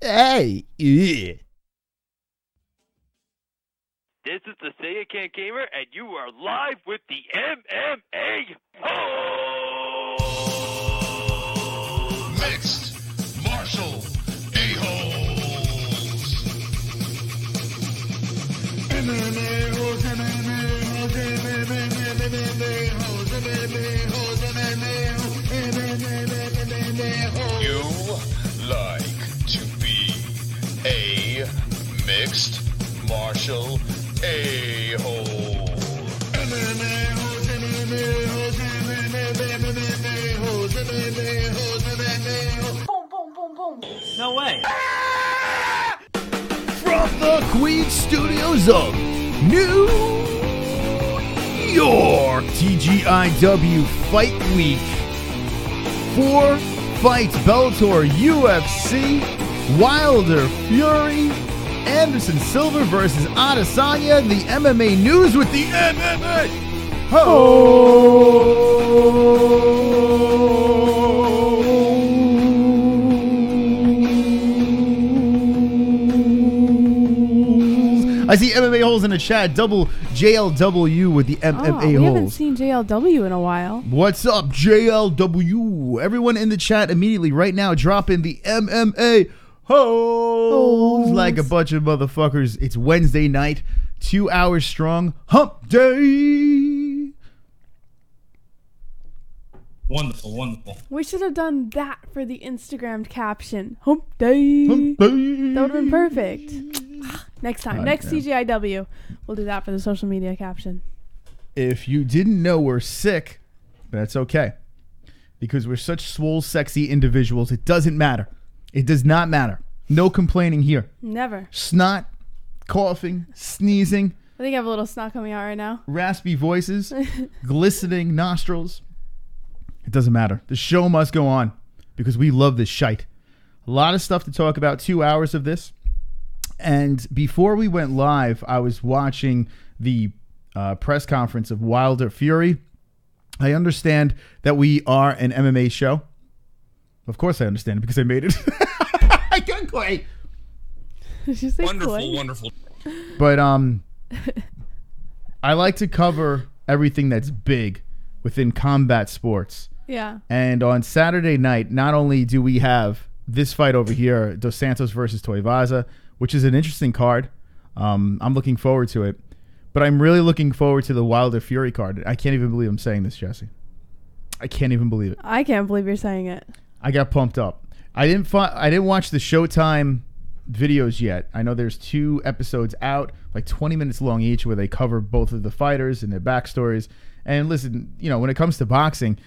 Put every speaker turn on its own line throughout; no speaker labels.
Hey, yeah.
This is the Say It Can't Gamer, and you are live with the MMA-Holes!
Mixed martial a-holes. MMA-Holes, MMA-Holes, MMA-Holes, MMA-Holes, MMA-Holes. You like to be a mixed martial a-hole. MMA-Holes, MMA-Holes, MMA-Holes, MMA-Holes, MMA-Holes.
Boom, boom, boom, boom.
No way.
From the Queen Studios of New York, TGIW Fight Week. 4 fights, Bellator, UFC, Wilder, Fury, Anderson Silva versus Adesanya, the MMA news with the MMA-Holes. I see MMA Holes in the chat. Double JLW with the MMA
We
Holes.
haven't seen JLW in a while.
What's up, JLW? Everyone in the chat immediately right now drop in the MMA Holes like a bunch of motherfuckers. It's Wednesday night, 2 hours strong, hump day.
Wonderful, wonderful.
We should have done that for the Instagrammed caption. Hump day.
Hump day.
That would have been perfect. Next time. Next
damn.
TGIW. We'll do that for the social media caption.
If you didn't know we're sick, that's okay. Because we're such swole, sexy individuals, it doesn't matter. It does not matter. No complaining here.
Never.
Snot, coughing, sneezing,
I think I have a little snot coming out right now.
raspy voices, glistening nostrils. It doesn't matter. The show must go on because we love this shite. A lot of stuff to talk about. 2 hours of this. And before we went live, I was watching the press conference of Wilder Fury. I understand that we are an MMA show. Of course I understand it because I made it. I can't quite.
Did you say
Wonderful,
Clay?
wonderful.
But I like to cover everything that's big within combat sports.
Yeah.
And on Saturday night, not only do we have this fight over here, Dos Santos versus Tuivaso, which is an interesting card. I'm looking forward to it. But I'm really looking forward to the Wilder Fury card. I can't even believe I'm saying this, Jesse. I can't even believe it.
I can't believe you're saying it.
I got pumped up. I didn't watch the Showtime videos yet. I know there's 2 episodes out, like 20 minutes long each, where they cover both of the fighters and their backstories. And listen, you know, when it comes to boxing,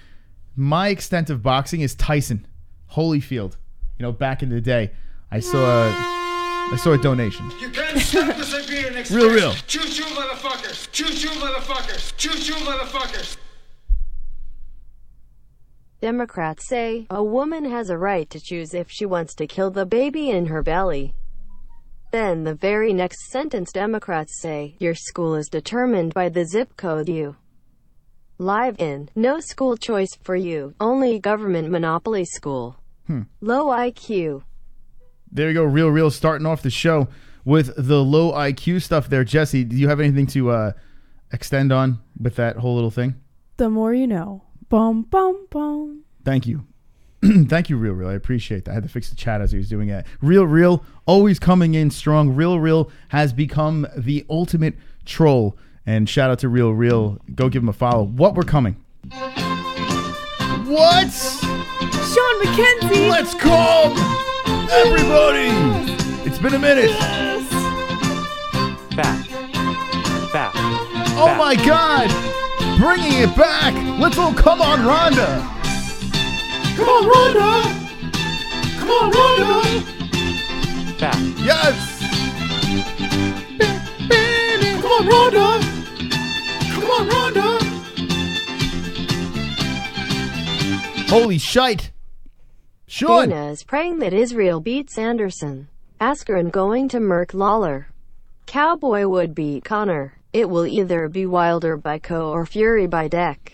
my extent of boxing is Tyson Holyfield. You know, back in the day, I saw a donation.
You can't stop this like being an express.
Real.
Choo-choo, motherfuckers. Choo-choo, motherfuckers. Choo-choo, motherfuckers.
Democrats say a woman has a right to choose if she wants to kill the baby in her belly. Then the very next sentence, Democrats say your school is determined by the zip code you live in. No school choice for you, only government monopoly school. Low IQ.
There you go, Real starting off the show with the low IQ stuff there. Jesse, do you have anything to extend on with that whole little thing?
The more you know. Bum, bum, bum.
Thank you. Thank you, Real. I appreciate that. I had to fix the chat as he was doing it. Real, always coming in strong. Real has become the ultimate troll. And shout out to Real. Go give him a follow. What we're coming? What?
Sean McKenzie.
Let's call everybody. It's been a minute.
Back.
Oh my God. Bringing it back. Let's all come on, Rhonda. Come on, Rhonda. Come on, Rhonda.
Back.
Yes. Come on, Rhonda. Come on, Rhonda. Holy shite. Sean.
Dana is praying that Israel beats Anderson. Askren going to murk Lawler. Cowboy would beat Conor. It will either be Wilder by KO or Fury by deck.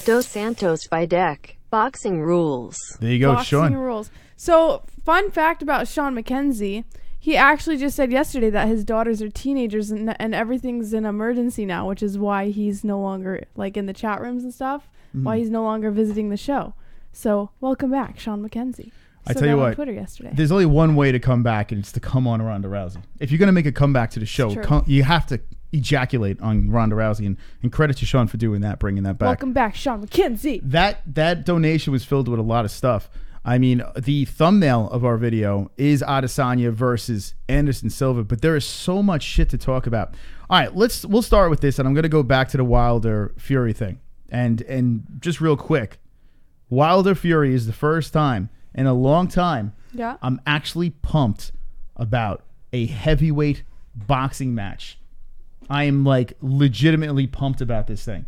Dos Santos by deck. Boxing rules.
There you go,
Boxing
Sean.
rules. So, fun fact about Sean McKenzie. He actually just said yesterday that his daughters are teenagers and everything's an emergency now, which is why he's no longer like in the chat rooms and stuff. Why he's no longer visiting the show. So, welcome back, Sean McKenzie.
I tell you what,
on Twitter yesterday.
There's only one way to come back, and it's to come on Ronda Rousey. If you're going to make a comeback to the show, you have to ejaculate on Ronda Rousey, and credit to Sean for doing that, bringing that back.
Welcome back, Sean McKenzie.
That donation was filled with a lot of stuff. I mean, the thumbnail of our video is Adesanya versus Anderson Silva, but there is so much shit to talk about. All right, we'll start with this, and I'm going to go back to the Wilder Fury thing, and just real quick, Wilder Fury is the first time in a long time I'm actually pumped about a heavyweight boxing match. I am like legitimately pumped about this thing.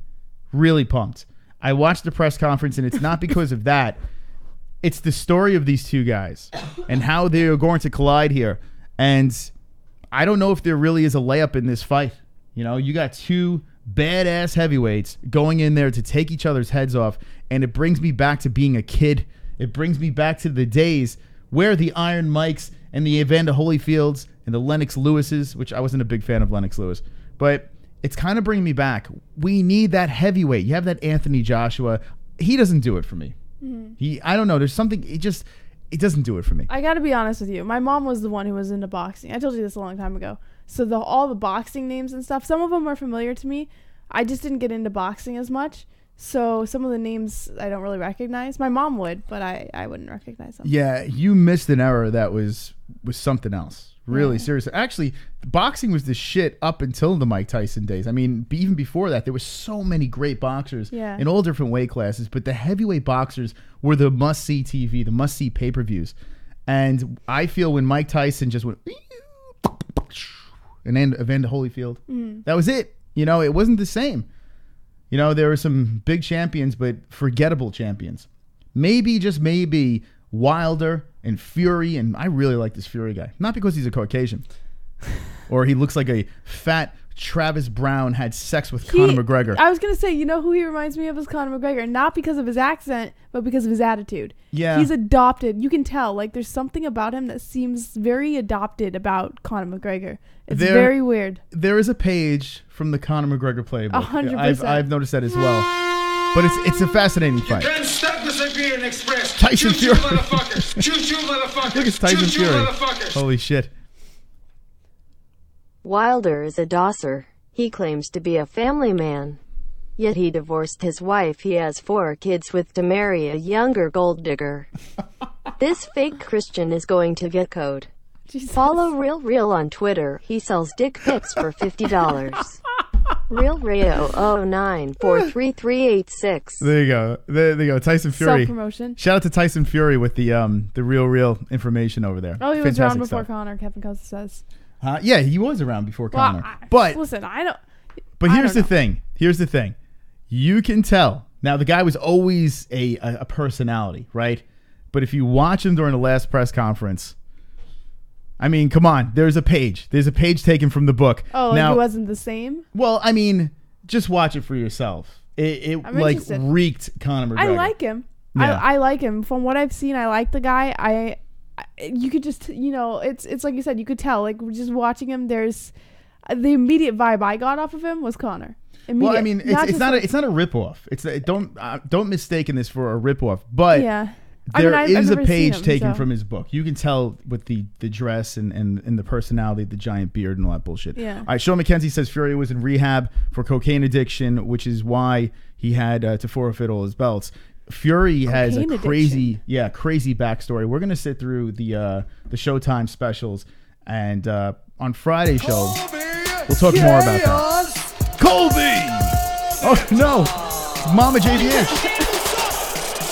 Really pumped. I watched the press conference, and it's not because of that. It's the story of these two guys and how they are going to collide here. And I don't know if there really is a layup in this fight. You know, you got two badass heavyweights going in there to take each other's heads off, and it brings me back to being a kid. It brings me back to the days where the Iron Mikes and the Evander Holyfields and the Lennox Lewises, which I wasn't a big fan of Lennox Lewis, but it's kind of bringing me back. We need that heavyweight. You have that Anthony Joshua. He doesn't do it for me. I don't know. There's something. It doesn't do it for me.
I got to be honest with you. My mom was the one who was into boxing. I told you this a long time ago. So all the boxing names and stuff, some of them were familiar to me. I just didn't get into boxing as much. So some of the names I don't really recognize. My mom would, but I wouldn't recognize them.
Yeah, you missed an era that was something else. Really, seriously. Actually, boxing was the shit up until the Mike Tyson days. I mean, even before that, there were so many great boxers in all different weight classes. But the heavyweight boxers were the must-see TV, the must-see pay-per-views. And I feel when Mike Tyson just went, and then Evander Holyfield, that was it. You know, it wasn't the same. You know, there were some big champions, but forgettable champions. Maybe, just maybe, Wilder and Fury, and I really like this Fury guy. Not because he's a Caucasian, or he looks like a fat Travis Brown had sex with Conor McGregor.
I was going to say, you know who he reminds me of is Conor McGregor, not because of his accent, but because of his attitude. Yeah. He's adopted. You can tell, like, there's something about him that seems very adopted about Conor McGregor. It's very weird.
There is a page from the Conor McGregor playbook.
100%.
I've noticed that as well. But it's a fascinating fight.
You can't stop this Iberian Express.
Tyson Fury.
Motherfuckers. Choo-choo, motherfuckers.
Look at Tyson Fury.
Motherfuckers.
Holy shit.
Wilder is a dosser. He claims to be a family man. Yet he divorced his wife he has 4 kids with to marry a younger gold digger. This fake Christian is going to get code. Jesus. Follow Real on Twitter. He sells dick pics for $50. RealRayo09433386.
There you go. There you go. Tyson Fury.
Self-promotion.
Shout out to Tyson Fury with the real information over there.
Oh, he was around before Conor, Kevin Costa says.
Yeah, he was around before Conor. But
listen, I don't.
But here's the thing. Here's the thing. You can tell. Now, the guy was always a personality, right? But if you watch him during the last press conference, I mean, come on. There's a page. There's a page taken from the book.
Oh, now, it wasn't the same?
Well, I mean, just watch it for yourself. It like reeked Conor McGregor.
I like him. Yeah. I like him. From what I've seen, I like the guy. You could just, you know, it's like you said, you could tell. Like, just watching him, there's the immediate vibe I got off of him was Conor.
Well, I mean, it's not a ripoff. Don't mistake this for a ripoff. But
yeah.
There is a page taken from his book. You can tell with the dress and the personality, the giant beard and all that bullshit.
Yeah.
All right, Sean McKenzie says Fury was in rehab for cocaine addiction, which is why he had to forfeit all his belts. Fury has a crazy backstory. We're gonna sit through the Showtime specials, and on Friday's show we'll talk more about that. Colby! Oh no, Mama JVH.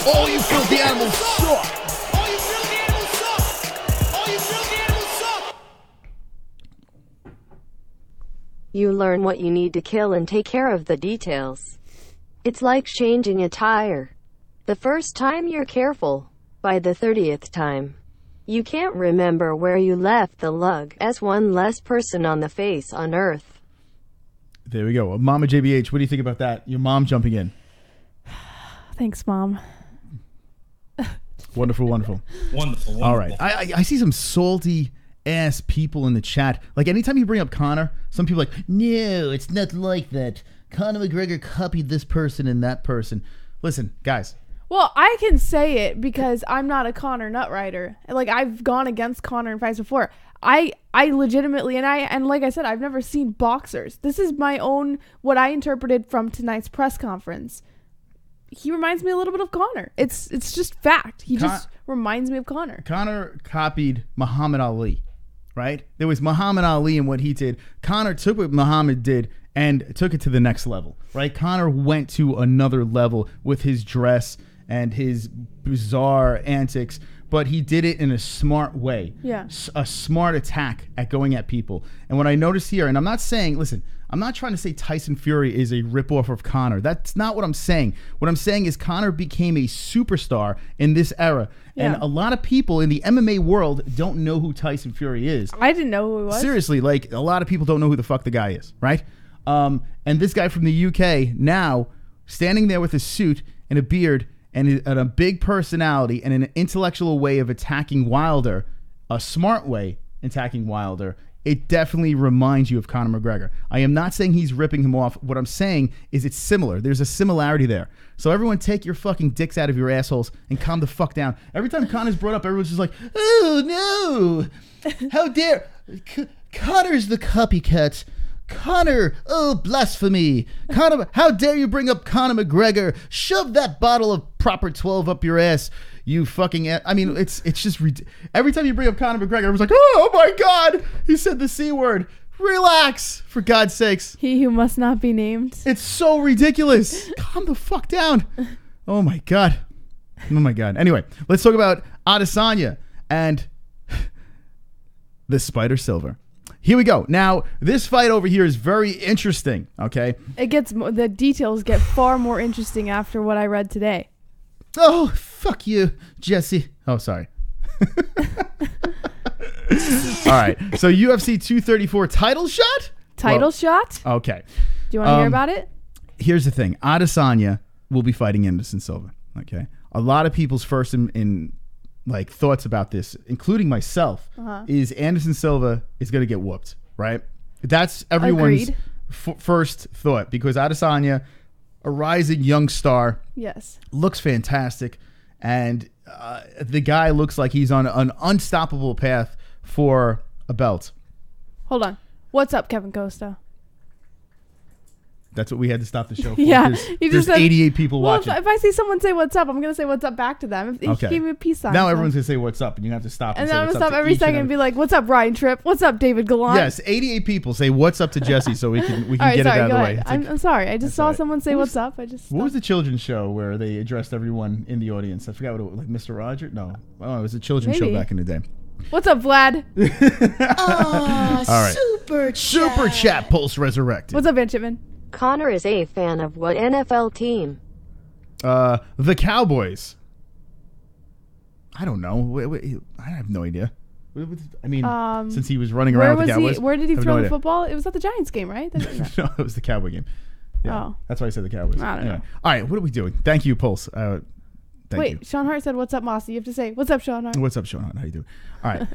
All you filthy animals suck! All you filthy animals suck! All you filthy animals suck!
You learn what you need to kill and take care of the details. It's like changing a tire. The first time you're careful. By the 30th time, you can't remember where you left the lug as one less person on the face on Earth.
There we go. Mama JBH, what do you think about that? Your mom jumping in.
Thanks, Mom.
Wonderful.
Wonderful.
All right. I see some salty ass people in the chat. Like anytime you bring up Conor, some people are like, no, it's not like that. Conor McGregor copied this person and that person. Listen, guys.
Well, I can say it because I'm not a Conor nut rider. Like, I've gone against Conor in fights before. I legitimately, and like I said, I've never seen boxers. This is my own, what I interpreted from tonight's press conference. He reminds me a little bit of Conor. It's just fact. He just reminds me of Conor.
Conor copied Muhammad Ali, right? There was Muhammad Ali and what he did. Conor took what Muhammad did and took it to the next level, right? Conor went to another level with his dress and his bizarre antics, but he did it in a smart way.
Yeah.
A smart attack at going at people. And what I noticed here, and I'm not saying, listen, I'm not trying to say Tyson Fury is a ripoff of Conor. That's not what I'm saying. What I'm saying is Conor became a superstar in this era.
Yeah.
And a lot of people in the MMA world don't know who Tyson Fury is.
I didn't know who he was.
Seriously, like a lot of people don't know who the fuck the guy is, right? And this guy from the UK now standing there with a suit and a beard and a big personality and an intellectual way of attacking Wilder, a smart way attacking Wilder, it definitely reminds you of Conor McGregor. I am not saying he's ripping him off. What I'm saying is it's similar. There's a similarity there. So everyone take your fucking dicks out of your assholes and calm the fuck down. Every time Conor's brought up, everyone's just like, oh no, how dare, Conor's the copycat. Conor, oh, blasphemy. Conor, how dare you bring up Conor McGregor? Shove that bottle of proper 12 up your ass, you fucking ass. I mean, it's just, every time you bring up Conor McGregor, everyone's like, oh my God, he said the C word. Relax, for God's sakes.
He who must not be named.
It's so ridiculous. Calm the fuck down. Oh my God. Oh my God. Anyway, let's talk about Adesanya and the Spider Silver. Here we go. Now, this fight over here is very interesting, okay?
The details get far more interesting after what I read today.
Oh, fuck you, Jesse. Oh, sorry. All right. So, UFC 234 title shot?
Title shot?
Okay.
Do you want to hear about it?
Here's the thing. Adesanya will be fighting Anderson Silva, okay? A lot of people's first in like thoughts about this, including myself, is Anderson Silva is going to get whooped, right? That's everyone's first thought because Adesanya, a rising young star,
yes,
looks fantastic, and the guy looks like he's on an unstoppable path for a belt.
Hold on. What's up, Kevin Costa?
That's what we had to stop the show for.
Yeah,
there's 88 people watching.
If I see someone say what's up, I'm going to say what's up back to them.
Okay.
Give me a peace sign.
Now everyone's going to say what's up, and you have to stop
and
say
then I'm
what's
going to
up
stop every second and be like, what's up, Ryan Tripp? What's up, David Gallant?
Yes, 88 people say what's up to Jesse so we can
right,
get
sorry,
it out of the
go
way.
ahead. I'm sorry. I just saw someone say what's up.
What was the children's show where they addressed everyone in the audience? I forgot what it was. Like Mr. Roger? No. Oh, it was a children's show back in the day.
What's up, Vlad?
All right. Super chat Pulse Resurrected.
What's up, Van Chipman?
Conor is a fan of what NFL team?
The Cowboys. I don't know. I have no idea. I mean, since he was running around with the Cowboys.
Where did he throw the football? It was at the Giants game, right?
No, it was the Cowboy game. Yeah,
oh.
That's why I said the Cowboys.
I don't know.
All right, what are we doing? Thank you, Pulse. Thank you.
Sean Hart said, what's up, Mossy? You have to say, what's up, Sean Hart?
What's up, Sean Hart? How you doing? All right.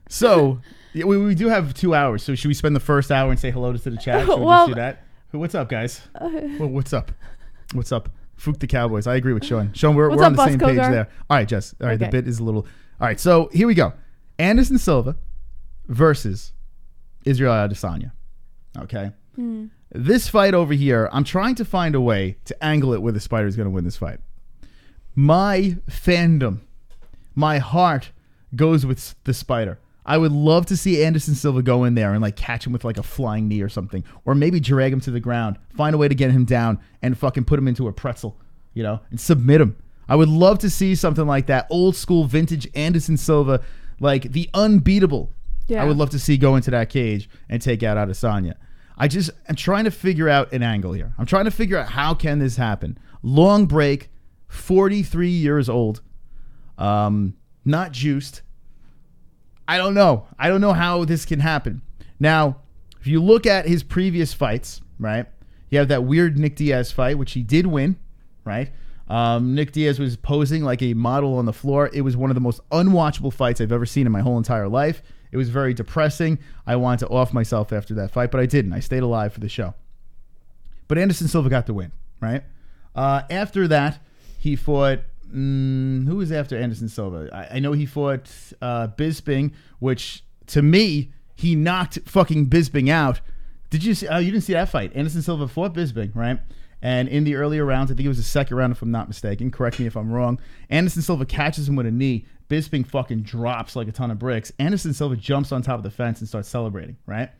So, we do have 2 hours. So, should we spend the first hour and say hello to the chat? Should we just do that? What's up, guys? Well, what's up? What's up? Fook the Cowboys. I agree with Sean. Sean, we're on the same page there. All right, Jess. All right, The bit is a little... All right, so here we go. Anderson Silva versus Israel Adesanya. Okay? This fight over here, I'm trying to find a way to angle it where the Spider is going to win this fight. My fandom, my heart goes with the Spider. I would love to see Anderson Silva go in there and like catch him with like a flying knee or something, or maybe drag him to the ground, find a way to get him down and fucking put him into a pretzel, and submit him. I would love to see something like that, old school vintage Anderson Silva, like the unbeatable. Yeah. I would love to see go into that cage and take out Adesanya. I'm trying to figure out an angle here. I'm trying to figure out how can this happen. Long break, 43 years old, not juiced. I don't know. I don't know how this can happen. Now, if you look at his previous fights, right? You have that weird Nick Diaz fight, which he did win, right? Nick Diaz was posing like a model on the floor. It was one of the most unwatchable fights I've ever seen in my whole entire life. It was very depressing. I wanted to off myself after that fight, but I didn't. I stayed alive for the show. But Anderson Silva got the win, right? After that, he fought... who was after Anderson Silva? I know he fought Bisping, which, to me, he knocked fucking Bisping out. Did you see? Oh, you didn't see that fight. Anderson Silva fought Bisping, right? And in the earlier rounds, I think it was the second round, if I'm not mistaken. Correct me if I'm wrong. Anderson Silva catches him with a knee. Bisping fucking drops like a ton of bricks. Anderson Silva jumps on top of the fence and starts celebrating, right?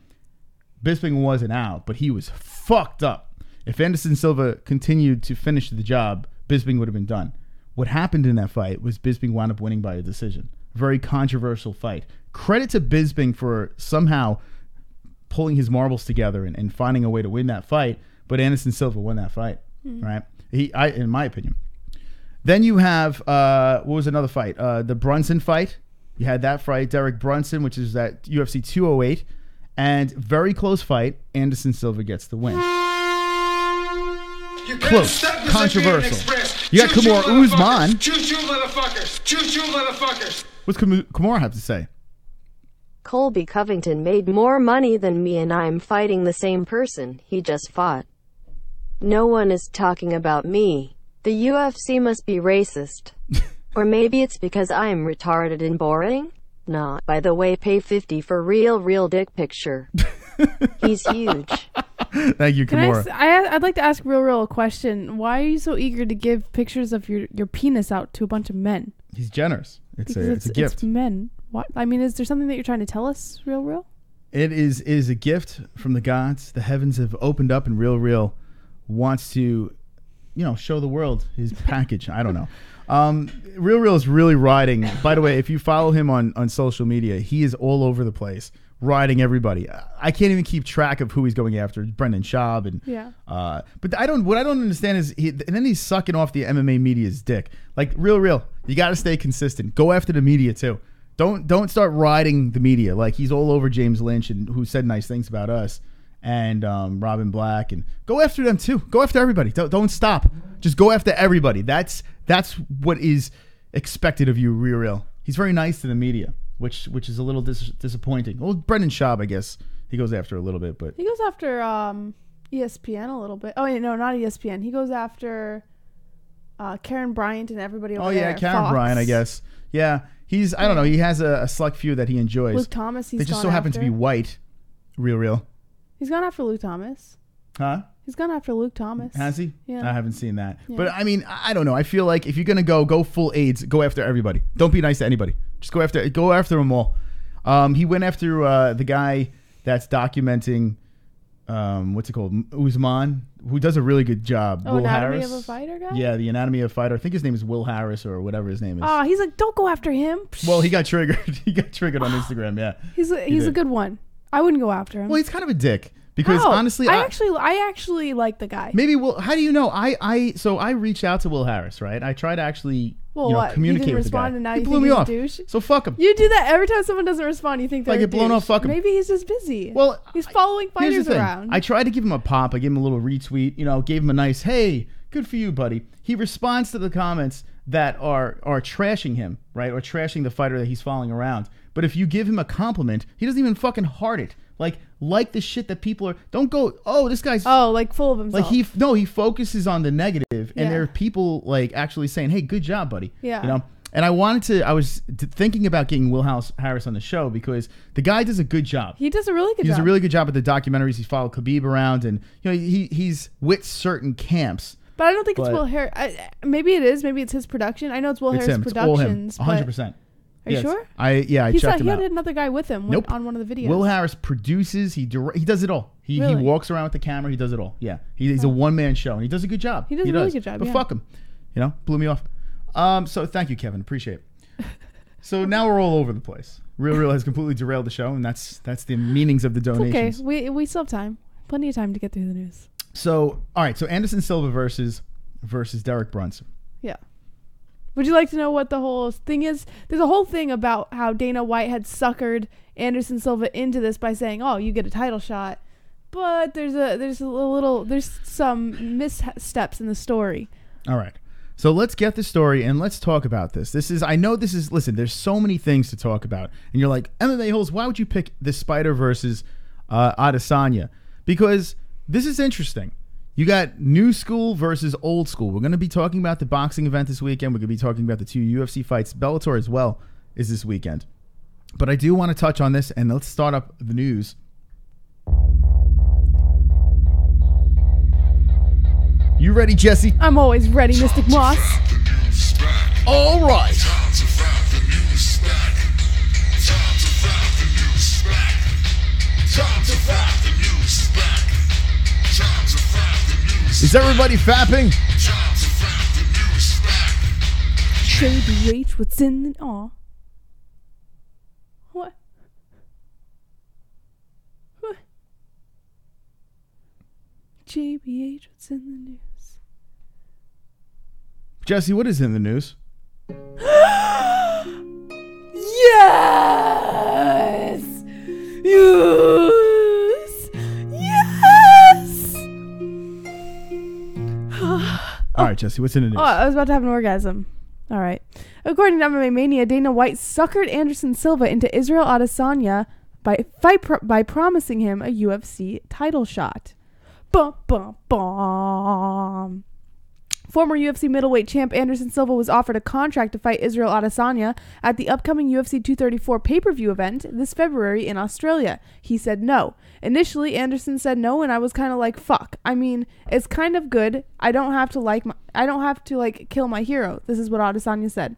Bisping wasn't out, but he was fucked up. If Anderson Silva continued to finish the job, Bisping would have been done. What happened in that fight was Bisping wound up winning by a decision. Very controversial fight. Credit to Bisping for somehow pulling his marbles together and finding a way to win that fight, but Anderson Silva won that fight, right? In my opinion. Then you have, what was another fight? The Brunson fight. You had that fight, Derek Brunson, which is at UFC 208, and very close fight. Anderson Silva gets the win. Close, controversial. You got Kamaru Usman.
Choo-choo, motherfuckers. Choo-choo, motherfuckers.
What's Kamaru have to say?
Colby Covington made more money than me and I'm fighting the same person he just fought. No one is talking about me. The UFC must be racist. Or maybe it's because I'm retarded and boring? Nah. By the way, pay $50 for real dick picture. He's huge.
Thank you, Kamaru.
I'd like to ask Real a question. Why are you so eager to give pictures of your penis out to a bunch of men?
He's generous. It's a gift.
It's men. What? I mean, is there something that you're trying to tell us, Real?
It is a gift from the gods. The heavens have opened up, and Real wants to, show the world his package. I don't know. Real is really riding. By the way, if you follow him on social media, he is all over the place, riding everybody. I can't even keep track of who he's going after. Brendan Schaub and but what I don't understand is and then he's sucking off the MMA media's dick. Like Real, you got to stay consistent. Go after the media too. Don't start riding the media. Like he's all over James Lynch and who said nice things about us and Robin Black, and go after them too. Go after everybody. Don't stop. Just go after everybody. That's what is expected of you, Real. He's very nice to the media, which is a little disappointing. Well, Brendan Schaub, I guess he goes after a little bit, but
he goes after ESPN a little bit. Oh, no, not ESPN. He goes after Karen Bryant and everybody over there.
Oh yeah, Karen
Fox.
Bryant, I guess. Yeah, I don't know. He has a select few that he enjoys.
Luke Thomas. They
just so happen to be white. Real.
He's gone after Luke Thomas.
Huh?
He's gone after Luke Thomas.
Has he?
Yeah.
I haven't seen that.
Yeah.
But I mean, I don't know. I feel like if you're gonna go full AIDS, go after everybody. Don't be nice to anybody. Just go after them all. He went after the guy that's documenting what's it called? Usman, who does a really good job.
Oh,
Will
Anatomy
Harris.
of a Fighter guy?
Yeah, the Anatomy of a Fighter. I think his name is Will Harris or whatever his name is.
Oh, he's like, don't go after him.
Well, he got triggered. He got triggered on Instagram. Yeah,
he's a good one. I wouldn't go after him.
Well, he's kind of a dick. Because honestly,
I actually like the guy.
Maybe how do you know? I reached out to Will Harris, right? I tried to actually communicate with the guy.
And now
he
you
blew
think
me
he's
off.
A douche?
So fuck him.
You do that every time someone doesn't respond. You think they're
I get blown off. Fuck him.
Maybe he's just busy.
Well,
he's following fighters around.
I tried to give him a pop. I gave him a little retweet. Gave him a nice, hey, good for you, buddy. He responds to the comments that are trashing him, right, or trashing the fighter that he's following around. But if you give him a compliment, he doesn't even fucking heart it. Like the shit that people are. Don't go. Oh, this guy's.
Oh, like full of himself.
He focuses on the negative, and there are people actually saying, "Hey, good job, buddy."
Yeah.
And I was thinking about getting Will Harris on the show because the guy does a good job.
He does a really good job.
He does a really good job at the documentaries. He's followed Khabib around, and he's with certain camps.
But I don't think it's Will Harris. Maybe it is. Maybe it's his production. I know it's Will Harris Productions.
It's all him. 100%.
Are you sure?
I checked him out.
He had another guy with him on one of the videos.
Will Harris produces. He does it all. He walks around with the camera. He does it all. Yeah. He's a one-man show, and he does a good job.
He does a really good job,
But fuck him. Blew me off. So thank you, Kevin. Appreciate it. So now we're all over the place. Real has completely derailed the show, and that's the meanings of the donations.
It's okay. We still have time. Plenty of time to get through the news.
So, all right. So Anderson Silva versus Derek Brunson.
Yeah. Would you like to know what the whole thing is? There's a whole thing about how Dana White had suckered Anderson Silva into this by saying, "Oh, you get a title shot," but there's some missteps in the story.
All right. So let's get the story and let's talk about this. Listen, there's so many things to talk about. And you're like, MMA-Holes, why would you pick the Spider versus Adesanya? Because this is interesting. You got new school versus old school. We're going to be talking about the boxing event this weekend. We're going to be talking about the 2 UFC fights. Bellator as well is this weekend. But I do want to touch on this, and let's start up the news. You ready, Jesse?
I'm always ready, Mystic Moss.
All right. Is everybody fapping?
JBH, what's in the... Aw. What? What? JBH, what's in the news?
Jesse, what is in the news?
Yes! Yes! Yes!
All right, Jesse, what's in the news?
Oh, I was about to have an orgasm. All right. According to MMA Mania, Dana White suckered Anderson Silva into Israel Adesanya by promising him a UFC title shot. Bum, bum, bum. Former UFC middleweight champ Anderson Silva was offered a contract to fight Israel Adesanya at the upcoming UFC 234 pay-per-view event this February in Australia. He said no. Initially, Anderson said no, and I was kind of like, fuck. I mean, it's kind of good. I don't have to kill my hero. This is what Adesanya said.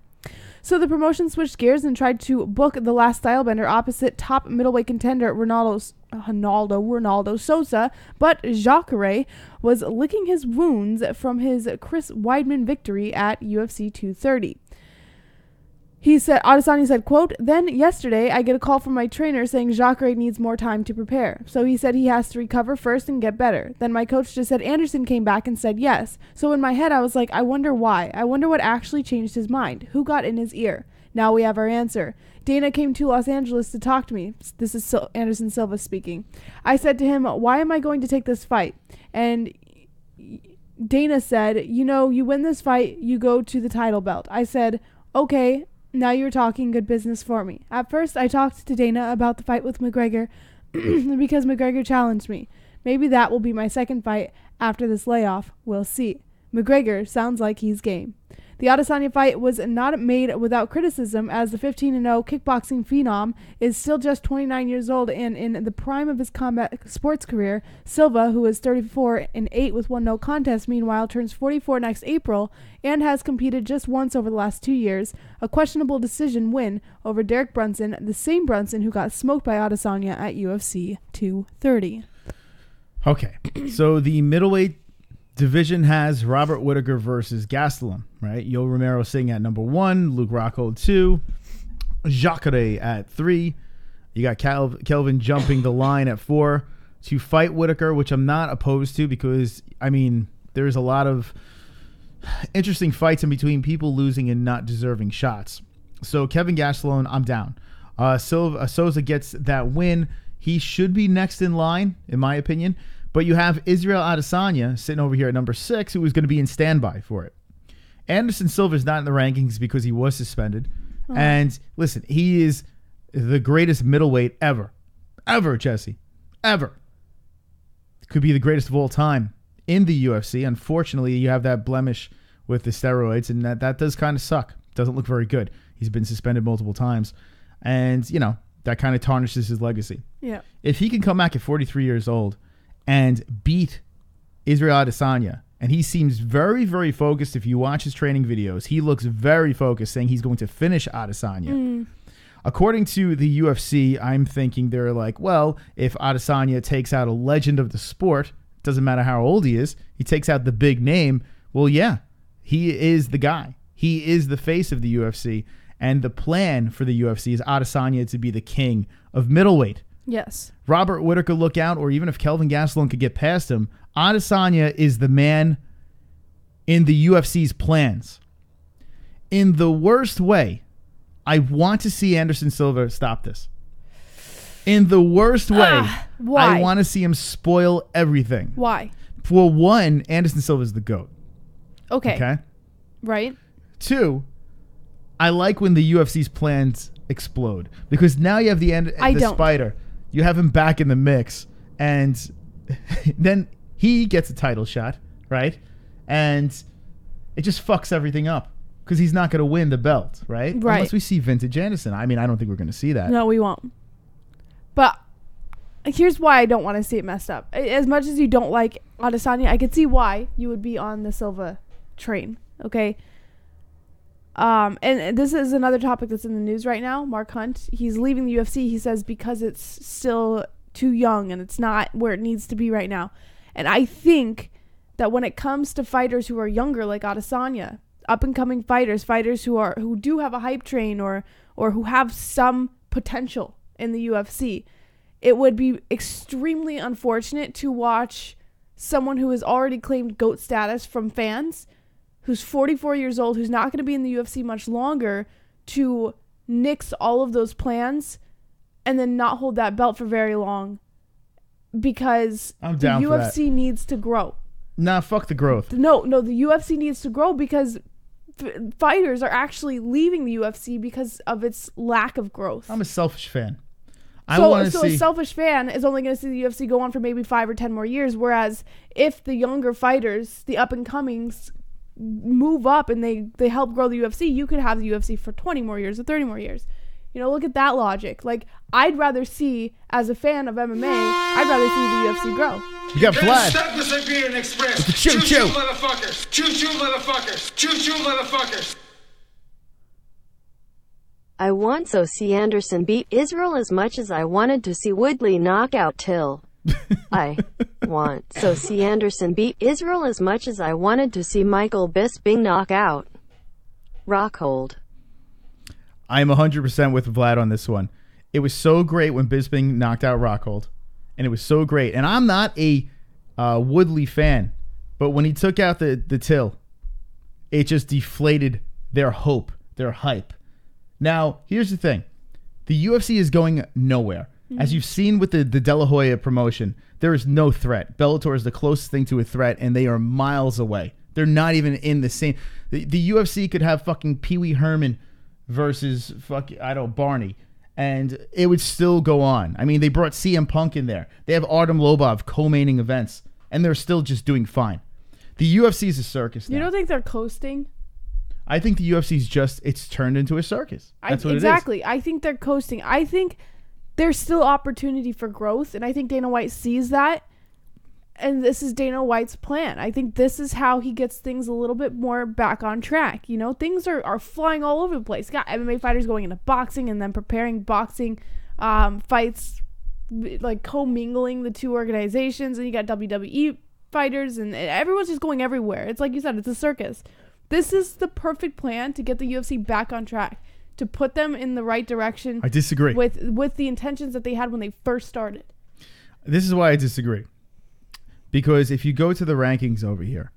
So the promotion switched gears and tried to book the last stylebender opposite top middleweight contender Ronaldo Sosa, but Jacare was licking his wounds from his Chris Weidman victory at UFC 230. Adesanya said, quote, "Then yesterday I get a call from my trainer saying Jacare needs more time to prepare. So he said he has to recover first and get better. Then my coach just said Anderson came back and said yes. So in my head I was like, I wonder why. I wonder what actually changed his mind. Who got in his ear? Now we have our answer. Dana came to Los Angeles to talk to me." This is Anderson Silva speaking. "I said to him, why am I going to take this fight? And Dana said, you win this fight, you go to the title belt. I said, okay, now you're talking good business for me. At first, I talked to Dana about the fight with McGregor because McGregor challenged me. Maybe that will be my second fight after this layoff. We'll see. McGregor sounds like he's game." The Adesanya fight was not made without criticism, as the 15-0 kickboxing phenom is still just 29 years old and in the prime of his combat sports career. Silva, who is 34-8 with 1 no contest, meanwhile turns 44 next April and has competed just once over the last 2 years. A questionable decision win over Derek Brunson, the same Brunson who got smoked by Adesanya at UFC 230.
Okay, so the middleweight division has Robert Whittaker versus Gastelum, right? Yo Romero sitting at number 1, Luke Rockhold 2, Jacare at 3. You got Kelvin jumping the line at 4 to fight Whittaker, which I'm not opposed to because, I mean, there's a lot of interesting fights in between people losing and not deserving shots. So Kevin Gastelum, I'm down. Souza gets that win. He should be next in line, in my opinion. But you have Israel Adesanya sitting over here at number 6, who is going to be in standby for it. Anderson Silva is not in the rankings because he was suspended. Oh. And listen, he is the greatest middleweight ever. Ever, Jesse. Ever. Could be the greatest of all time in the UFC. Unfortunately, you have that blemish with the steroids, and that does kind of suck. Doesn't look very good. He's been suspended multiple times. And, that kind of tarnishes his legacy.
Yeah.
If he can come back at 43 years old and beat Israel Adesanya, and he seems very, very focused. If you watch his training videos, he looks very focused, saying he's going to finish Adesanya. According to the UFC, I'm thinking they're like, well, if Adesanya takes out a legend of the sport, doesn't matter how old he is, he takes out the big name, well, yeah, he is the guy. He is the face of the UFC, and the plan for the UFC is Adesanya to be the king of middleweight.
Yes.
Robert Whittaker, look out, or even if Kelvin Gastelum could get past him, Adesanya is the man in the UFC's plans. In the worst way, I want to see Anderson Silva stop this. In the worst way,
why?
I want to see him spoil everything.
Why?
For one, Anderson Silva is the GOAT.
Okay. Right.
2, I like when the UFC's plans explode because now you have the Spider. You have him back in the mix, and then he gets a title shot, right? And it just fucks everything up because he's not going to win the belt, right? Unless we see vintage Anderson. I mean, I don't think we're going to see that.
No, we won't. But here's why I don't want to see it messed up. As much as you don't like Adesanya, I could see why you would be on the Silva train, okay? And this is another topic that's in the news right now. Mark Hunt, he's leaving the UFC, he says, because it's still too young and it's not where it needs to be right now. And I think that when it comes to fighters who are younger, like Adesanya, up and coming fighters who do have a hype train or who have some potential in the UFC, it would be extremely unfortunate to watch someone who has already claimed GOAT status from fans, who's 44 years old, who's not going to be in the UFC much longer, to nix all of those plans and then not hold that belt for very long because the UFC needs to grow.
Nah, fuck the growth.
No, the UFC needs to grow because fighters are actually leaving the UFC because of its lack of growth.
I'm a selfish fan.
So a selfish fan is only going to see the UFC go on for maybe 5 or 10 more years, whereas if the younger fighters, the up-and-comings, move up and they help grow the UFC, you could have the UFC for 20 more years or 30 more years. You know, look at that logic. Like, I'd rather see, as a fan of MMA, I'd rather see the UFC grow.
You got Vlad.
Stop the Siberian Express.
Choo-choo.
Motherfuckers. Choo-choo, motherfuckers. Choo-choo, motherfuckers.
I want to see Anderson beat Israel as much as I wanted to see Woodley knock out Till. I want to see Anderson beat Israel as much as I wanted to see Michael Bisping knock out Rockhold.
I'm 100% with Vlad on this one. It was so great when Bisping knocked out Rockhold, and it was so great. And I'm not a Woodley fan, but when he took out the Till, it just deflated their hope, their hype. Now, here's the thing. The UFC is going nowhere. As you've seen with the De La Hoya promotion, there is no threat. Bellator is the closest thing to a threat, and they are miles away. They're not even in the same... The UFC could have fucking Pee Wee Herman versus Barney, and it would still go on. I mean, they brought CM Punk in there. They have Artem Lobov co-maining events, and they're still just doing fine. The UFC is a circus now.
You don't think they're coasting?
I think the UFC's it's turned into a circus. That's what it is.
Exactly. I think they're coasting. I think there's still opportunity for growth, and I think Dana White sees that, and this is Dana White's plan. I think this is how he gets things a little bit more back on track. You know, things are flying all over the place. You got MMA fighters going into boxing and then preparing boxing fights, like co-mingling the two organizations, and you got WWE fighters, and everyone's just going everywhere. It's like you said, it's a circus. This is the perfect plan to get the UFC back on track, to put them in the right direction.
I disagree.
With the intentions that they had when they first started.
This is why I disagree. Because if you go to the rankings over here,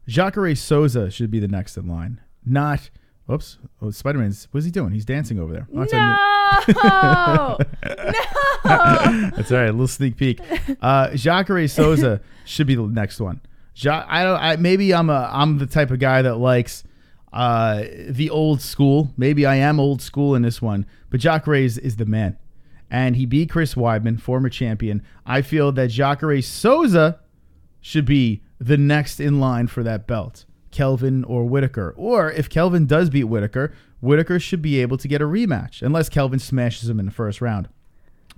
Jacare Souza should be the next in line. Not, oops, Spider-Man's, what's he doing? He's dancing over there.
No!
No! That's all right, a little sneak peek. Jacare Souza should be the next one. Maybe I'm the type of guy that likes the old school. Maybe I am old school in this one, but Jacare is the man, and he beat Chris Weidman, former champion. I feel that Jacare Souza should be the next in line for that belt, Kelvin or Whitaker. Or if Kelvin does beat Whitaker, Whitaker should be able to get a rematch, unless Kelvin smashes him in the first round.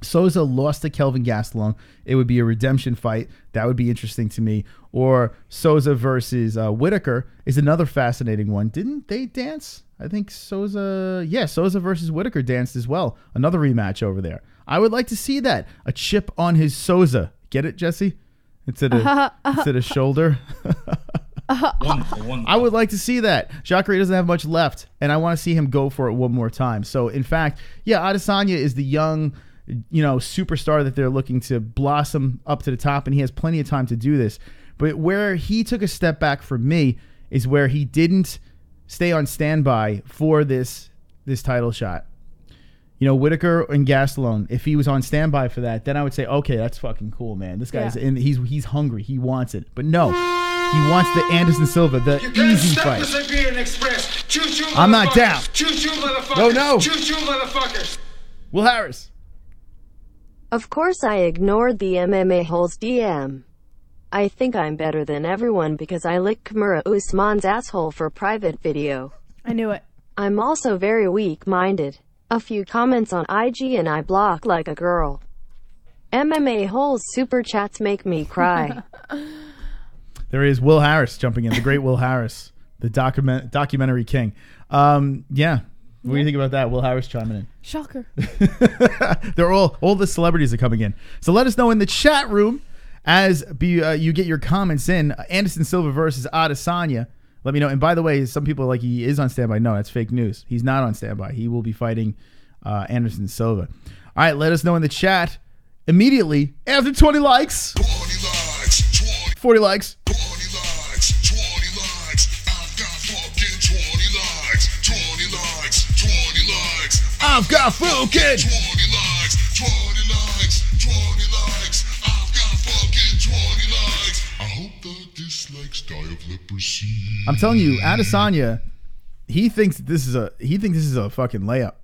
Souza lost to Kelvin Gastelum. It would be a redemption fight. That would be interesting to me. Or Souza versus Whitaker is another fascinating one. Didn't they dance? I think Souza versus Whitaker danced as well. Another rematch over there. I would like to see that. A chip on his Souza. Get it, Jesse? Instead of shoulder.
Wonderful.
I would like to see that. Jacare doesn't have much left, and I want to see him go for it one more time. So, in fact, Adesanya is the young, superstar that they're looking to blossom up to the top, and he has plenty of time to do this. But where he took a step back from me is where he didn't stay on standby for this title shot. Whitaker and Gastelum, if he was on standby for that, then I would say, okay, that's fucking cool, man. This guy's he's hungry. He wants it. But no, He wants the Anderson Silva, the
You can't
easy
stop
fight.
the Siberian Express. Choo-choo,
I'm not
motherfuckers.
down.
Choo-choo, motherfuckers.
No.
Choo-choo, motherfuckers.
Will Harris.
Of course I ignored the MMA-Holes DM. I think I'm better than everyone because I licked Kamaru Usman's asshole for private video.
I knew it.
I'm also very weak-minded. A few comments on IG and I block like a girl. MMA-Holes super chats make me cry.
There is Will Harris jumping in. The great Will Harris, the documentary king. Yeah. What do you think about that? Will Harris chiming in.
Shocker.
They're all the celebrities are coming in. So let us know in the chat room as you get your comments in. Anderson Silva versus Adesanya. Let me know. And by the way, some people are like he is on standby. No, that's fake news. He's not on standby. He will be fighting Anderson Silva. All right, let us know in the chat immediately after 20 likes.
20 likes,
40 likes.
20 likes, 20 likes. I've got fucking 20 likes, 20 likes, 20 likes.
I've got fucking
20 likes, 20 likes, 20 likes. I've got fucking 20 likes. I hope the dislikes die of leprosy.
I'm telling you, Adesanya, he thinks this is a fucking layup.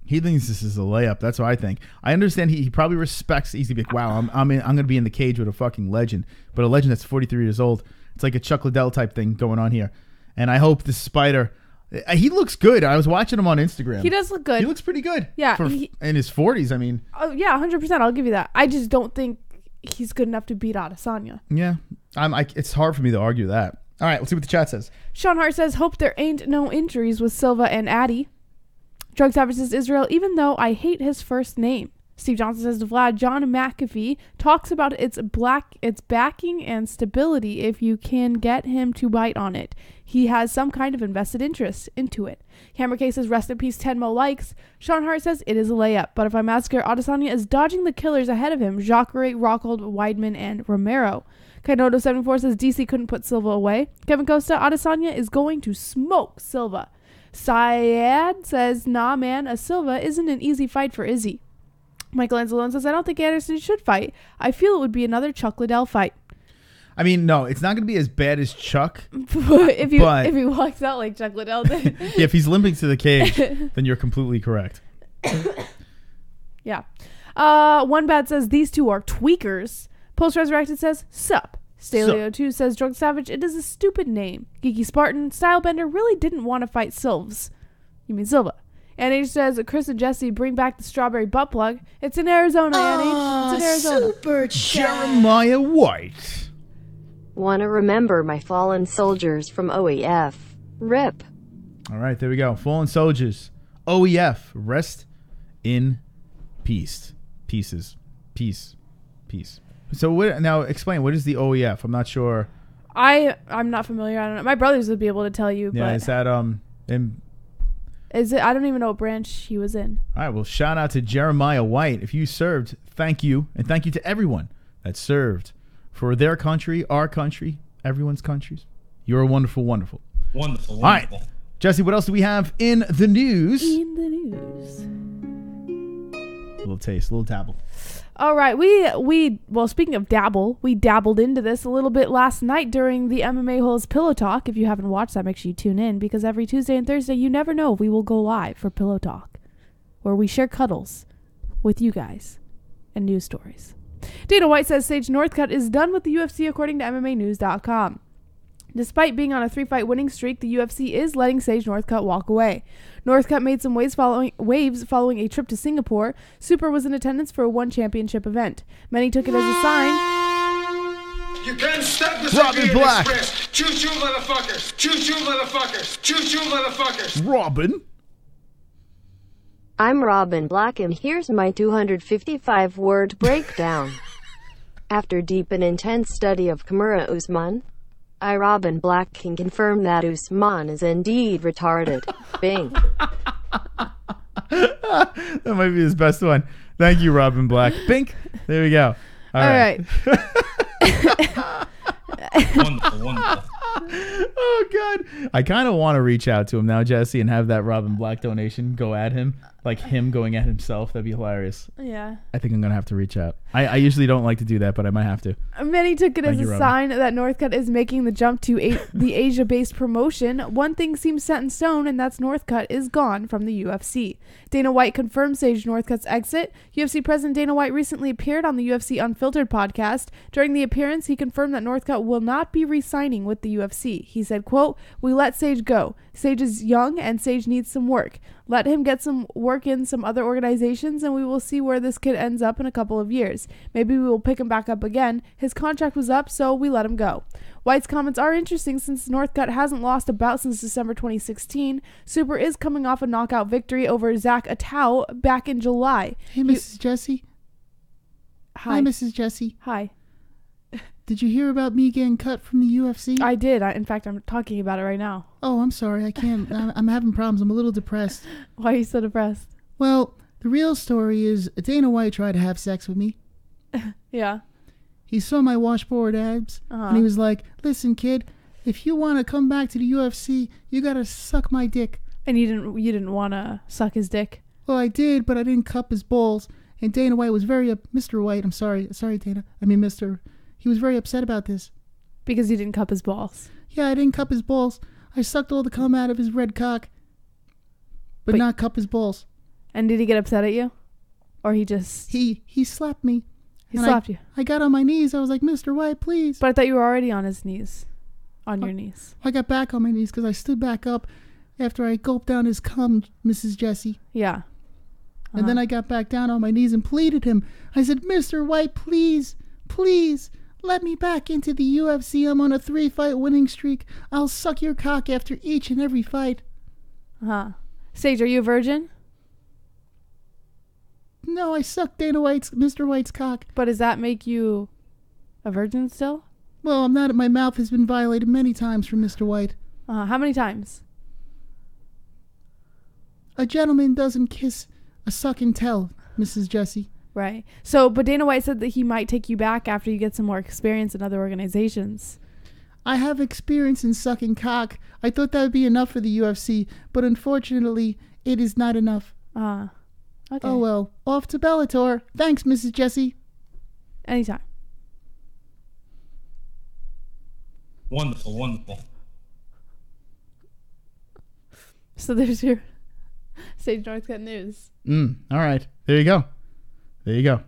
He thinks this is a layup. That's what I think. I understand he probably respects Easy Big. Wow, I'm going to be in the cage with a fucking legend, but a legend that's 43 years old. It's like a Chuck Liddell type thing going on here. And I hope this Spider, he looks good. I was watching him on Instagram.
He does look good.
He looks pretty good.
Yeah,
in his 40s. I mean.
Oh yeah, 100%. I'll give you that. I just don't think he's good enough to beat Adesanya.
Yeah, it's hard for me to argue that. All right, let's see what the chat says.
Sean Hart says, hope there ain't no injuries with Silva and Addy. Drug Savage says, Israel, even though I hate his first name. Steve Johnson says to Vlad, John McAfee talks about its backing and stability if you can get him to bite on it. He has some kind of invested interest into it. Hammer K says, rest in peace, 10 more likes. Sean Hart says, it is a layup, but if I massacre, Adesanya is dodging the killers ahead of him, Jacare, Rockhold, Weidman, and Romero. Kaidodo74 says, DC couldn't put Silva away. Kevin Costa, Adesanya is going to smoke Silva. Syed says, nah, man, a Silva isn't an easy fight for Izzy. Michael Anzalone says, I don't think Anderson should fight. I feel it would be another Chuck Liddell fight.
I mean, no, it's not going to be as bad as Chuck.
if he walks out like Chuck Liddell did.
Yeah, if he's limping to the cage, then you're completely correct.
Yeah. One Bad says, these two are tweakers. Post Resurrected says, sup. Staleo2 says, Drug Savage, it is a stupid name. Geeky Spartan, Stylebender really didn't want to fight Silvs. You mean Silva. NH says, Chris and Jesse, bring back the strawberry butt plug. It's in Arizona, NH. It's in Arizona.
Super
Jeremiah White.
Wanna remember my fallen soldiers from OEF. RIP.
All right, there we go. Fallen soldiers. OEF. Rest in peace. Pieces. Peace. Peace. So now explain, what is the OEF? I'm not sure.
I'm not familiar. I don't know. My brothers would be able to tell you.
Yeah,
but
is that
is it? I don't even know what branch he was in.
All right, well, shout out to Jeremiah White. If you served, thank you. And thank you to everyone that served for their country, our country, everyone's countries. You're wonderful, wonderful.
Wonderful,
All right, Jesse, what else do we have in the news?
In the news.
A little taste, a little dabble.
All right, well, speaking of dabble, we dabbled into this a little bit last night during the MMA-Holes Pillow Talk. If you haven't watched that, make sure you tune in, because every Tuesday and Thursday, you never know if we will go live for Pillow Talk, where we share cuddles with you guys and news stories. Dana White says Sage Northcutt is done with the UFC according to MMAnews.com. Despite being on a 3-fight winning streak, the UFC is letting Sage Northcutt walk away. Northcutt made some waves following a trip to Singapore. Super was in attendance for a one championship event. Many took it as a sign.
You can't stop the
Robin
Siberian
Black.
Express. Choo-choo, motherfuckers. Choo-choo, motherfuckers. Choo-choo, motherfuckers.
Robin.
I'm Robin Black and here's my 255-word breakdown. After deep and intense study of Kamaru Usman, I, Robin Black, can confirm that Usman is indeed retarded. Bing.
That might be his best one. Thank you, Robin Black. Bink. There we go. All right.
Wonderful, wonderful.
Oh, God. I kind of want to reach out to him now, Jesse, and have that Robin Black donation go at him. Like him going at himself. That'd be hilarious.
Yeah.
I think I'm going to have to reach out. I usually don't like to do that, but I might have to.
Many took it
Thank
as
you,
a
Robin.
sign that Northcutt is making the jump to the Asia-based promotion. One thing seems set in stone, and that's Northcutt is gone from the UFC. Dana White confirmed Sage Northcutt's exit. UFC President Dana White recently appeared on the UFC Unfiltered podcast. During the appearance, he confirmed that Northcutt will not be re-signing with the UFC. He said, quote, "We let Sage go. Sage is young and Sage needs some work. Let him get some work in some other organizations and we will see where this kid ends up in a couple of years. Maybe we will pick him back up again. His contract was up, so we let him go." White's comments are interesting since Northcutt hasn't lost a bout since December 2016. Super is coming off a knockout victory over Zach Atau back in July.
Hey, Mrs. Jessie.
Hi.
Hi, Mrs. Jessie.
Hi.
Did you hear about me getting cut from the UFC?
I did. In fact, I'm talking about it right now.
Oh, I'm sorry. I can't. I'm having problems. I'm a little depressed.
Why are you so depressed?
Well, the real story is Dana White tried to have sex with me.
Yeah.
He saw my washboard abs, and he was like, "Listen, kid, if you want to come back to the UFC, you got to suck my dick."
And you didn't want to suck his dick?
Well, I did, but I didn't cup his balls. And Dana White was very Mr. White. I'm sorry, Dana. I mean, Mr. He was very upset about this.
Because you didn't cup his balls.
Yeah, I didn't cup his balls. I sucked all the cum out of his red cock, but not cup his balls.
And did he get upset at you? Or he just...
He slapped me.
He slapped you.
I got on my knees. I was like, "Mr. White, please."
But I thought you were already on his knees. On your knees.
I got back on my knees because I stood back up after I gulped down his cum, Mrs. Jessie.
Yeah.
And then I got back down on my knees and pleaded him. I said, "Mr. White, please, please, let me back into the UFC. I'm on a 3-fight winning streak. I'll suck your cock after each and every fight."
Sage, are you a virgin?
No, I sucked Mr. White's cock.
But does that make you a virgin still?
Well, I'm not. My mouth has been violated many times from Mr. White.
How many times?
A gentleman doesn't kiss a suck and tell, Mrs. Jessie.
Right. So, but Dana White said that he might take you back after you get some more experience in other organizations.
I have experience in sucking cock. I thought that would be enough for the UFC, but unfortunately, it is not enough.
Okay.
Oh well, off to Bellator. Thanks, Mrs. Jessie.
Anytime.
Wonderful, wonderful.
So there's your Sage Northcutt news.
All right. There you go.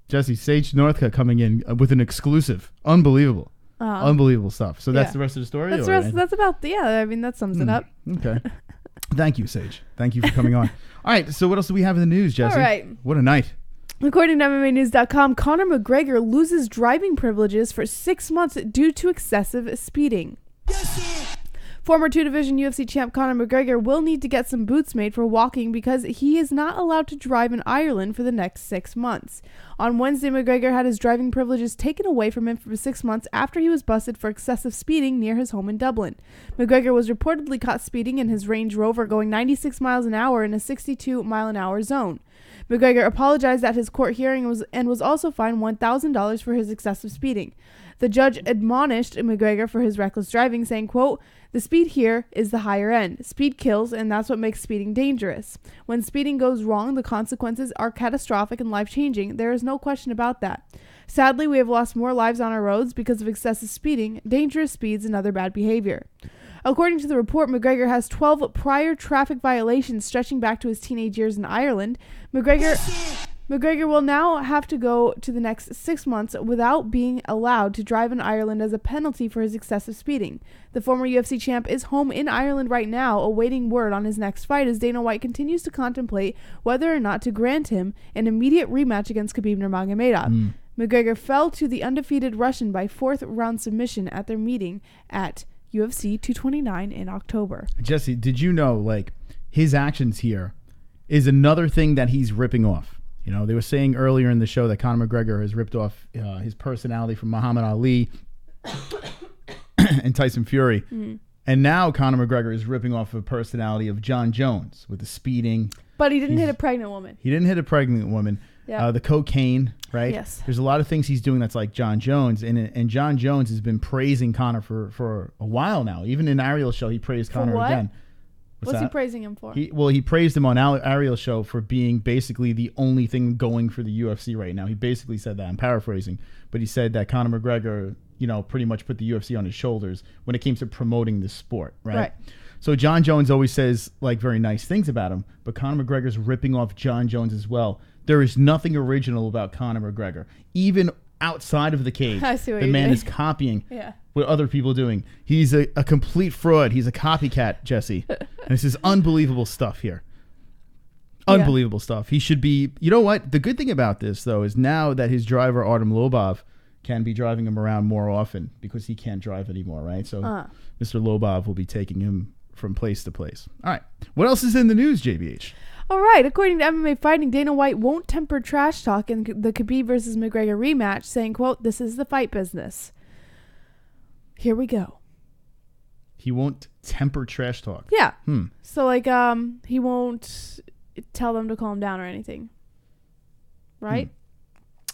Jesse, Sage Northcutt coming in with an exclusive. Unbelievable. Unbelievable stuff. So that's the rest of the story?
That's about, I mean, that sums it up.
Okay. Thank you, Sage. Thank you for coming on. All right. So what else do we have in the news, Jesse?
All right.
What a night.
According to MMAnews.com, Conor McGregor loses driving privileges for 6 months due to excessive speeding. Former two-division UFC champ Conor McGregor will need to get some boots made for walking because he is not allowed to drive in Ireland for the next 6 months. On Wednesday, McGregor had his driving privileges taken away from him for 6 months after he was busted for excessive speeding near his home in Dublin. McGregor was reportedly caught speeding in his Range Rover going 96 miles an hour in a 62-mile-an-hour zone. McGregor apologized at his court hearing and was also fined $1,000 for his excessive speeding. The judge admonished McGregor for his reckless driving, saying, quote, "The speed here is the higher end. Speed kills, and that's what makes speeding dangerous. When speeding goes wrong, the consequences are catastrophic and life-changing. There is no question about that. Sadly, we have lost more lives on our roads because of excessive speeding, dangerous speeds, and other bad behavior." According to the report, McGregor has 12 prior traffic violations stretching back to his teenage years in Ireland. McGregor will now have to go to the next 6 months without being allowed to drive in Ireland as a penalty for his excessive speeding. The former UFC champ is home in Ireland right now, awaiting word on his next fight as Dana White continues to contemplate whether or not to grant him an immediate rematch against Khabib Nurmagomedov. McGregor fell to the undefeated Russian by 4th-round submission at their meeting at UFC 229 in October.
Jesse, did you know, like, his actions here is another thing that he's ripping off? You know, they were saying earlier in the show that Conor McGregor has ripped off his personality from Muhammad Ali and Tyson Fury. And now Conor McGregor is ripping off a personality of Jon Jones with the speeding.
But he didn't hit a pregnant woman.
He didn't hit a pregnant woman.
Yeah.
The cocaine, right?
Yes.
There's a lot of things he's doing that's like Jon Jones. And Jon Jones has been praising Conor for a while now. Even in Ariel's show, he praised Conor
what?
again.
What's he praising him for?
He praised him on Ariel's show for being basically the only thing going for the UFC right now. He basically said that. I'm paraphrasing, but he said that Conor McGregor, pretty much put the UFC on his shoulders when it came to promoting the sport, right? So Jon Jones always says like very nice things about him, but Conor McGregor's ripping off Jon Jones as well. There is nothing original about Conor McGregor. Even outside of the cage, the man is copying what other people are doing. He's a complete fraud. He's a copycat, Jesse. And this is unbelievable stuff here. Unbelievable stuff. He should be... You know what? The good thing about this, though, is now that his driver, Artem Lobov, can be driving him around more often because he can't drive anymore, right? So Mr. Lobov will be taking him from place to place. All right. What else is in the news, JBH?
All right, according to MMA Fighting, Dana White won't temper trash talk in the Khabib versus McGregor rematch, saying, quote, "This is the fight business." Here we go.
He won't temper trash talk.
Yeah. So, like, he won't tell them to calm down or anything. Right?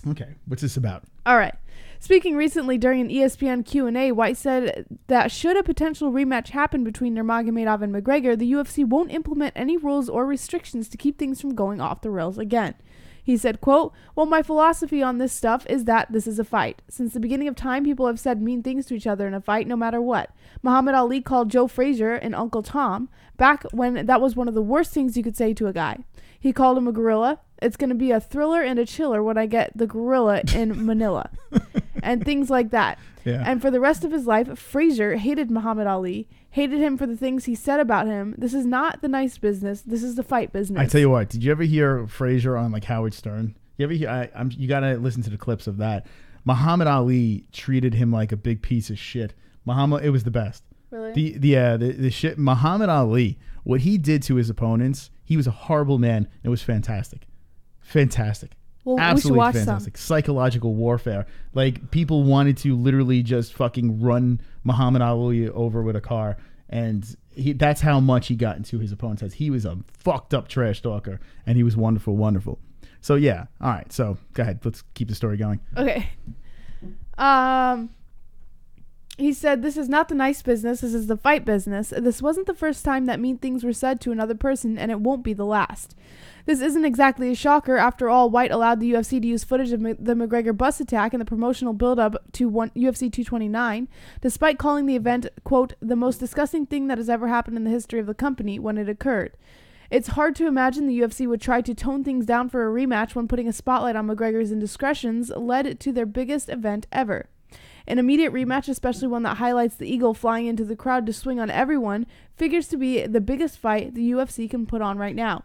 Okay. What's this about?
All right. Speaking recently during an ESPN Q&A, White said that should a potential rematch happen between Nurmagomedov and McGregor, the UFC won't implement any rules or restrictions to keep things from going off the rails again. He said, quote, "Well, my philosophy on this stuff is that this is a fight. Since the beginning of time, people have said mean things to each other in a fight, no matter what. Muhammad Ali called Joe Frazier an Uncle Tom, back when that was one of the worst things you could say to a guy. He called him a gorilla. It's going to be a thriller and a chiller when I get the gorilla in Manila." And things like that. Yeah. And for the rest of his life, Frazier hated Muhammad Ali, hated him for the things he said about him. This is not the nice business. This is the fight business.
I tell you what, did you ever hear Frazier on like Howard Stern? You ever hear? You got to listen to the clips of that. Muhammad Ali treated him like a big piece of shit. It was the best.
Really?
The shit. Muhammad Ali, what he did to his opponents, he was a horrible man. It was fantastic. Fantastic.
Well,
absolutely
we should watch
fantastic.
some.
Psychological warfare. Like, people wanted to literally just fucking run Muhammad Ali over with a car, and that's how much he got into his opponent's heads. He was a fucked up trash talker, and he was wonderful. So yeah, all right. So go ahead, let's keep the story going.
Okay. He said, "This is not the nice business. This is the fight business. This wasn't the first time that mean things were said to another person, and it won't be the last. This isn't exactly a shocker. After all, White allowed the UFC to use footage of the McGregor bus attack in the promotional build-up to UFC 229, despite calling the event, quote, the most disgusting thing that has ever happened in the history of the company when it occurred. It's hard to imagine the UFC would try to tone things down for a rematch when putting a spotlight on McGregor's indiscretions led to their biggest event ever. An immediate rematch, especially one that highlights the eagle flying into the crowd to swing on everyone, figures to be the biggest fight the UFC can put on right now.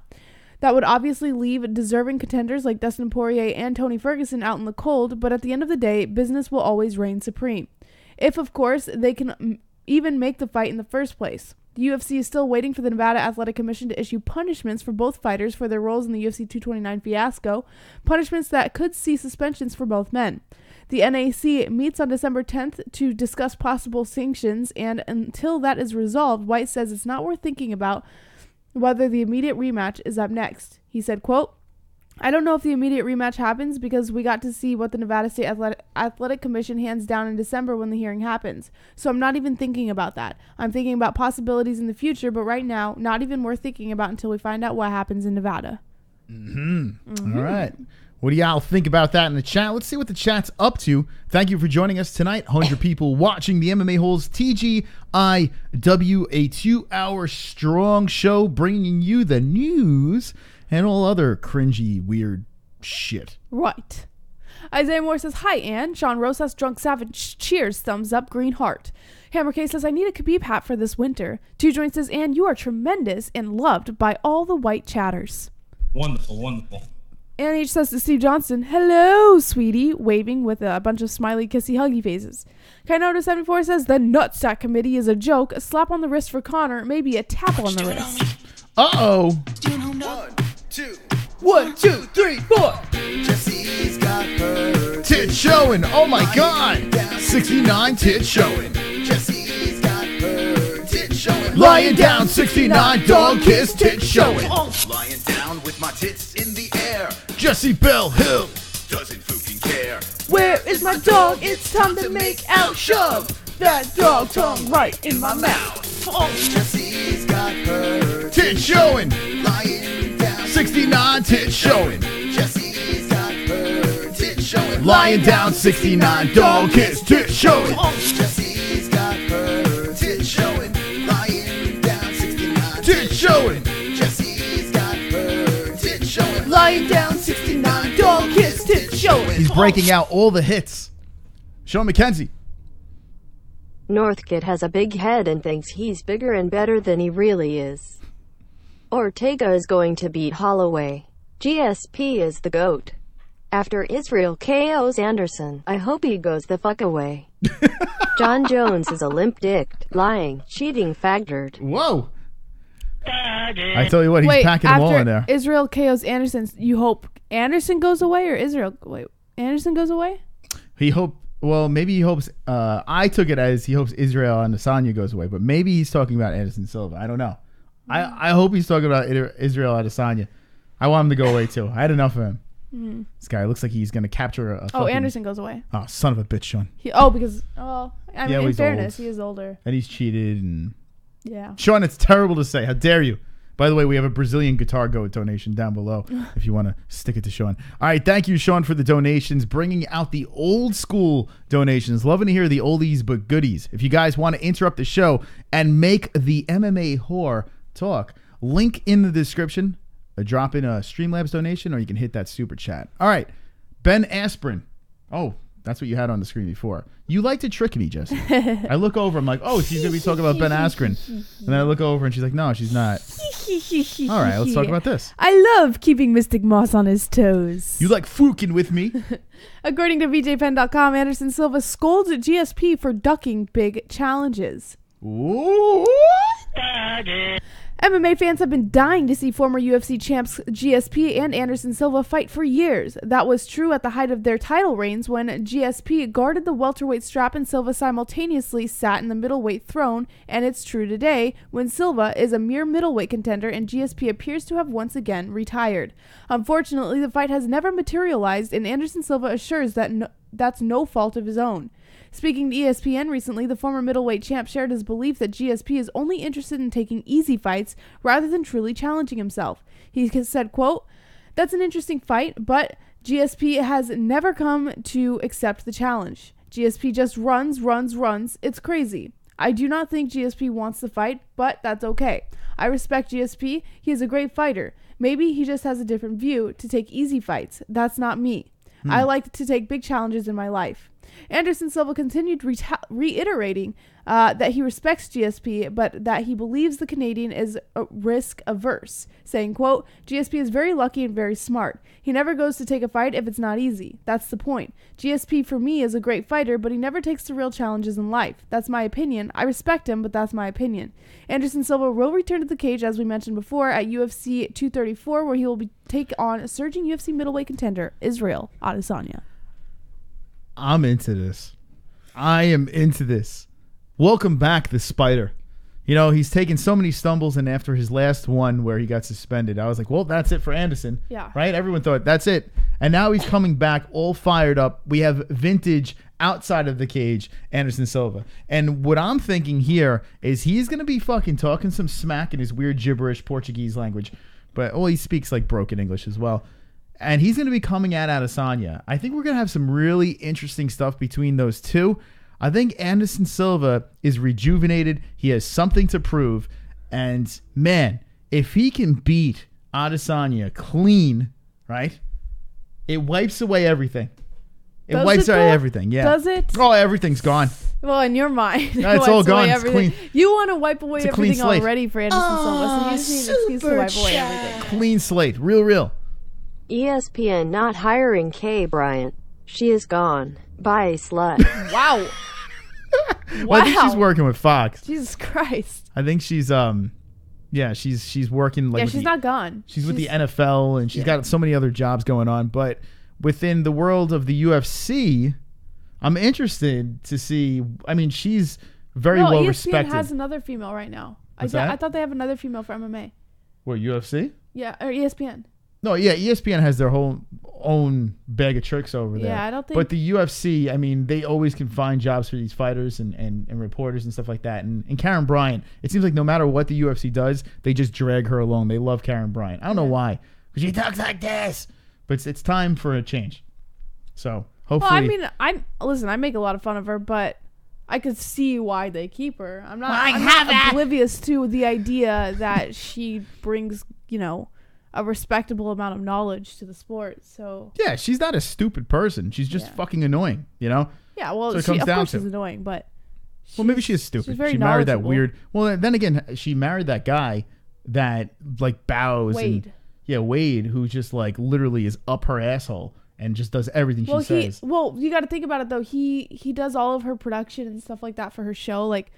That would obviously leave deserving contenders like Dustin Poirier and Tony Ferguson out in the cold, but at the end of the day, business will always reign supreme. If, of course, they can even make the fight in the first place. The UFC is still waiting for the Nevada Athletic Commission to issue punishments for both fighters for their roles in the UFC 229 fiasco, punishments that could see suspensions for both men. The NAC meets on December 10th to discuss possible sanctions, and until that is resolved, White says it's not worth thinking about whether the immediate rematch is up next. He said, quote, "I don't know if the immediate rematch happens because we got to see what the Nevada State Athletic Commission hands down in December when the hearing happens. So I'm not even thinking about that. I'm thinking about possibilities in the future, but right now, not even worth thinking about until we find out what happens in Nevada."
All right. What do y'all think about that in the chat? Let's see what the chat's up to. Thank you for joining us tonight. 100 people watching the MMA-Holes TGIW, a 2-hour strong show bringing you the news and all other cringy, weird shit.
Right. Isaiah Moore says, "Hi, Ann. Sean Rosas, Drunk Savage, cheers, thumbs up, green heart." Hammer K says, "I need a Khabib hat for this winter." Two Joint says, "Ann, you are tremendous and loved by all the white chatters."
Wonderful.
Annie H says to Steve Johnson, "Hello, sweetie," waving with a bunch of smiley, kissy, huggy faces. Kainoto 74 says, "The Nutsack Committee is a joke. A slap on the wrist for Connor, maybe a tap on the wrist."
Uh-oh.
1, 2, 3, 4.
Jesse's got her
Tit showing. Oh, my God. 69 tit showing.
Jesse's got her tit showing.
Lying down, 69 dog kiss tit showing.
Lying down with my tits in the air.
Jesse Bell Hill.
Doesn't fucking care.
Where is my dog? It's time to make out. Shove that dog tongue right in my mouth.
Jesse's got her tits showing. Lying down. 69 tits showing. Jesse's got her tits showing. Lying down 69 dog kiss tits showing. Jesse's got her tits showing. Lying down 69 tits showing. Jesse's got her tits showing. Lying down 69 dog kiss tits showing. He's breaking out all the hits. Sean McKenzie.
Northcutt has a big head and thinks he's bigger and better than he really is. Ortega is going to beat Holloway. GSP is the GOAT. After Israel KOs Anderson, I hope he goes the fuck away. Jon Jones is a limp-dicked, lying, cheating faggot.
Whoa. I tell you what, he's packing them all in there.
Israel KOs Anderson, you hope Anderson goes away or Israel? Wait, Anderson goes away?
Maybe he hopes, I took it as he hopes Israel Adesanya goes away, but maybe he's talking about Anderson Silva. I don't know. I hope he's talking about Israel Adesanya. I want him to go away too. I had enough of him. This guy looks like he's going to capture a fucking...
Anderson goes away.
Oh, son of a bitch, Sean.
In fairness,
old.
he is older.
And he's cheated and...
Yeah.
Sean, it's terrible to say. How dare you? By the way, we have a Brazilian guitar goat donation down below if you want to stick it to Sean. All right, thank you, Sean, for the donations, bringing out the old school donations. Loving to hear the oldies but goodies. If you guys want to interrupt the show and make the MMA whore talk, link in the description. Drop in a Streamlabs donation, or you can hit that super chat. All right, Ben Askren. Oh, that's what you had on the screen before. You like to trick me, Jesse. I look over, I'm like, oh, she's going to be talking about Ben Askren. And then I look over and she's like, no, she's not. All right, let's talk about this.
I love keeping Mystic Moss on his toes.
You like fucking with me?
According to VJPen.com, Anderson Silva scolds at GSP for ducking big challenges.
Ooh.
MMA fans have been dying to see former UFC champs GSP and Anderson Silva fight for years. That was true at the height of their title reigns when GSP guarded the welterweight strap and Silva simultaneously sat in the middleweight throne, and it's true today when Silva is a mere middleweight contender and GSP appears to have once again retired. Unfortunately, the fight has never materialized, and Anderson Silva assures that that's no fault of his own. Speaking to ESPN recently, the former middleweight champ shared his belief that GSP is only interested in taking easy fights rather than truly challenging himself. He said, quote, "That's an interesting fight, but GSP has never come to accept the challenge. GSP just runs. It's crazy. I do not think GSP wants the fight, but that's okay. I respect GSP. He is a great fighter. Maybe he just has a different view to take easy fights. That's not me. I like to take big challenges in my life." Anderson Silva continued reiterating that he respects GSP, but that he believes the Canadian is risk averse, saying, quote, "GSP is very lucky and very smart. He never goes to take a fight if it's not easy. That's the point. GSP for me is a great fighter, but he never takes the real challenges in life. That's my opinion. I respect him, but that's my opinion." Anderson Silva will return to the cage, as we mentioned before, at UFC 234, where he will take on a surging UFC middleweight contender, Israel Adesanya.
I'm into this. I am into this. Welcome back, the Spider. You know, he's taken so many stumbles, and after his last one where he got suspended, I was like, well, that's it for Anderson.
Yeah.
Right? Everyone thought, that's it. And now he's coming back all fired up. We have vintage outside of the cage, Anderson Silva. And what I'm thinking here is he's going to be fucking talking some smack in his weird gibberish Portuguese language. But, he speaks like broken English as well. And he's going to be coming at Adesanya. I think we're going to have some really interesting stuff between those two. I think Anderson Silva is rejuvenated. He has something to prove. And, man, if he can beat Adesanya clean, right, it wipes away everything. It wipes away everything, yeah.
Does it?
Oh, everything's gone.
Well, in your mind.
No, it's all gone. It's clean.
You want to wipe away everything already for Anderson Silva, so you just need an excuse to wipe away everything.
Clean slate. Real.
ESPN not hiring Kay Bryant. She is gone. Bye, slut.
Wow.
Well, I think she's working with Fox.
Jesus Christ.
I think she's she's working like
she's not gone.
She's with the NFL, and she's got so many other jobs going on, but within the world of the UFC, I'm interested to see. I mean, she's very well respected.
ESPN has another female right now.
What's that?
I thought they have another female for MMA.
What, UFC?
Yeah, or ESPN.
No, yeah, ESPN has their whole own bag of tricks over there.
Yeah, I don't think.
But the UFC, I mean, they always can find jobs for these fighters and reporters and stuff like that. And Karen Bryant, it seems like no matter what the UFC does, they just drag her along. They love Karen Bryant. I don't know why. Because she talks like this. But it's time for a change. So, hopefully.
Well, I mean, I make a lot of fun of her, but I could see why they keep her. I'm not oblivious to the idea that she brings, a respectable amount of knowledge to the sport. So
yeah, she's not a stupid person. She's just fucking annoying,
Yeah, well,
so of course
she's annoying, but
maybe she is stupid.
She's very
she married that
knowledgeable.
weird. Well, then again, she married that guy that like bows.
Wade.
Wade, who just like literally is up her asshole and just does everything she says.
You got to think about it though. He does all of her production and stuff like that for her show. Like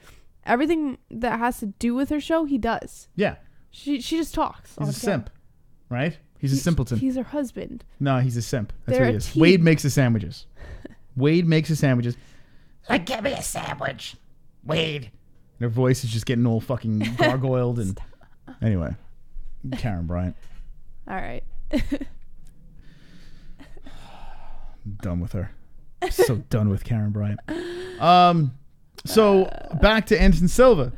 everything that has to do with her show, he does.
Yeah.
She just talks.
He's a simp, right? He's a simpleton.
He's her husband.
No, he's a simp. That's
They're
what he
a
is.
team.
Wade makes the sandwiches. Wade makes the sandwiches.
Like, give me a sandwich, Wade.
And her voice is just getting all fucking gargoyled and anyway, Karen Bryant.
All right.
I'm done with her. So done with Karen Bryant. So back to Anderson Silva.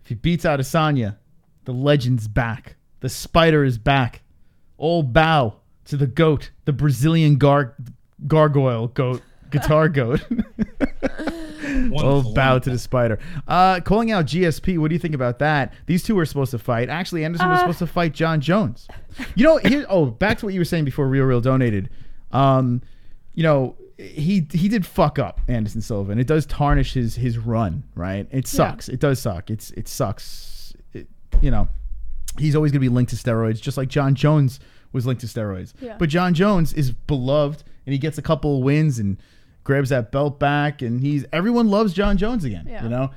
If he beats Adesanya, the legend's back. The spider is back. All bow to the goat, the Brazilian gargoyle goat, guitar goat. All bow to the spider. Calling out GSP. What do you think about that? These two were supposed to fight. Actually, Anderson was supposed to fight Jon Jones. Back to what you were saying before Real donated. He did fuck up Anderson Silva, and it does tarnish his run, right? It sucks. Yeah. It does suck. It sucks. He's always going to be linked to steroids, just like Jon Jones was linked to steroids. Yeah. But Jon Jones is beloved, and he gets a couple of wins and grabs that belt back, and everyone loves Jon Jones again. Yeah.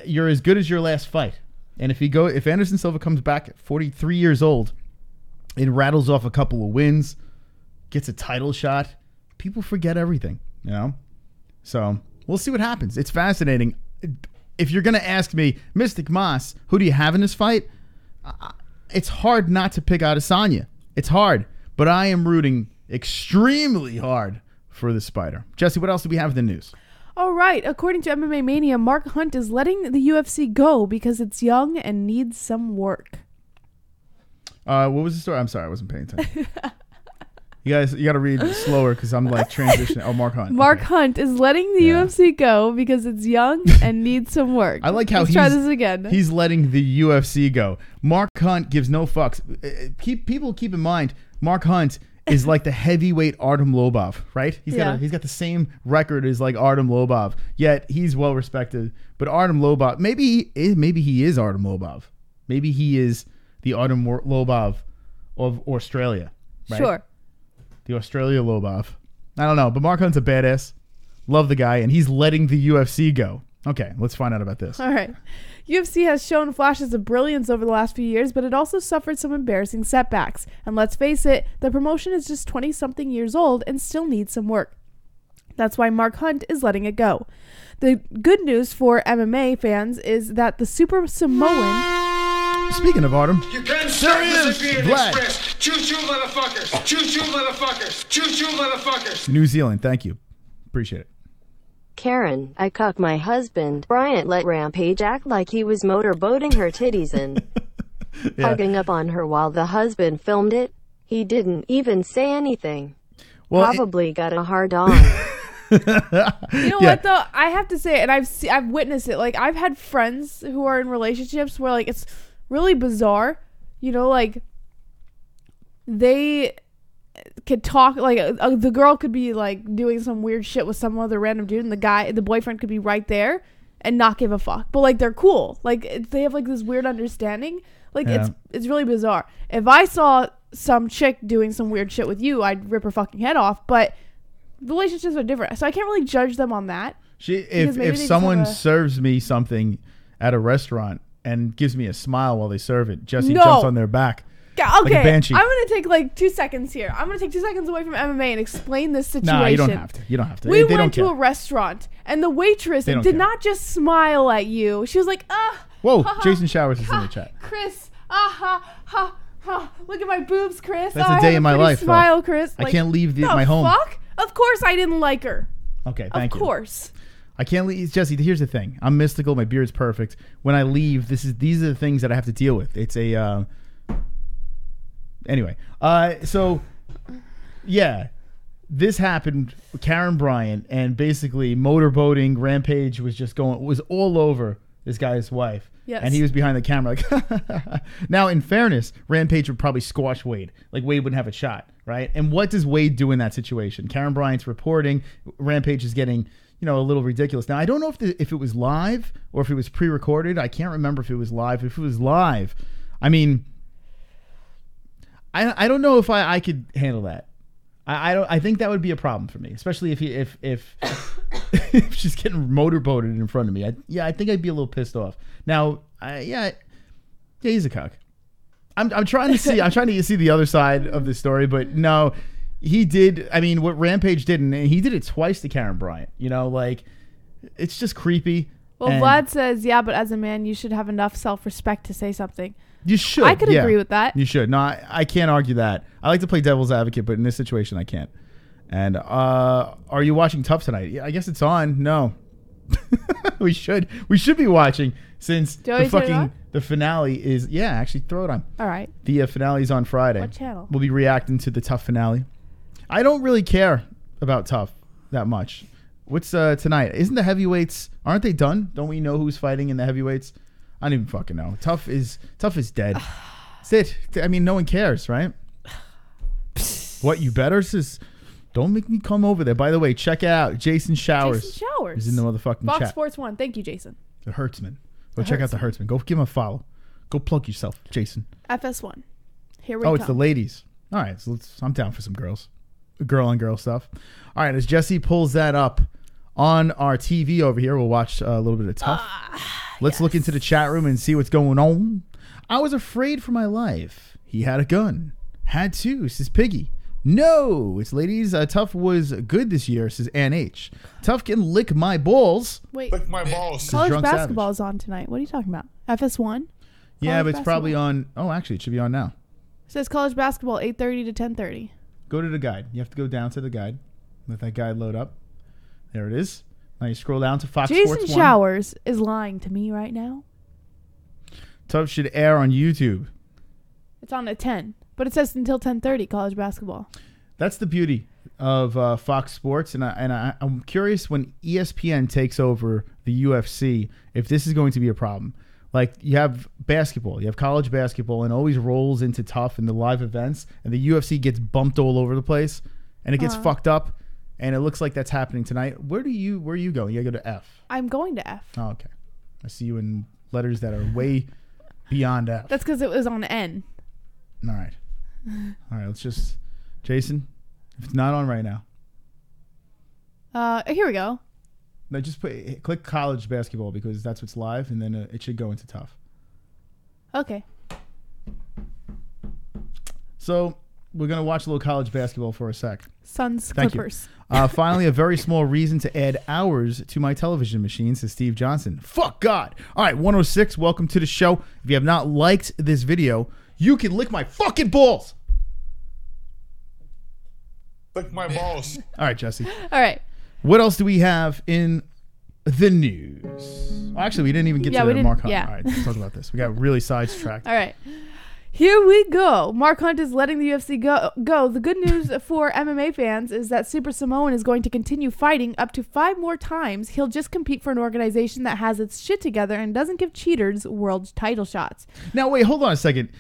You're as good as your last fight. And if Anderson Silva comes back at 43 years old and rattles off a couple of wins, gets a title shot, people forget everything, So we'll see what happens. It's fascinating. If you're going to ask me, Mystic Moss, who do you have in this fight? It's hard not to pick Adesanya. It's hard. But I am rooting extremely hard for the spider. Jesse, what else do we have in the news?
All right. According to MMA Mania, Mark Hunt is letting the UFC go because it's young and needs some work.
What was the story? I'm sorry, I wasn't paying attention. You got to read slower because I'm like transitioning. Oh, Mark Hunt.
Mark Hunt is letting the UFC go because it's young and needs some work.
I like how
try this again.
He's letting the UFC go. Mark Hunt gives no fucks. Keep in mind, Mark Hunt is like the heavyweight Artem Lobov, right? He's got the same record as like Artem Lobov, yet he's well respected. But Artem Lobov, maybe he is Artem Lobov. Maybe he is the Artem Lobov of Australia, right?
Sure.
The Australia Lobov. I don't know, but Mark Hunt's a badass. Love the guy, and he's letting the UFC go. Okay, let's find out about this.
All right. UFC has shown flashes of brilliance over the last few years, but it also suffered some embarrassing setbacks. And let's face it, the promotion is just 20-something years old and still needs some work. That's why Mark Hunt is letting it go. The good news for MMA fans is that the Super Samoan...
Speaking of Artem,
You can stop Mississippi Express. Choo-choo, motherfuckers. Choo-choo, motherfuckers. Choo-choo, motherfuckers.
New Zealand, thank you. Appreciate it.
Karen, I cucked my husband. Bryant let Rampage act like he was motorboating her titties and hugging up on her while the husband filmed it. He didn't even say anything. Well, probably got a hard on.
What though? I have to say, and I've witnessed it. Like I've had friends who are in relationships where like it's really bizarre, like they could talk, like the girl could be like doing some weird shit with some other random dude, and the boyfriend could be right there and not give a fuck, but like they're cool, like they have like this weird understanding, like it's really bizarre. If I saw some chick doing some weird shit with you, I'd rip her fucking head off, but relationships are different, so I can't really judge them on that.
If someone serves me something at a restaurant and gives me a smile while they serve it, Jesse jumps on their back.
Okay,
like a banshee.
I'm going to take like 2 seconds here. I'm going to take 2 seconds away from MMA and explain this situation.
Nah, you don't have to.
We went to a restaurant, and the waitress did not just smile at you. She was like,
Whoa, Jason Showers is in the chat.
Chris, Look at my boobs, Chris.
That's a day in my life.
Smile, Chris.
I can't leave my home.
Fuck? Of course I didn't like her.
Okay, thank you.
Of course.
I can't leave. Jesse, here's the thing. I'm mystical. My beard's perfect. When I leave, these are the things that I have to deal with. It's a... Anyway. So, yeah. This happened with Karen Bryant, and basically motorboating, Rampage was all over this guy's wife.
Yes.
And he was behind the camera like... Now, in fairness, Rampage would probably squash Wade. Like, Wade wouldn't have a shot, right? And what does Wade do in that situation? Karen Bryant's reporting. Rampage is getting... a little ridiculous. Now, I don't know if it was live or if it was pre-recorded. I can't remember if it was live. If it was live, I mean, I don't know if I could handle that. I think that would be a problem for me, especially if if she's getting motorboated in front of me. I think I'd be a little pissed off. Now, he's a cuck. I'm trying to see the other side of the story, but no. He did, I mean, what Rampage did, and he did it twice to Karen Bryant. It's just creepy.
Well, Vlad says, yeah, but as a man, you should have enough self-respect to say something.
You should.
I could agree with that.
You should. No, I can't argue that. I like to play devil's advocate, but in this situation, I can't. And are you watching Tough tonight? Yeah, I guess it's on. No. We should be watching since the finale is, actually throw it on.
All right.
The finale is on Friday.
What channel?
We'll be reacting to the Tough finale. I don't really care about Tough that much. What's tonight? Isn't the heavyweights, aren't they done? Don't we know who's fighting in the heavyweights? I don't even fucking know. Tough is dead. That's it. I mean, no one cares, right? What, you better? Don't make me come over there. By the way, check out Jason Showers.
Jason Showers.
He's in the motherfucking
Fox
chat.
Sports 1. Thank you, Jason.
The Hertzman. Go check out the Hertzman. Go give him a follow. Go plug yourself, Jason.
FS1. Here we go.
Oh, it's the ladies. All right, so I'm down for some girls. Girl on girl stuff. All right, as Jesse pulls that up on our TV over here, we'll watch a little bit of Tough. Let's look into the chat room and see what's going on. I was afraid for my life. He had a gun. Had to, says Piggy. No, it's ladies. Tough was good this year, says Ann H. Tough can lick my balls.
Wait,
Lick my balls.
college basketball is on tonight. What are you talking about? FS1?
Yeah, but it's probably on. Oh, actually, it should be on now.
It says college basketball 8:30 to 10:30.
Go to the guide. You have to go down to the guide. Let that guide load up. There it is. Now you scroll down to Fox Sports 1.
Jason Showers is lying to me right now.
Tough should air on YouTube.
It's on at 10, but it says until 10:30 college basketball.
That's the beauty of Fox Sports, and I'm curious when ESPN takes over the UFC if this is going to be a problem. Like, you have basketball, you have college basketball, and always rolls into Tough in the live events, and the UFC gets bumped all over the place, and it gets fucked up, and it looks like that's happening tonight. Where are you going? You gotta go to F.
I'm going to F.
Oh, okay. I see you in letters that are way beyond F.
That's because it was on N.
All right. Let's just, Jason, if it's not on right now.
Here we go.
No, just click college basketball because that's what's live, and then it should go into Tough.
Okay.
So we're going to watch a little college basketball for a sec.
Suns
Thank
Clippers.
You. Finally, a very small reason to add hours to my television machine, says Steve Johnson. Fuck God. All right, 106, welcome to the show. If you have not liked this video, you can lick my fucking balls.
Lick my balls.
All right, Jesse.
All right.
What else do we have in the news? Well, actually, we didn't even get to Mark Hunt.
Yeah.
All right, let's talk about this. We got really sidetracked.
All right. Here we go. Mark Hunt is letting the UFC go. The good news for MMA fans is that Super Samoan is going to continue fighting up to 5 more times. He'll just compete for an organization that has its shit together and doesn't give cheaters world title shots.
Now, wait, hold on a second.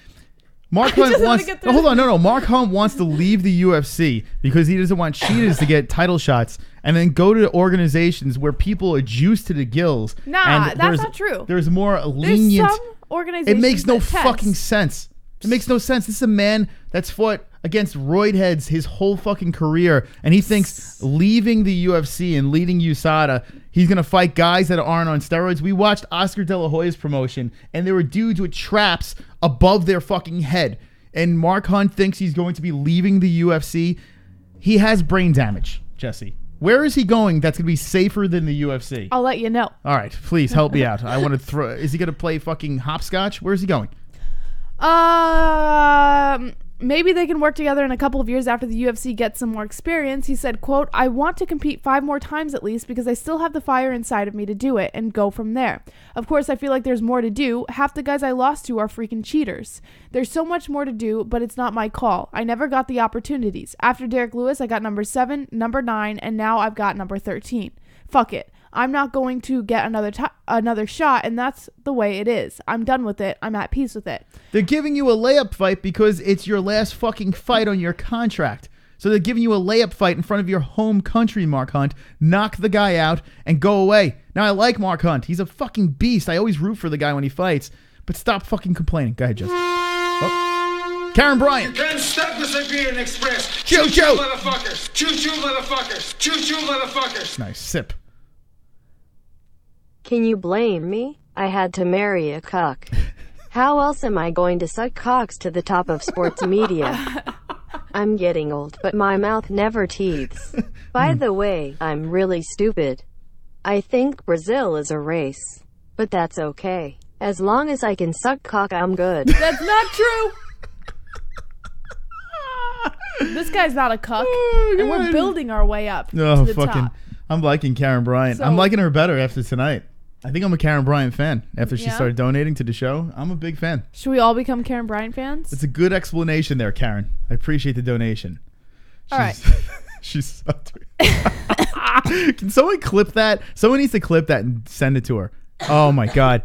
Mark Hunt wants. No. Mark Hunt wants to leave the UFC because he doesn't want cheaters to get title shots and then go to organizations where people are juiced to the gills.
Nah, that's not true.
There's more lenient.
There's some organizations.
It makes no
that
fucking sense. It makes no sense. This is a man that's fought against roid heads his whole fucking career, and he thinks leaving the UFC and leading USADA, he's going to fight guys that aren't on steroids. We watched Oscar De La Hoya's promotion, and there were dudes with traps above their fucking head, and Mark Hunt thinks he's going to be leaving the UFC. He has brain damage, Jesse. Where is he going that's going to be safer than the UFC?
I'll let you know.
All right, please help me out. I want to throw... Is he going to play fucking hopscotch? Where is he going?
Maybe they can work together in a couple of years after the UFC gets some more experience. He said, quote, I want to compete 5 more times at least because I still have the fire inside of me to do it and go from there. Of course, I feel like there's more to do. Half the guys I lost to are freaking cheaters. There's so much more to do, but it's not my call. I never got the opportunities. After Derek Lewis, I got number 7, number 9, and now I've got number 13. Fuck it. I'm not going to get another shot, and that's the way it is. I'm done with it. I'm at peace with it.
They're giving you a layup fight because it's your last fucking fight on your contract. So they're giving you a layup fight in front of your home country, Mark Hunt. Knock the guy out and go away. Now, I like Mark Hunt. He's a fucking beast. I always root for the guy when he fights. But stop fucking complaining. Go ahead, Jesse. Oh. Karen Bryant.
You can't stop the Siberian Express.
Choo-choo.
Motherfuckers. Choo-choo, motherfuckers. Choo-choo, motherfuckers.
Nice. Sip.
Can you blame me? I had to marry a cuck. How else am I going to suck cocks to the top of sports media? I'm getting old, but my mouth never teethes. By the way, I'm really stupid. I think Brazil is a race. But that's okay. As long as I can suck cock, I'm good.
That's not true. This guy's not a cuck. And we're building our way up to the top.
I'm liking Karen Bryant. I'm liking her better after tonight. I think I'm a Karen Bryant fan after she started donating to the show. I'm a big fan.
Should we all become Karen Bryant fans?
It's a good explanation there, Karen. I appreciate the donation.
All right.
She's so Can someone clip that? Someone needs to clip that and send it to her. Oh my God.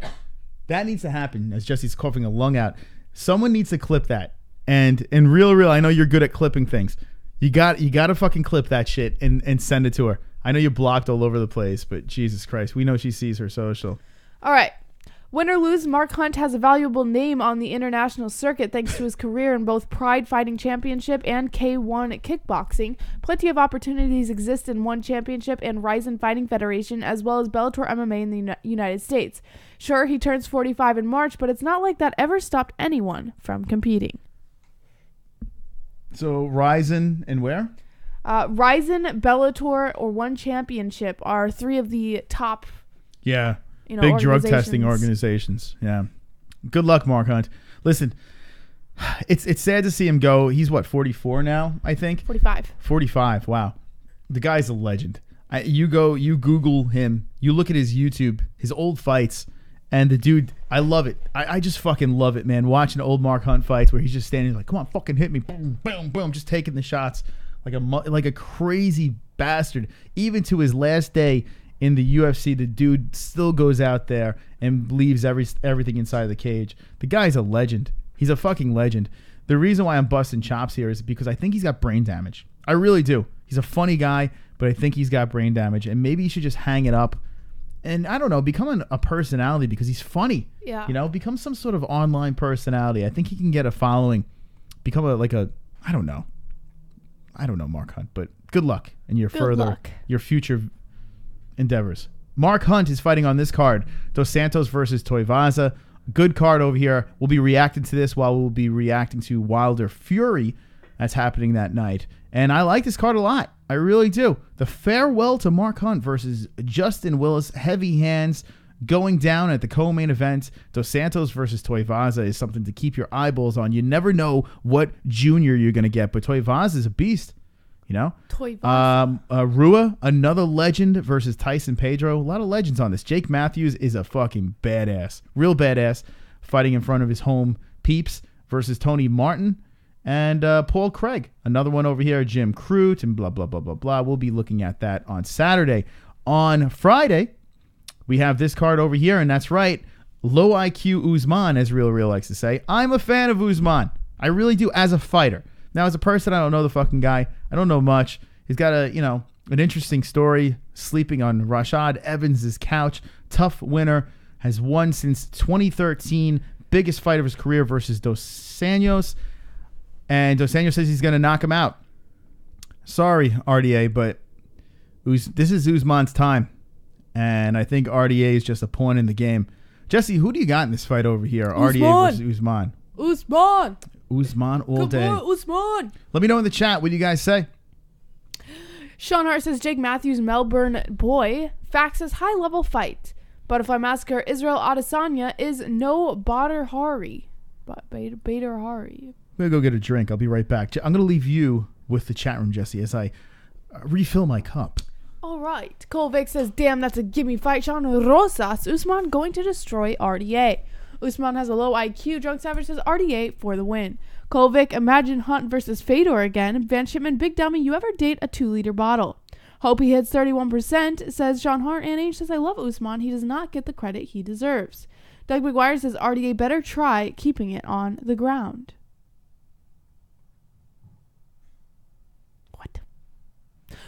That needs to happen as Jesse's coughing a lung out. Someone needs to clip that. And real, I know you're good at clipping things. You got to fucking clip that shit and send it to her. I know you're blocked all over the place, but Jesus Christ, we know she sees her social.
All right. Win or lose, Mark Hunt has a valuable name on the international circuit thanks to his career in both Pride Fighting Championship and K1 Kickboxing. Plenty of opportunities exist in One Championship and Ryzen Fighting Federation, as well as Bellator MMA in the United States. Sure, he turns 45 in March, but it's not like that ever stopped anyone from competing.
So Ryzen and where?
Ryzen, Bellator, or One Championship are 3 of the top.
Yeah, big drug testing organizations. Yeah, good luck, Mark Hunt. Listen, it's sad to see him go. He's what, 44 now? I think
45.
45. Wow, the guy's a legend. You Google him. You look at his YouTube, his old fights, and the dude. I love it. I just fucking love it, man. Watching old Mark Hunt fights where he's just standing like, come on, fucking hit me, boom, boom, boom, just taking the shots. Like a crazy bastard. Even to his last day in the UFC, the dude still goes out there and leaves everything inside the cage. The guy's a legend. He's a fucking legend. The reason why I'm busting chops here is because I think he's got brain damage. I really do. He's a funny guy, but I think he's got brain damage. And maybe he should just hang it up and, I don't know, become a personality because he's funny.
Yeah.
You know, become some sort of online personality. I think he can get a following. Become I don't know, Mark Hunt, but good luck in your your future endeavors. Mark Hunt is fighting on this card. Dos Santos versus Tuivaso. Good card over here. We'll be reacting to this while we'll be reacting to Wilder Fury. That's happening that night. And I like this card a lot. I really do. The farewell to Mark Hunt versus Justin Willis. Heavy hands going down at the co-main event. Dos Santos versus Tuivaso is something to keep your eyeballs on. You never know what junior you're going to get, but Tuivaso is a beast, you know? Rua, another legend versus Tyson Pedro. A lot of legends on this. Jake Matthews is a fucking badass. Real badass. Fighting in front of his home peeps versus Tony Martin. And Paul Craig. Another one over here. Jim Crute and blah, blah, blah, blah, blah. We'll be looking at that on Saturday. On Friday, we have this card over here, and that's right, low IQ Usman, as Real likes to say. I'm a fan of Usman. I really do, as a fighter. Now, as a person, I don't know the fucking guy. I don't know much. He's got an interesting story, sleeping on Rashad Evans' couch. Tough winner. Has won since 2013. Biggest fight of his career versus Dos Anjos. And Dos Anjos says he's going to knock him out. Sorry, RDA, but this is Usman's time. And I think RDA is just a pawn in the game. Jesse, who do you got in this fight over here?
Usman.
RDA versus Usman.
Usman
all day.
Usman.
Let me know in the chat. What do you guys say?
Sean Hart says Jake Matthews, Melbourne boy. Fax says high-level fight. Butterfly Massacre, Israel Adesanya is no Badr Hari.
I'm going to go get a drink. I'll be right back. I'm going to leave you with the chat room, Jesse, as I refill my cup.
All right. Cole Vick says, damn, that's a gimme fight. Sean Rosas. Usman going to destroy RDA. Usman has a low IQ. Drunk Savage says RDA for the win. Cole Vick, imagine Hunt versus Fedor again. Van Shipman, big dummy, you ever date a 2-liter bottle? Hope he hits 31%, says Sean Hart. And H says, I love Usman. He does not get the credit he deserves. Doug McGuire says RDA better try keeping it on the ground. What?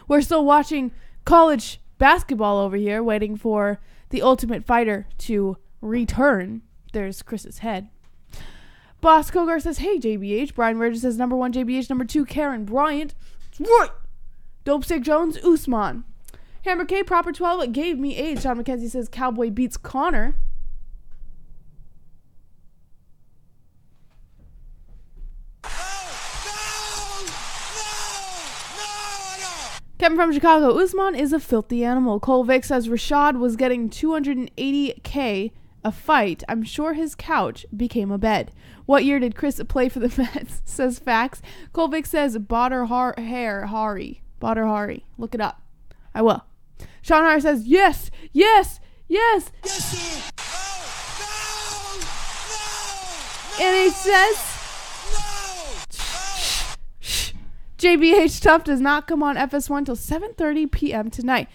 We're still watching college basketball over here, waiting for the Ultimate Fighter to return. There's Chris's head. Boss Kogar says, hey, JBH. Brian Regis says, number 1, JBH. Number 2, Karen Bryant. That's right. Dopestick Jones, Usman. Hammer K, Proper 12, gave me age. Sean McKenzie says, Cowboy beats Connor. Kevin from Chicago, Usman is a filthy animal. Cole Vick says Rashad was getting $280K a fight. I'm sure his couch became a bed. What year did Chris play for the Mets? Says Fax. Cole Vick says Badr Hari. Badr Hari. Look it up. I will. Sean Hart says yes, yes, yes.
Yes, sir. No.
And he says JBH Tough does not come on FS1 till 7:30 p.m. tonight.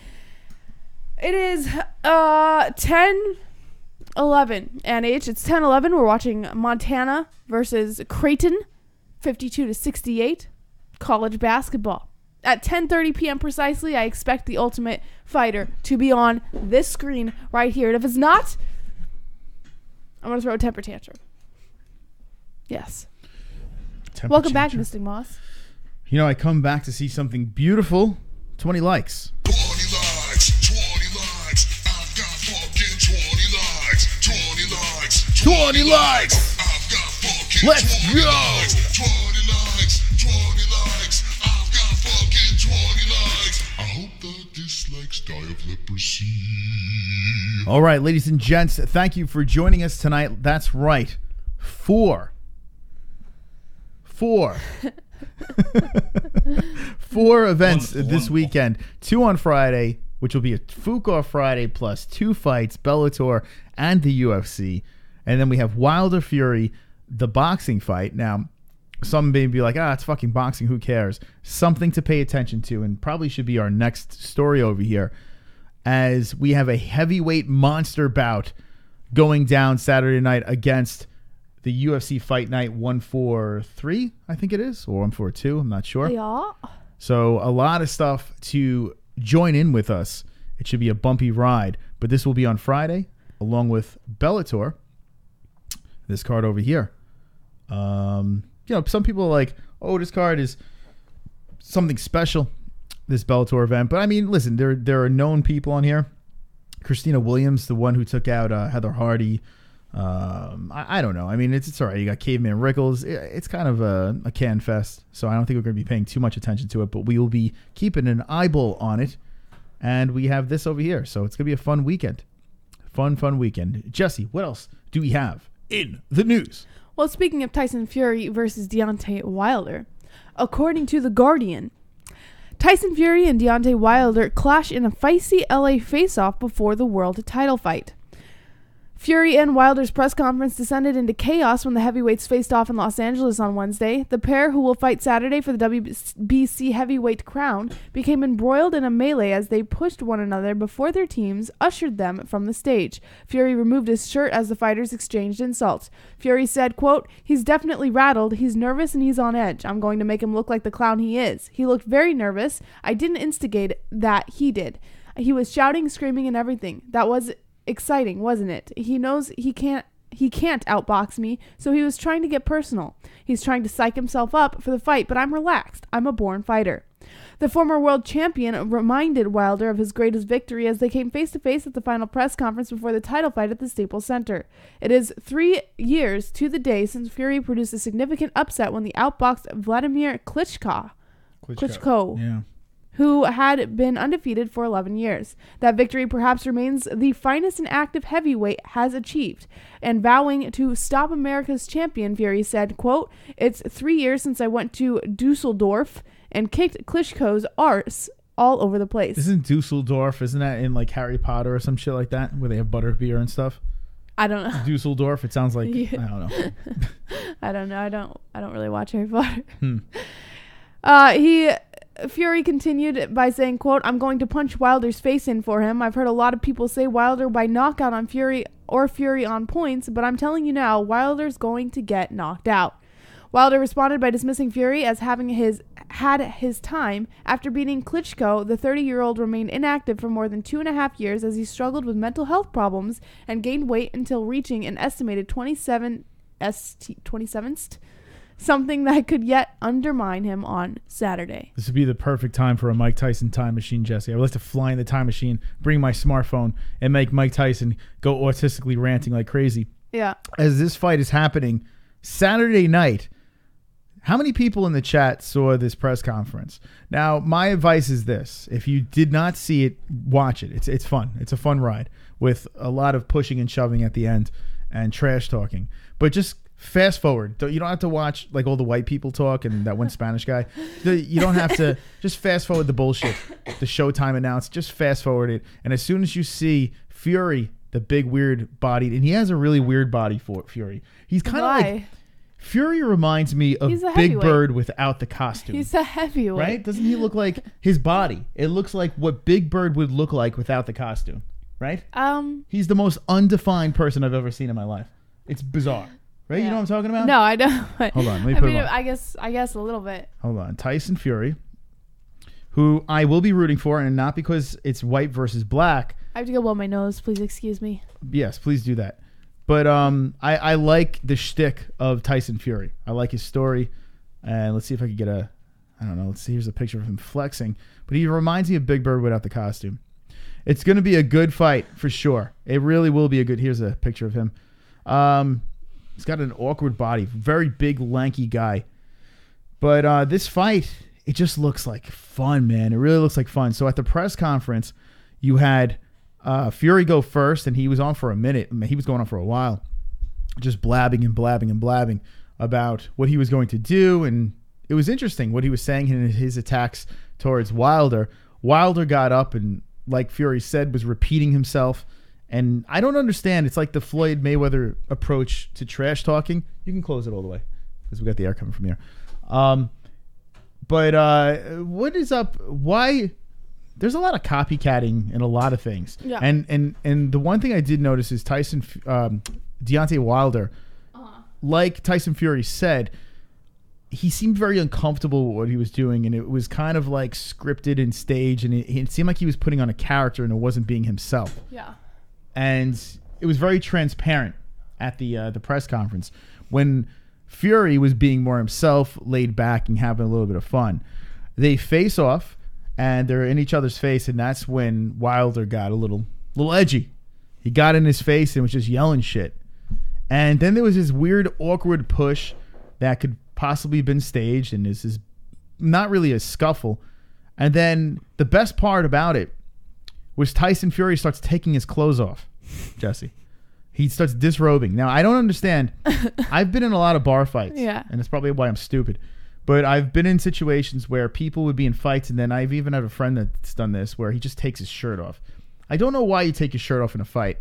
It is 10:11 and H. It's 10:11. We're watching Montana versus Creighton, 52-68, college basketball. At 10:30 p.m. precisely, I expect the Ultimate Fighter to be on this screen right here. And if it's not, I'm going to throw a temper tantrum. Yes. Welcome back, Mystic Moss.
You know, I come back to see something beautiful. 20 likes.
20 likes, 20 likes. I've got fucking 20 likes, 20 likes,
20 likes.
I've got fucking
Let's
20
go.
likes, 20 likes, 20 likes. I've got fucking 20 likes. I hope the dislikes die of leprosy.
All right, ladies and gents, thank you for joining us tonight. That's right. Four events this weekend. 2 on Friday, which will be a Fuqua Friday plus 2 fights, Bellator and the UFC. And then we have Wilder Fury, the boxing fight. Now, some may be like, it's fucking boxing, who cares? Something to pay attention to, and probably should be our next story over here, as we have a heavyweight monster bout going down Saturday night against the UFC Fight Night 143, I think it is, or 142, I'm not sure.
Yeah.
So a lot of stuff to join in with us. It should be a bumpy ride, but this will be on Friday, along with Bellator. This card over here. Some people are like, this card is something special, this Bellator event. But I mean, listen, there are known people on here. Christina Williams, the one who took out Heather Hardy. I don't know. I mean, it's all right. You got Caveman Rickles. It's kind of a can fest, so I don't think we're going to be paying too much attention to it, but we will be keeping an eyeball on it. And we have this over here, so it's going to be a fun weekend. Fun weekend. Jesse, what else do we have in the news?
Well, speaking of Tyson Fury versus Deontay Wilder, according to The Guardian, Tyson Fury and Deontay Wilder clash in a feisty LA face-off before the world title fight. Fury and Wilder's press conference descended into chaos when the heavyweights faced off in Los Angeles on Wednesday. The pair, who will fight Saturday for the WBC heavyweight crown, became embroiled in a melee as they pushed one another before their teams ushered them from the stage. Fury removed his shirt as the fighters exchanged insults. Fury said, quote, "He's definitely rattled. He's nervous and he's on edge. I'm going to make him look like the clown he is. He looked very nervous. I didn't instigate that. He did. He was shouting, screaming, and everything. That was exciting, wasn't it? He knows he can't outbox me, so he was trying to get personal. He's trying to psych himself up for the fight, but I'm relaxed. I'm a born fighter." The former world champion reminded Wilder of his greatest victory as they came face-to-face at the final press conference before the title fight at the Staples Center. It is 3 years to the day since Fury produced a significant upset when he outboxed Vladimir Klitschko.
Yeah.
who had been undefeated for 11 years. That victory perhaps remains the finest an active heavyweight has achieved. And vowing to stop America's champion, Fury said, quote, "It's 3 years since I went to Dusseldorf and kicked Klitschko's arse all over the place."
Isn't Dusseldorf, isn't that in like Harry Potter or some shit like that, where they have butterbeer and stuff?
I don't know.
Dusseldorf, it sounds like, I don't know.
I don't know. I don't really watch Harry Potter.
Hmm.
Fury continued by saying, quote, "I'm going to punch Wilder's face in for him. I've heard a lot of people say Wilder by knockout on Fury or Fury on points, but I'm telling you now, Wilder's going to get knocked out." Wilder responded by dismissing Fury as having had his time. After beating Klitschko, the 30-year-old remained inactive for more than 2.5 years as he struggled with mental health problems and gained weight until reaching an estimated 27th, something that could yet undermine him on Saturday.
This would be the perfect time for a Mike Tyson time machine, Jesse. I would like to fly in the time machine, bring my smartphone, and make Mike Tyson go autistically ranting like crazy.
Yeah.
As this fight is happening Saturday night, how many people in the chat saw this press conference? Now, my advice is this. If you did not see it, watch it. It's fun. It's a fun ride with a lot of pushing and shoving at the end and trash talking. But just fast forward. You don't have to watch like all the white people talk and that one Spanish guy. You don't have to. Just fast forward the bullshit. The Showtime announced. Just fast forward it. And as soon as you see Fury, the big weird bodied, and he has a really weird body for Fury. He's kind of like... Fury reminds me of Big Bird without the costume.
He's a heavyweight.
Right? Doesn't he look like his body? It looks like what Big Bird would look like without the costume. Right? He's the most undefined person I've ever seen in my life. It's bizarre. Right?
Yeah.
You know what I'm talking about?
No, I don't.
Hold on. Let me put him on.
I guess a little bit.
Hold on. Tyson Fury, who I will be rooting for, and not because it's white versus black.
I have to go blow my nose. Please excuse me.
Yes, please do that. But I like the shtick of Tyson Fury. I like his story. And let's see if I could get I don't know. Let's see. Here's a picture of him flexing. But he reminds me of Big Bird without the costume. It's going to be a good fight for sure. It really will be a good. Here's a picture of him. He's got an awkward body. Very big, lanky guy. But this fight, it just looks like fun, man. It really looks like fun. So at the press conference, you had... Fury go first, and he was on for a minute. I mean, he was going on for a while, just blabbing and blabbing and blabbing about what he was going to do, and it was interesting what he was saying in his attacks towards Wilder. Wilder got up and, like Fury said, was repeating himself, and I don't understand. It's like the Floyd Mayweather approach to trash talking. You can close it all the way because we got the air coming from here. But what is up? Why... There's a lot of copycatting in a lot of things.
Yeah.
And the one thing I did notice is Deontay Wilder, like Tyson Fury said, he seemed very uncomfortable with what he was doing, and it was kind of like scripted and staged, and it seemed like he was putting on a character and it wasn't being himself.
Yeah.
And it was very transparent at the press conference when Fury was being more himself, laid back, and having a little bit of fun. They face off. And they're in each other's face, and that's when Wilder got a little edgy. He got in his face and was just yelling shit. And then there was this weird, awkward push that could possibly have been staged, and this is not really a scuffle. And then the best part about it was Tyson Fury starts taking his clothes off, Jesse. He starts disrobing. Now, I don't understand. I've been in a lot of bar fights, and it's probably why I'm stupid. But I've been in situations where people would be in fights, and then I've even had a friend that's done this where he just takes his shirt off. I don't know why you take your shirt off in a fight.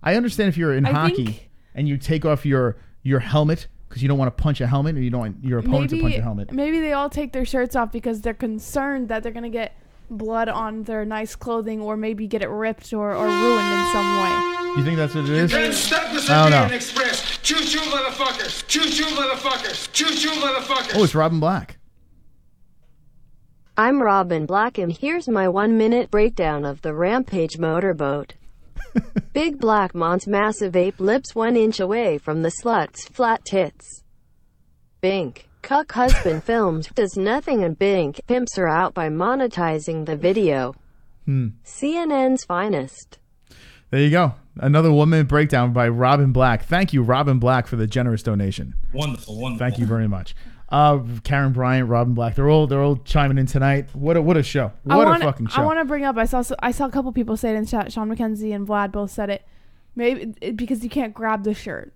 I understand if you're in hockey and you take off your helmet because you don't want to punch a helmet, or you don't want your opponent to punch a helmet.
Maybe they all take their shirts off because they're concerned that they're going to get blood on their nice clothing, or maybe get it ripped or ruined in some way.
You think that's what it is?
I don't know. Express. Choo-choo, motherfuckers. Choo-choo, motherfuckers. Choo-choo, motherfuckers.
Oh, it's Robin Black.
I'm Robin Black, and here's my 1-minute breakdown of the Rampage motorboat. Big Black Mont's massive ape lips 1 inch away from the slut's flat tits. Bink. Cuck husband filmed does nothing, and Bink pimps her out by monetizing the video. CNN's finest.
There you go. Another 1-minute breakdown by Robin Black. Thank you, Robin Black, for the generous donation.
Wonderful.
Thank you very much. Karen Bryant, Robin Black, they're all chiming in tonight. What a show. What a fucking show.
I want to bring up, I saw a couple people say it in chat. Sean McKenzie and Vlad both said it. Maybe because you can't grab the shirt.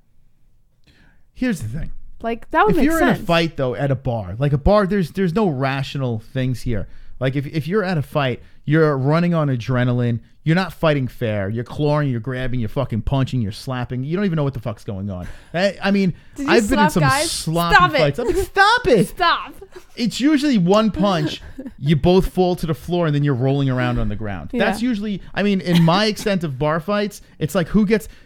Here's the thing.
Like, that would
if
make sense.
If you're in a fight, though, at a bar, like a bar, there's no rational things here. Like, if you're at a fight, you're running on adrenaline. You're not fighting fair. You're clawing, you're grabbing, you're fucking punching, you're slapping. You don't even know what the fuck's going on. I mean, I've been in some sloppy fights. I'm like, stop it.
Stop.
It's usually one punch, you both fall to the floor, and then you're rolling around on the ground. Yeah. That's usually, I mean, in my extent of bar fights, it's like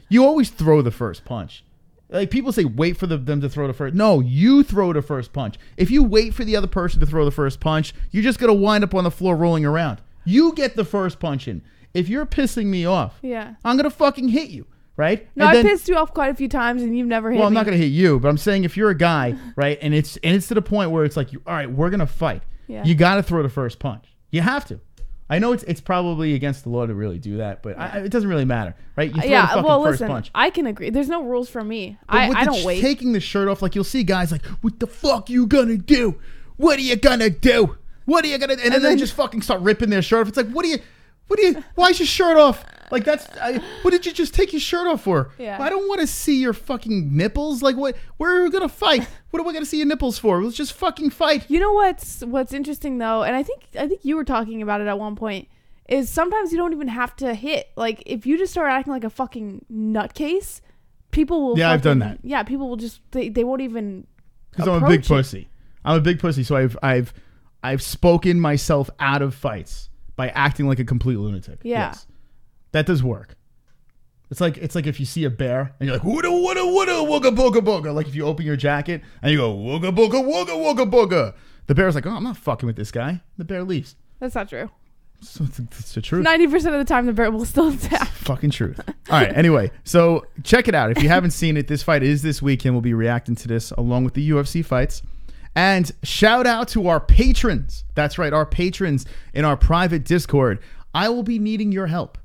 you always throw the first punch. Like, people say wait for them to throw the first. No, you throw the first punch. If you wait for the other person to throw the first punch, you're just going to wind up on the floor rolling around. You get the first punch in. If you're pissing me off, I'm going to fucking hit you, right?
No, I pissed you off quite a few times and you've never hit me.
Well, I'm not going to hit you, but I'm saying if you're a guy, right, and it's to the point where it's like, all right, we're going to fight. Yeah. You got to throw the first punch. You have to. I know it's probably against the law to really do that, but it doesn't really matter, right? You throw the fucking first punch.
I can agree. There's no rules for me. I don't wait.
Taking the shirt off, like, you'll see guys like, what the fuck you gonna do? What are you gonna do? What are you gonna do? And then they just fucking start ripping their shirt off. It's like, why is your shirt off? Like, what did you just take your shirt off for? Yeah. I don't want to see your fucking nipples. Like, where are we gonna fight? What am I gonna see your nipples for? Let's just fucking fight.
You know what's interesting though, and I think you were talking about it at one point, is sometimes you don't even have to hit. Like, if you just start acting like a fucking nutcase, people will.
Yeah, I've done that.
Yeah, people will just they won't even.
Because I'm a big pussy. I'm a big pussy, so I've spoken myself out of fights by acting like a complete lunatic. Yeah. Yes. That does work. It's like if you see a bear and you're like, wooga wooga wooga wooga booga booga. Like, if you open your jacket and you go wooga booga wooga wooga booga. The bear's like, oh, I'm not fucking with this guy. The bear leaves.
That's not true.
So it's the truth.
90% of the time the bear will still attack.
Fucking truth. All right. Anyway, so check it out. If you haven't seen it, this fight is this weekend. We'll be reacting to this along with the UFC fights. And shout out to our patrons. That's right, our patrons in our private Discord. I will be needing your help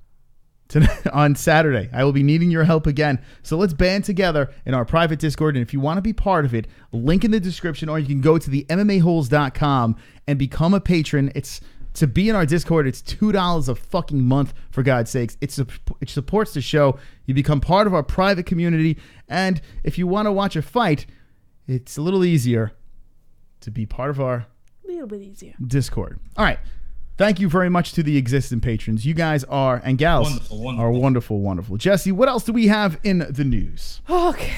on Saturday. I will be needing your help again. So let's band together in our private Discord. And if you want to be part of it, link in the description, or you can go to the MMA-Holes.com and become a patron. To be in our Discord, it's $2 a fucking month, for God's sakes. It supports the show. You become part of our private community. And if you want to watch a fight, it's a little easier to be part of our Discord. All right. Thank you very much to the existing patrons. You guys are, and gals, are wonderful, wonderful. Jesse, what else do we have in the news?
Okay.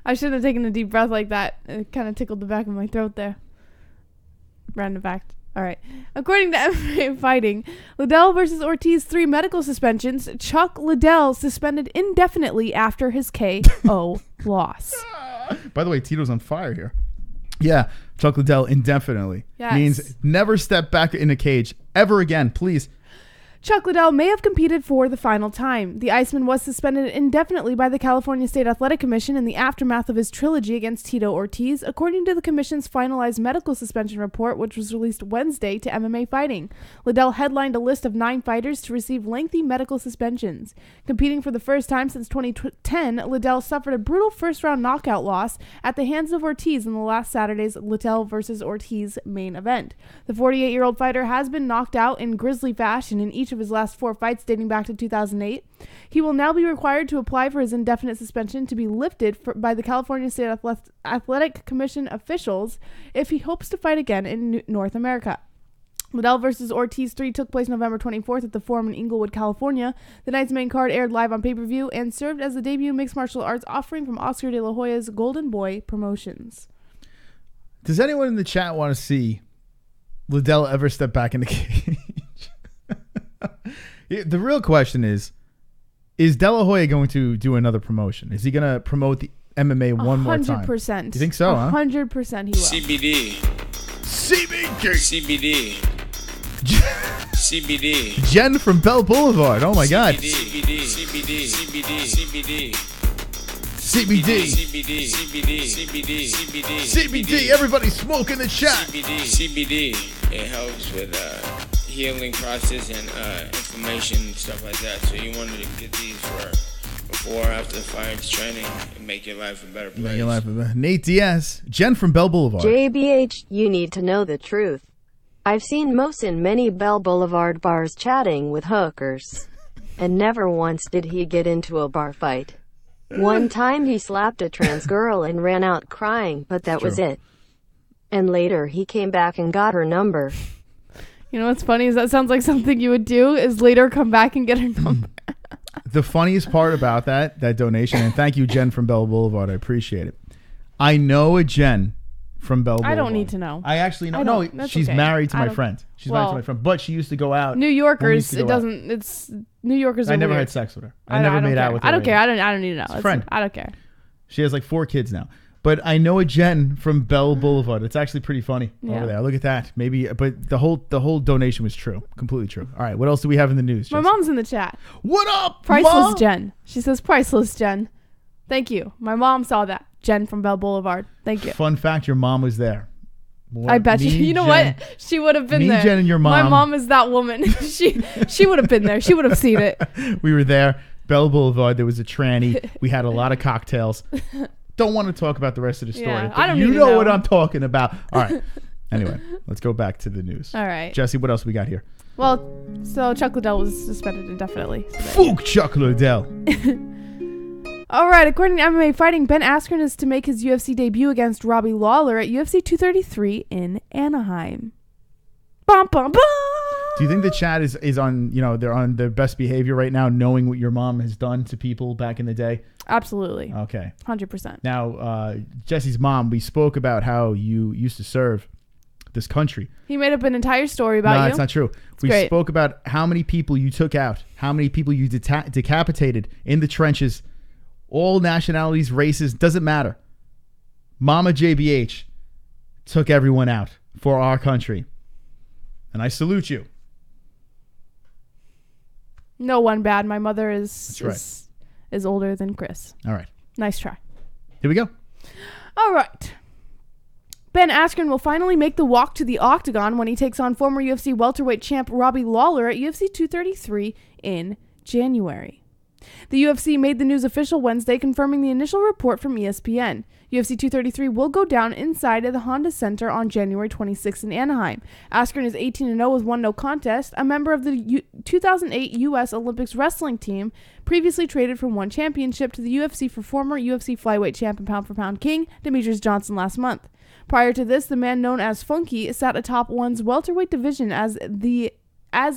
I shouldn't have taken a deep breath like that. It kind of tickled the back of my throat there. Random fact. All right. According to MMA Fighting, Liddell versus Ortiz 3 medical suspensions. Chuck Liddell suspended indefinitely after his KO loss.
By the way, Tito's on fire here. Yeah, Chuck Liddell indefinitely.
Yes.
Means never step back in a cage ever again, please.
Chuck Liddell may have competed for the final time. The Iceman was suspended indefinitely by the California State Athletic Commission in the aftermath of his trilogy against Tito Ortiz, according to the commission's finalized medical suspension report, which was released Wednesday to MMA Fighting. Liddell headlined a list of 9 fighters to receive lengthy medical suspensions. Competing for the first time since 2010, Liddell suffered a brutal first-round knockout loss at the hands of Ortiz in the last Saturday's Liddell versus Ortiz main event. The 48-year-old fighter has been knocked out in grisly fashion in each of his last 4 fights dating back to 2008. He will now be required to apply for his indefinite suspension to be lifted by the California State Athletic Commission officials if he hopes to fight again in North America. Liddell versus Ortiz 3 took place November 24th at the Forum in Inglewood, California. The night's main card aired live on pay-per-view and served as the debut mixed martial arts offering from Oscar de la Hoya's Golden Boy Promotions.
Does anyone in the chat want to see Liddell ever step back in the cage? The real question is De La Hoya going to do another promotion? Is he going to promote the MMA one more time?
100%.
You think so, huh?
100% he will.
CBD.
Jen from Bell Boulevard. Oh, my God. CBD. Everybody smoke in the chat.
CBD. It helps with healing process and inflammation and stuff like that. So you wanted to get these for before, after the fight, training, and make your life a better place.
Make your life a better. Nate Diaz, Jen from Bell Boulevard.
JBH, you need to know the truth. I've seen Mos in many Bell Boulevard bars chatting with hookers. And never once did he get into a bar fight. One time he slapped a trans girl and ran out crying, but that was it. And later he came back and got her number.
You know what's funny is that sounds like something you would do is later come back and get her number.
The funniest part about that donation, and thank you, Jen from Bell Boulevard. I appreciate it. I know a Jen from Bell Boulevard.
I don't need to know.
I actually know. No, she's married to my friend. She's married to my friend, but she used to go out.
New Yorkers, it doesn't. It's New Yorkers.
I never
weird.
had sex with her. I never made out with her.
I don't care. I don't need to know.
It's a friend.
I don't care.
She has like 4 kids now. But I know a Jen from Bell Boulevard. It's actually pretty funny over there. Look at that. Maybe, but the whole donation was true, completely true. All right, what else do we have in the news?
My mom's in the chat.
What up,
Priceless
Mom?
Jen? She says priceless Jen. Thank you. My mom saw that. Jen from Bell Boulevard. Thank you.
Fun fact: your mom was there.
I bet you. You know
Jen,
what? She would have been there.
Jen, and your mom.
My mom is that woman. she would have been there. She would have seen it.
We were there. Bell Boulevard. There was a tranny. We had a lot of cocktails. Don't want to talk about the rest of the story.
Yeah, I don't
you
need to
know
know
what I'm talking about. All right. Anyway, let's go back to the news.
All right.
Jesse, what else we got here?
Well, so Chuck Liddell was suspended indefinitely.
Fuck Chuck Liddell.
All right. According to MMA Fighting, Ben Askren is to make his UFC debut against Robbie Lawler at UFC 233 in Anaheim. Bum, bum, bum.
Do you think the chat is on, they're on their best behavior right now, knowing what your mom has done to people back in the day?
Absolutely.
Okay.
100%.
Now, Jesse's mom, we spoke about how you used to serve this country.
He made up an entire story about you.
No, it's not true. We
great.
spoke about how many people you took out, how many people you decapitated in the trenches, all nationalities, races, doesn't matter. Mama JBH took everyone out for our country. And I salute you.
No one bad. My mother is older than Chris.
All right.
Nice try.
Here we go.
All right. Ben Askren will finally make the walk to the octagon when he takes on former UFC welterweight champ Robbie Lawler at UFC 233 in January. The UFC made the news official Wednesday, confirming the initial report from ESPN. UFC 233 will go down inside at the Honda Center on January 26 in Anaheim. Askren is 18-0 with 1 no contest, a member of the 2008 U.S. Olympics wrestling team, previously traded from 1 championship to the UFC for former UFC flyweight champ and pound-for-pound king Demetrius Johnson last month. Prior to this, the man known as Funky sat atop ONE's welterweight division as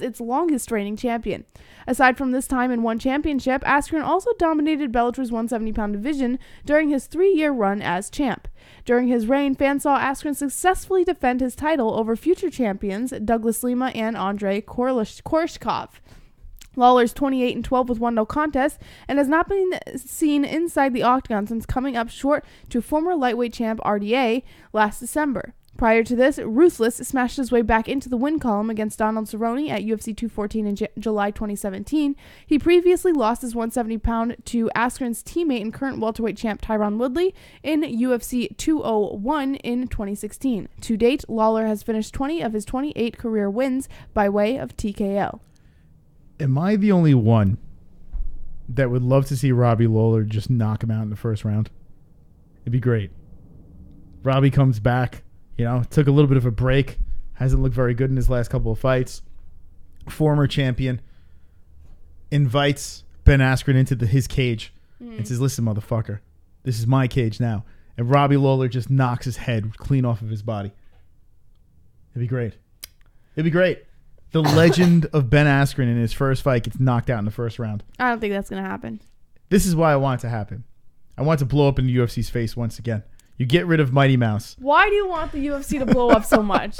its longest reigning champion. Aside from this time in 1 championship, Askren also dominated Bellator's 170-pound division during his 3-year run as champ. During his reign, fans saw Askren successfully defend his title over future champions Douglas Lima and Andrei Korshkov. Lawler's 28-12 with 1 no contest and has not been seen inside the octagon since coming up short to former lightweight champ RDA last December. Prior to this, Ruthless smashed his way back into the win column against Donald Cerrone at UFC 214 in July 2017. He previously lost his 170-pound to Askren's teammate and current welterweight champ Tyron Woodley in UFC 201 in 2016. To date, Lawler has finished 20 of his 28 career wins by way of TKO.
Am I the only one that would love to see Robbie Lawler just knock him out in the first round? It'd be great. Robbie comes back. Took a little bit of a break. Hasn't looked very good in his last couple of fights. Former champion invites Ben Askren into his cage and says, "Listen, motherfucker, this is my cage now." And Robbie Lawler just knocks his head clean off of his body. It'd be great. It'd be great. The legend of Ben Askren in his first fight gets knocked out in the first round.
I don't think that's going to happen.
This is why I want it to happen. I want it to blow up in the UFC's face once again. You get rid of Mighty Mouse.
Why do you want the UFC to blow up so much?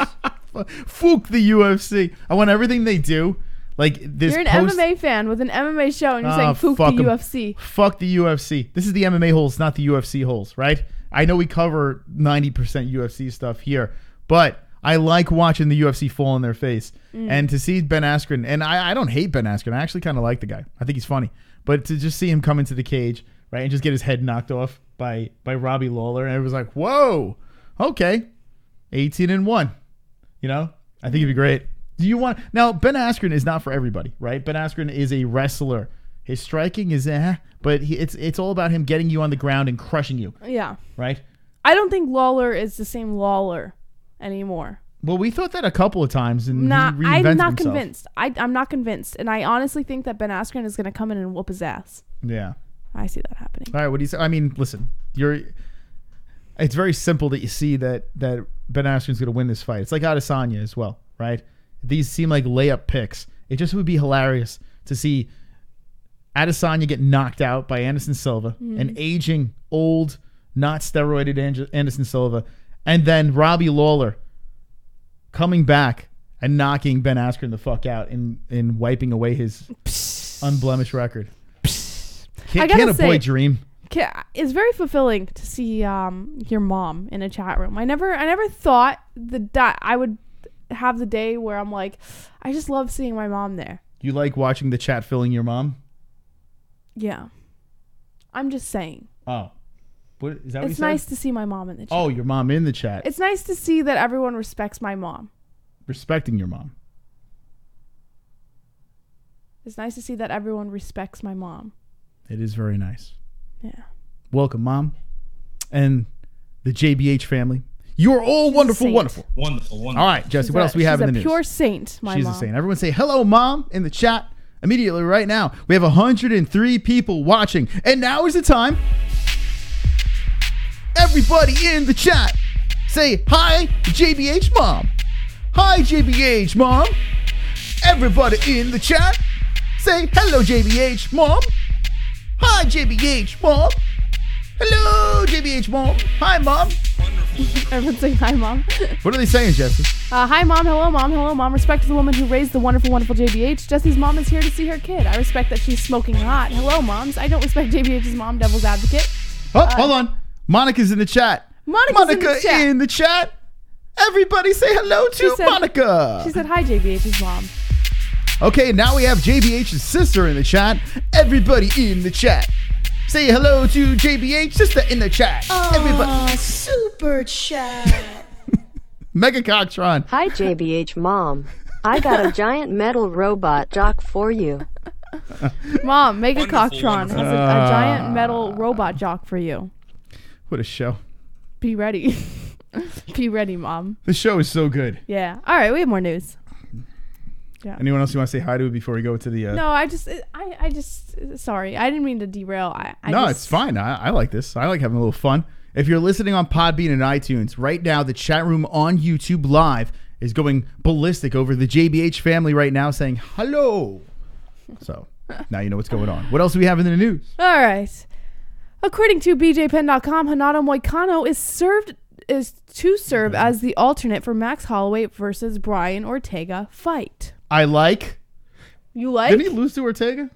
Fuck the UFC. I want everything they do. Like this.
You're an MMA fan with an MMA show, and you're saying fuck the UFC.
Fuck the UFC. This is the MMA-Holes, not the UFC holes, right? I know we cover 90% UFC stuff here, but I like watching the UFC fall on their face. And to see Ben Askren, and I don't hate Ben Askren. I actually kind of like the guy. I think he's funny. But to just see him come into the cage, right, and just get his head knocked off by Robbie Lawler, and it was like, whoa, okay, 18-1. I think it'd be great. Do you want now? Ben Askren is not for everybody, right? Ben Askren is a wrestler. His striking is but it's all about him getting you on the ground and crushing you.
Yeah.
Right?
I don't think Lawler is the same Lawler anymore.
Well, we thought that a couple of times, and
I'm
he reinvented
not
himself.
convinced. I'm not convinced, and I honestly think that Ben Askren is going to come in and whoop his ass.
Yeah.
I see that happening.
All right, what do you say? I mean, listen, it's very simple that you see that Ben Askren's going to win this fight. It's like Adesanya as well, right? These seem like layup picks. It just would be hilarious to see Adesanya get knocked out by Anderson Silva, an aging, old, not steroided Anderson Silva, and then Robbie Lawler coming back and knocking Ben Askren the fuck out and wiping away his unblemished record. Can't a boy dream?
It's very fulfilling to see your mom in a chat room. I never thought that I would have the day where I'm like, I just love seeing my mom there.
You like watching the chat filling your mom?
Yeah. I'm just saying.
Oh. What, is that what you
It's
said?
nice to see my mom in the chat.
Oh, your mom in the chat.
It's nice to see that everyone respects my mom.
Respecting your mom.
It's nice to see that everyone respects my mom.
It is very nice.
Yeah.
Welcome, Mom. And the JBH family. You are all wonderful, wonderful.
Wonderful.
All right, Jesse, what else do we have in the news?
She's a pure saint, my
She's
mom.
a saint. Everyone say hello, Mom, in the chat immediately right now. We have 103 people watching. And now is the time. Everybody in the chat, say hi, JBH Mom. Hi, JBH Mom. Everybody in the chat, say hello, JBH Mom. Hi, JBH Mom. Hello, JBH Mom. Hi, Mom.
Everyone say hi, Mom.
What are they saying, Jesse?
Hi, Mom. Hello, Mom. Hello, Mom. Respect to the woman who raised the wonderful, wonderful JBH. Jesse's mom is here to see her kid. I respect that she's smoking hot. Hello, Moms. I don't respect JBH's mom, devil's advocate.
Oh, hold on. Monica's in the chat.
Monica's
in the chat. Everybody say hello to Monica.
She said hi, JBH's mom.
Okay, now we have JBH's sister in the chat. Everybody in the chat. Say hello to JBH sister in the chat. Everybody.
Super chat.
Mega Cocktron.
Hi, JBH Mom. I got a giant metal robot jock for you.
Mom, Mega Cocktron has a giant metal robot jock for you.
What a show.
Be ready. Be ready, Mom.
The show is so good.
Yeah. All right, we have more news. Yeah.
Anyone else you want to say hi to before we go to the...
No, I just, sorry. I didn't mean to derail.
It's fine. I like this. I like having a little fun. If you're listening on Podbean and iTunes, right now the chat room on YouTube Live is going ballistic over the JBH family right now saying hello. So now you know what's going on. What else do we have in the news?
All right. According to BJPen.com, Renato Moicano is to serve as the alternate for Max Holloway versus Brian Ortega fight.
I like.
You like?
Didn't he lose to Ortega?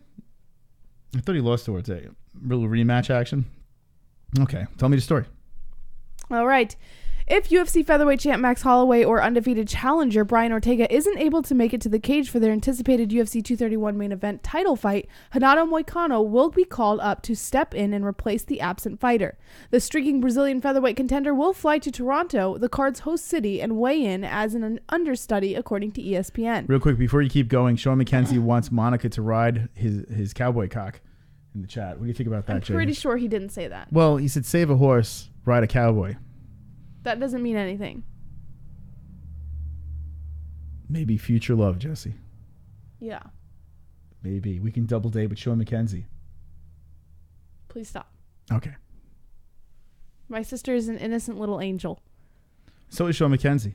I thought he lost to Ortega. Real rematch action. Okay, tell me the story.
All right. If UFC featherweight champ Max Holloway or undefeated challenger Brian Ortega isn't able to make it to the cage for their anticipated UFC 231 main event title fight, Renato Moicano will be called up to step in and replace the absent fighter. The streaking Brazilian featherweight contender will fly to Toronto, the card's host city, and weigh in as an understudy, according to ESPN.
Real quick, before you keep going, Sean McKenzie wants Monica to ride his cowboy cock in the chat. What do you think about that, Jay?
I'm pretty sure he didn't say that.
Well, he said save a horse, ride a cowboy.
That doesn't mean anything.
Maybe future love, Jesse.
Yeah.
Maybe. We can double date with Sean McKenzie.
Please stop.
Okay.
My sister is an innocent little angel.
So is Sean McKenzie.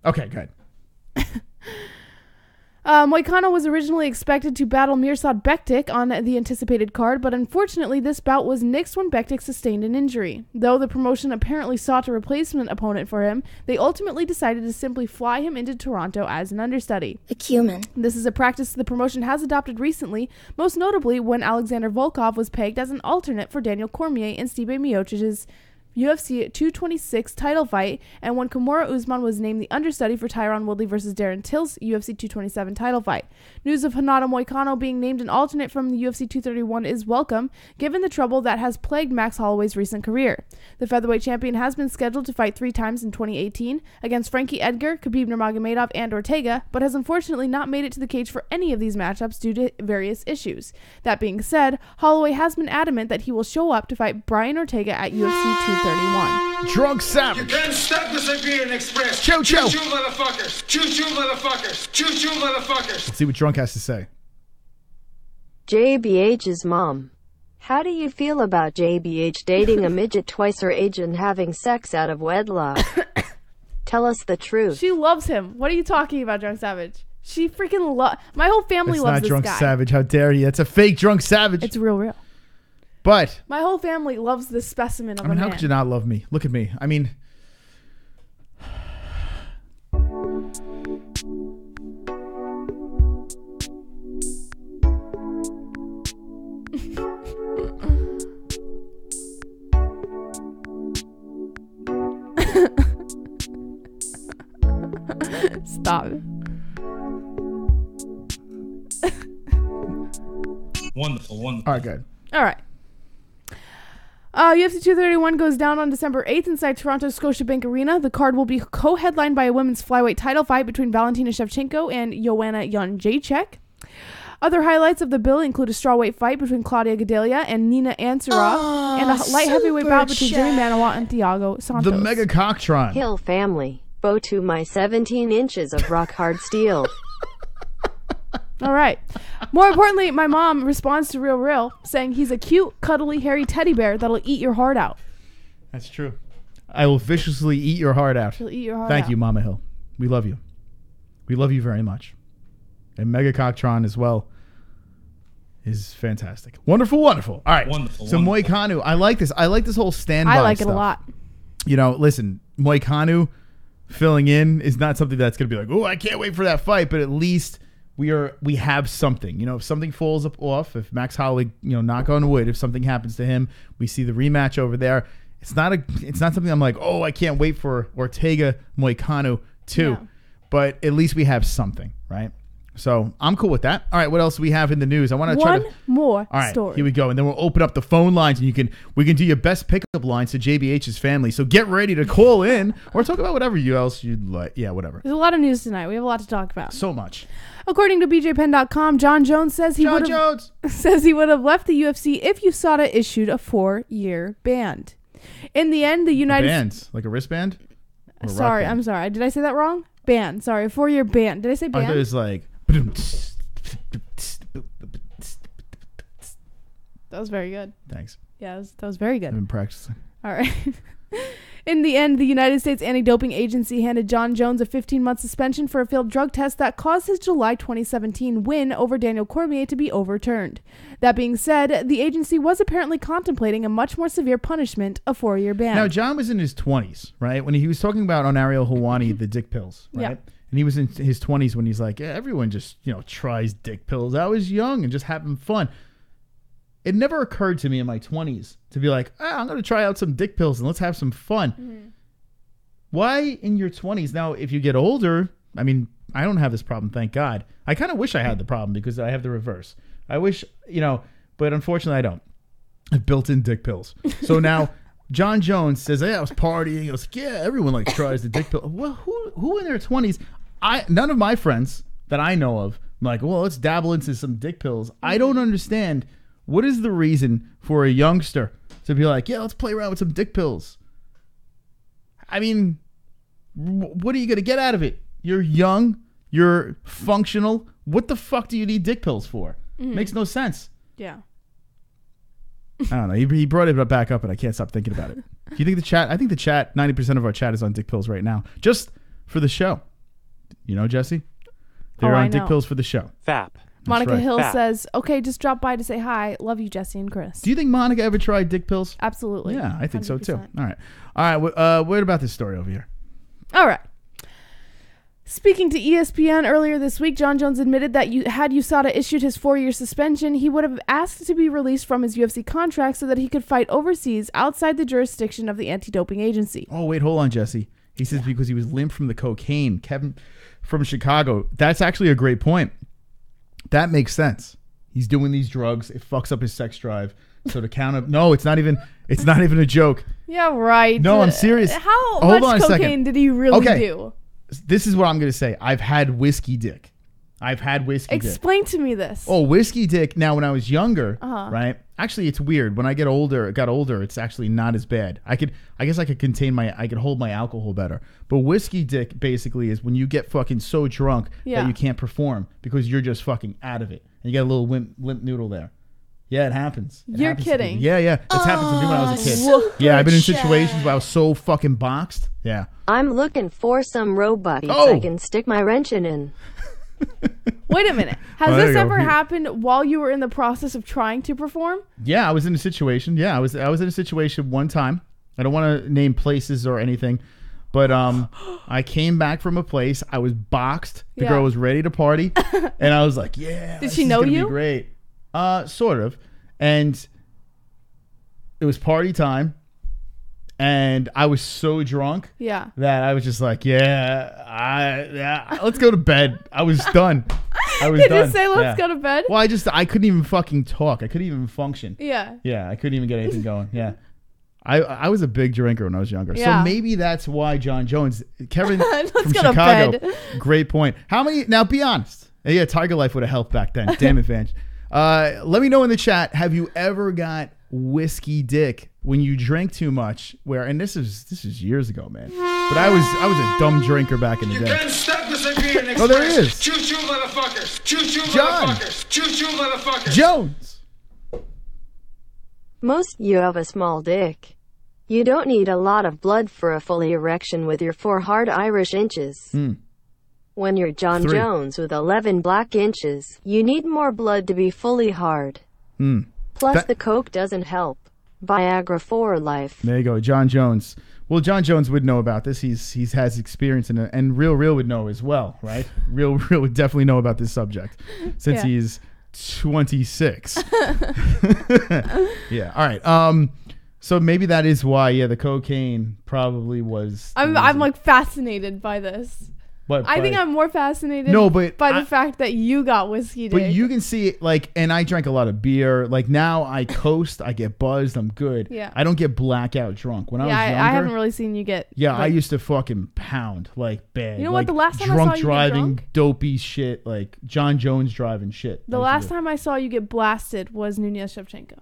Okay, good.
Moicano was originally expected to battle Mirsad Bektic on the anticipated card, but unfortunately this bout was nixed when Bektic sustained an injury. Though the promotion apparently sought a replacement opponent for him, they ultimately decided to simply fly him into Toronto as an understudy.
A cumin.
This is a practice the promotion has adopted recently, most notably when Alexander Volkov was pegged as an alternate for Daniel Cormier in Stipe Miocic's UFC 226 title fight, and when Kimura Usman was named the understudy for Tyron Woodley versus Darren Till's UFC 227 title fight. News of Hinata Moicano being named an alternate from the UFC 231 is welcome, given the trouble that has plagued Max Holloway's recent career. The featherweight champion has been scheduled to fight 3 times in 2018 against Frankie Edgar, Khabib Nurmagomedov, and Ortega, but has unfortunately not made it to the cage for any of these matchups due to various issues. That being said, Holloway has been adamant that he will show up to fight Brian Ortega at UFC 231.
Drunk Savage.
You can't stop this Siberian Express.
Choo choo.
Choo choo, motherfuckers. Choo choo, motherfuckers. Choo choo, motherfuckers.
Let's see what Drunk has to say.
JBH's mom. How do you feel about JBH dating a midget twice her age and having sex out of wedlock? Tell us the truth.
She loves him. What are you talking about, Drunk Savage? She freaking loves... My whole family loves this guy.
It's not Drunk Savage. How dare you? It's a fake Drunk Savage.
It's real.
But...
My whole family loves this specimen of a man.
How could you not love me? Look at me. I mean...
Stop.
Wonderful.
All right, good.
All right. UFC 231 goes down on December 8th inside Toronto's Scotiabank Arena. The card will be co-headlined by a women's flyweight title fight between Valentina Shevchenko and Joanna Jędrzejczyk. Other highlights of the bill include a strawweight fight between Claudia Gadelha and Nina Ansaroff, and a light heavyweight bout between Jimmy Manuwa and Thiago Santos.
The Mega Cocktron.
Hill family. Bow to my 17 inches of rock-hard steel.
All right. More importantly, my mom responds to Real, saying he's a cute, cuddly, hairy teddy bear that'll eat your heart out.
That's true. I will viciously eat your heart out.
She'll eat your heart out.
Thank you, Mama Hill. We love you. We love you very much. And Mega Cocktron as well is fantastic. Wonderful. All right.
Wonderful.
So Moicano, I like this. I like this whole standby
I like
stuff.
it a lot.
You know, listen, Moicano filling in is not something that's going to be like, oh, I can't wait for that fight, but at least we have something. You know, if something falls off, if Max Holloway, knock on wood, if something happens to him, we see the rematch over there. It's not something I'm like, oh, I can't wait for Ortega Moicano too.
Yeah.
But at least we have something, right? So I'm cool with that. All right, what else do we have in the news? I want to try to...
One more
All right,
story.
Here we go. And then we'll open up the phone lines and we can do your best pickup lines to JBH's family. So get ready to call in or talk about whatever else you'd like. Yeah, whatever.
There's a lot of news tonight. We have a lot to talk about.
So much.
According to BJPenn.com, Jon Jones says he would have left the UFC if USADA issued a 4-year ban. In the end, the United
Bands? Like a wristband? Or a rock
Sorry,
band?
I'm sorry. Did I say that wrong? Ban. Sorry, a 4-year ban. Did I say ban?
I thought it was like...
That was very good.
Thanks.
Yeah, that was very good.
I've been practicing.
All right. In the end, the United States Anti-Doping Agency handed Jon Jones a 15-month suspension for a failed drug test that caused his July 2017 win over Daniel Cormier to be overturned. That being said, the agency was apparently contemplating a much more severe punishment, a 4-year ban.
Now, John was in his 20s, right? When he was talking about on Ariel Helwani, the dick pills, right?
Yeah.
And he was in his 20s when he's like, yeah, everyone just, tries dick pills. I was young and just having fun. It never occurred to me in my 20s to be like, I'm going to try out some dick pills and let's have some fun. Mm-hmm. Why in your 20s? Now, if you get older, I mean, I don't have this problem, thank God. I kind of wish I had the problem because I have the reverse. I wish, but unfortunately I don't. I've built-in dick pills. So now Jon Jones says, I was partying. I was like, yeah, everyone tries the dick pill. Well, who in their 20s? None of my friends that I know of, I'm like, well, let's dabble into some dick pills. I don't understand. What is the reason for a youngster to be like, yeah, let's play around with some dick pills? I mean, what are you going to get out of it? You're young. You're functional. What the fuck do you need dick pills for? Makes no sense.
Yeah.
I don't know. He brought it back up, and I can't stop thinking about it. Do you think the chat? I think the chat, 90% of our chat is on dick pills right now, just for the show. Jesse? They're on dick pills for the show.
Fap.
Monica Hill says, okay, just drop by to say hi. Love you, Jesse and Chris.
Do you think Monica ever tried dick pills?
Absolutely.
Yeah, I think 100%. So too. All right. What about this story over here?
All right. Speaking to ESPN earlier this week, Jon Jones admitted that had USADA issued his 4-year suspension, he would have asked to be released from his UFC contract so that he could fight overseas outside the jurisdiction of the anti-doping agency.
Oh, wait, hold on, Jesse. He says because he was limp from the cocaine. Kevin from Chicago. That's actually a great point. That makes sense. He's doing these drugs. It fucks up his sex drive. So to count up, no, it's not even a joke.
Yeah, right.
No, I'm serious.
How
Hold
much
on a
cocaine
second.
did he really do?
This is what I'm going to say. I've had whiskey dick.
Explain to me this.
Oh, whiskey dick. Now, when I was younger, right? Actually, it's weird. When I got older, it's actually not as bad. I guess I could hold my alcohol better. But whiskey dick basically is when you get fucking so drunk that you can't perform because you're just fucking out of it. And you got a little limp noodle there. Yeah, it happens.
You're kidding.
Yeah. It's happened to me when I was a kid. Yeah, I've been in situations where I was so fucking boxed. Yeah.
I'm looking for some robots I can stick my wrench in.
Wait a minute. Has this ever happened while you were in the process of trying to perform?
Yeah, I was in a situation. Yeah, I was in a situation one time. I don't want to name places or anything, but I came back from a place. I was boxed. The girl was ready to party, and I was like, "Yeah."
Did she know you?
Be great. Sort of. And it was party time. And I was so drunk that I was just like, let's go to bed. I was done.
Did you say let's go to bed?
Well, I couldn't even fucking talk. I couldn't even function.
Yeah.
Yeah, I couldn't even get anything going. Yeah. I was a big drinker when I was younger.
Yeah.
So maybe that's why Jon Jones, Kevin from
go to
Chicago,
bed.
great point. How many, now be honest. Yeah, TygerLyfe would have helped back then. Damn it, Vange. Let me know in the chat, have you ever got whiskey dick when you drink too much? And this is years ago, man. But I was a dumb drinker back in the day. Oh, there he is.
Choo-choo, motherfuckers. Choo-choo,
John.
motherfuckers. Choo-choo, motherfuckers.
Jones.
Most you have a small dick. You don't need a lot of blood for a fully erection with your 4 hard Irish inches. When you're Jon
3.
Jones with 11 black inches, you need more blood to be fully hard. Plus, the coke doesn't help. Viagra for life.
There you go, Jon Jones. Well, Jon Jones would know about this. He's has experience in it, and Real would know as well, right? Real would definitely know about this subject since he's 26. Yeah. All right. So maybe that is why. The cocaine probably was.
I'm like fascinated by this. I think I'm more fascinated by the fact that you got whiskey dick.
But you can see it, and I drank a lot of beer. Like, now I coast, I get buzzed, I'm good.
Yeah.
I don't get blackout drunk. When I was younger,
I haven't really seen you get.
Yeah, I used to fucking pound like bad.
You know what? The last time I saw you get drunk,
dopey shit, like Jon Jones driving shit.
The last time I saw you get blasted was Nunez Shevchenko.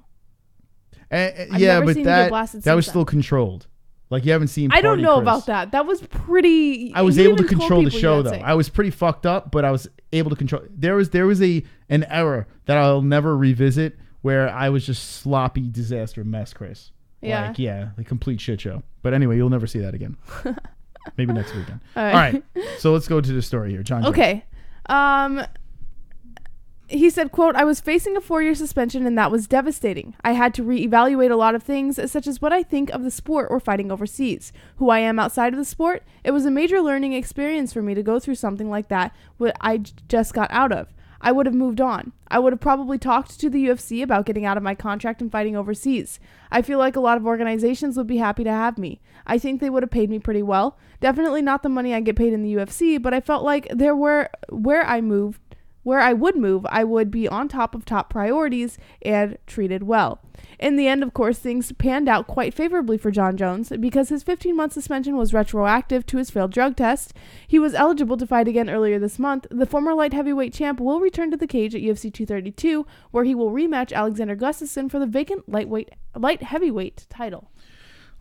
Yeah, but that was still controlled. Like, you haven't seen
I don't know
Chris.
about that. That was pretty.
I was able to control the show, though. I was pretty fucked up, but I was able to control. There was an error that I'll never revisit where I was just sloppy disaster mess, Chris.
Yeah.
The complete shit show. But anyway, you'll never see that again. Maybe next weekend. All right. So let's go to the story here, Jon Jones.
Okay. He said, quote, "I was facing a 4-year suspension and that was devastating. I had to reevaluate a lot of things, such as what I think of the sport or fighting overseas, who I am outside of the sport. It was a major learning experience for me to go through something like that, what I just got out of. I would have moved on. I would have probably talked to the UFC about getting out of my contract and fighting overseas. I feel like a lot of organizations would be happy to have me. I think they would have paid me pretty well. Definitely not the money I get paid in the UFC, but I felt like where I would move, I would be on top of top priorities and treated well. In the end, of course, things panned out quite favorably for Jon Jones because his 15-month suspension was retroactive to his failed drug test. He was eligible to fight again earlier this month. The former light heavyweight champ will return to the cage at UFC 232, where he will rematch Alexander Gustafsson for the vacant light heavyweight title."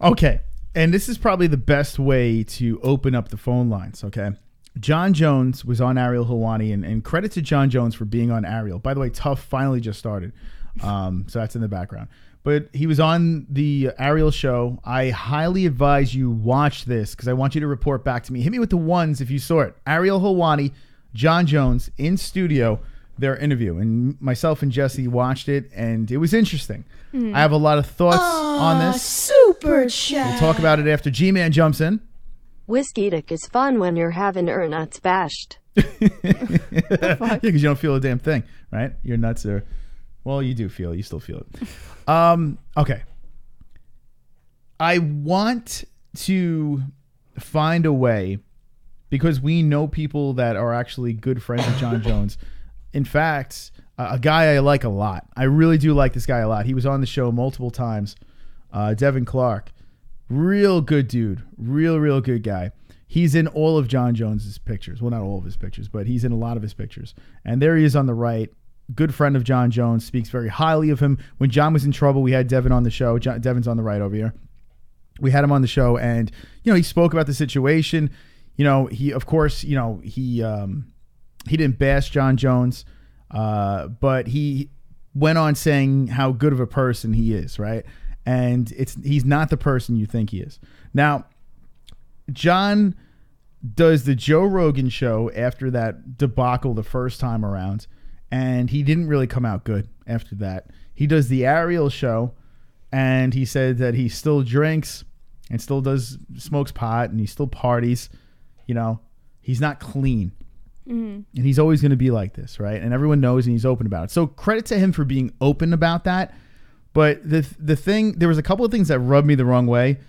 Okay, and this is probably the best way to open up the phone lines, okay? Jon Jones was on Ariel Helwani, and credit to Jon Jones for being on Ariel. By the way, Tough finally just started, so that's in the background. But he was on the Ariel show. I highly advise you watch this because I want you to report back to me. Hit me with the ones if you saw it. Ariel Helwani, Jon Jones in studio, their interview. And myself and Jesse watched it, and it was interesting. I have a lot of thoughts on this.
Super chat.
We'll talk about it after G-Man jumps in.
Whiskey dick is fun when you're having your nuts bashed.
Yeah, because you don't feel a damn thing, right? Your nuts are, well, you do feel it. You still feel it. Okay. I want to find a way, because we know people that are actually good friends with Jon Jones. In fact, a guy I like a lot. I really do like this guy a lot. He was on the show multiple times. Devin Clark. Real good dude. Real good guy. He's in all of Jon Jones's pictures. Well, not all of his pictures, but he's in a lot of his pictures. And there he is on the right. Good friend of Jon Jones. Speaks very highly of him. When Jon was in trouble, we had Devin on the show. Devin's on the right over here. We had him on the show, and he spoke about the situation. He, of course, he didn't bash Jon Jones, but he went on saying how good of a person he is, right? And he's not the person you think he is. Now, Jon does the Joe Rogan show after that debacle the first time around, and he didn't really come out good after that. He does the Ariel show, and he said that he still drinks and still smokes pot, and he still parties. He's not clean. And he's always going to be like this, right? And everyone knows, and he's open about it. So credit to him for being open about that. But the thing, there was a couple of things that rubbed me the wrong way.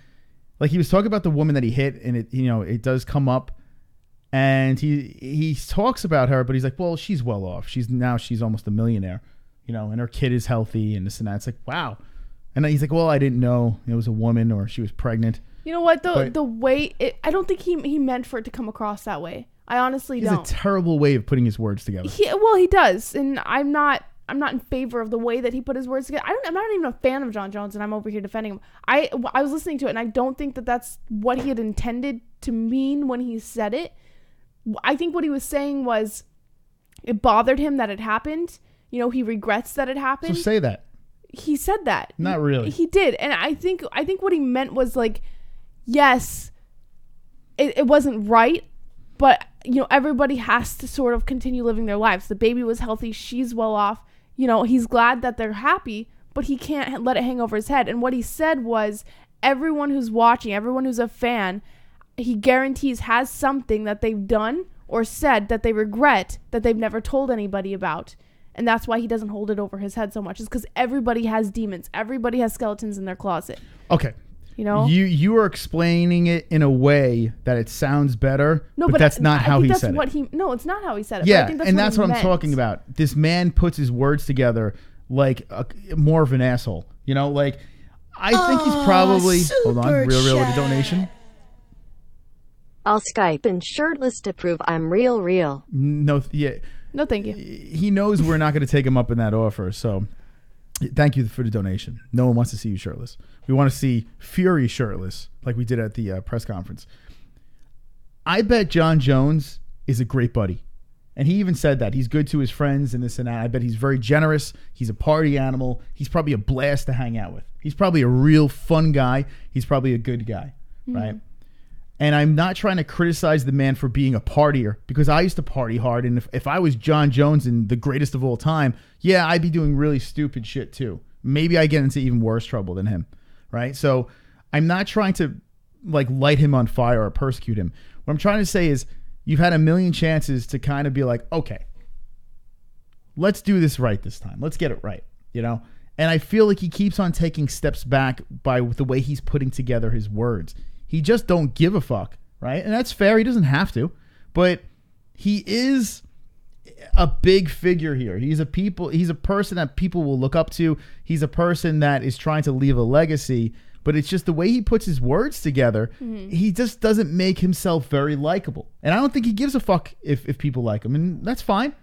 Like, he was talking about the woman that he hit, and it does come up, and he talks about her, but he's like, well, she's well off. She's almost a millionaire, and her kid is healthy and this and that. It's like, wow. And then he's like, well, I didn't know it was a woman or she was pregnant. You know what?
The way I don't think he meant for it to come across that way. I honestly don't.
It's a terrible way of putting his words together.
He does, and I'm not in favor of the way that he put his words together. I'm not even a fan of Jon Jones, and I'm over here defending him. I was listening to it, and I don't think that that's what he had intended to mean when he said it. I think what he was saying was it bothered him that it happened. He regrets that it happened.
So say that.
He said that.
Not really.
He did, and I think what he meant was like, yes, it wasn't right, but everybody has to sort of continue living their lives. The baby was healthy. She's well off. He's glad that they're happy, but he can't let it hang over his head. And what he said was, everyone who's watching, everyone who's a fan, he guarantees has something that they've done or said that they regret that they've never told anybody about. And that's why he doesn't hold it over his head so much. Is because everybody has demons. Everybody has skeletons in their closet.
Okay. You are explaining it in a way that it sounds better, but that's not how he said it.
No, it's not how he said it.
Yeah,
I think
and that's what I'm talking about. This man puts his words together like more of an asshole. Like, I think he's probably... Hold on, real with a donation.
I'll Skype in shirtless to prove I'm real.
No, thank you.
He knows we're not going to take him up in that offer, so thank you for the donation. No one wants to see you shirtless. We want to see Fury shirtless, like we did at the press conference. I bet Jon Jones is a great buddy. And he even said that. He's good to his friends and this and that. I bet he's very generous. He's a party animal. He's probably a blast to hang out with. He's probably a real fun guy. He's probably a good guy, right? And I'm not trying to criticize the man for being a partier, because I used to party hard. And if I was Jon Jones and the greatest of all time, yeah, I'd be doing really stupid shit too. Maybe I get into even worse trouble than him, right? So I'm not trying to light him on fire or persecute him. What I'm trying to say is, you've had a million chances to kind of be like, okay, let's do this right this time. Let's get it right, And I feel like he keeps on taking steps back by the way he's putting together his words. He just don't give a fuck, right? And that's fair. He doesn't have to. But he is a big figure here. He's a person that people will look up to. He's a person that is trying to leave a legacy. But it's just the way he puts his words together. He just doesn't make himself very likable. And I don't think he gives a fuck if people like him. And that's fine.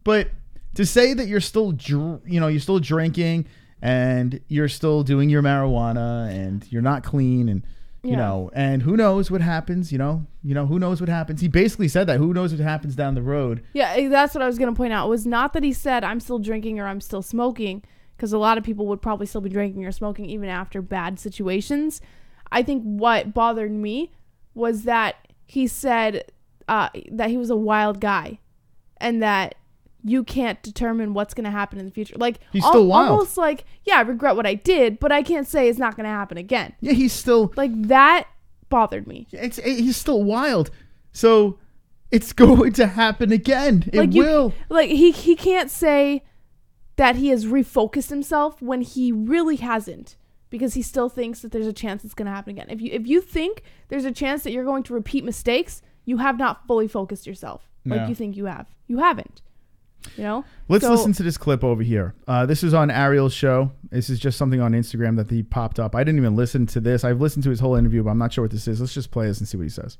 But to say that you're still drinking and you're still doing your marijuana and you're not clean and and who knows what happens, who knows what happens. He basically said that. Who knows what happens down the road.
Yeah, that's what I was going to point out. It was not that he said I'm still drinking or I'm still smoking, because a lot of people would probably still be drinking or smoking even after bad situations. I think what bothered me was that he said that he was a wild guy and that you can't determine what's going to happen in the future. Like,
he's still wild.
Almost like, yeah, I regret what I did, but I can't say it's not going to happen again.
Yeah, he's still...
Like, that bothered me.
He's still wild. So it's going to happen again. It will.
He can't say that he has refocused himself when he really hasn't, because he still thinks that there's a chance it's going to happen again. If you think there's a chance that you're going to repeat mistakes, you have not fully focused yourself like you think you have. You haven't. You know?
Let's listen to this clip over here. This is on Ariel's show. This is just something on Instagram that he popped up. I didn't even listen to this. I've listened to his whole interview, but I'm not sure what this is. Let's just play this and see what he says.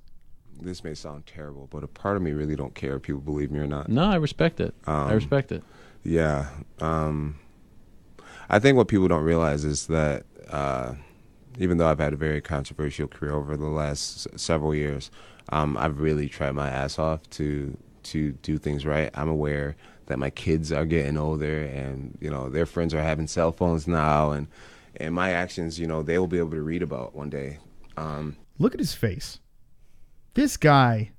This may sound terrible, but a part of me really don't care if people believe me or not.
No, I respect it. I respect it.
Yeah. I think what people don't realize is that even though I've had a very controversial career over the last several years, I've really tried my ass off to do things right. I'm aware that my kids are getting older, and their friends are having cell phones now, and my actions, they will be able to read about one day.
Look at his face. This guy,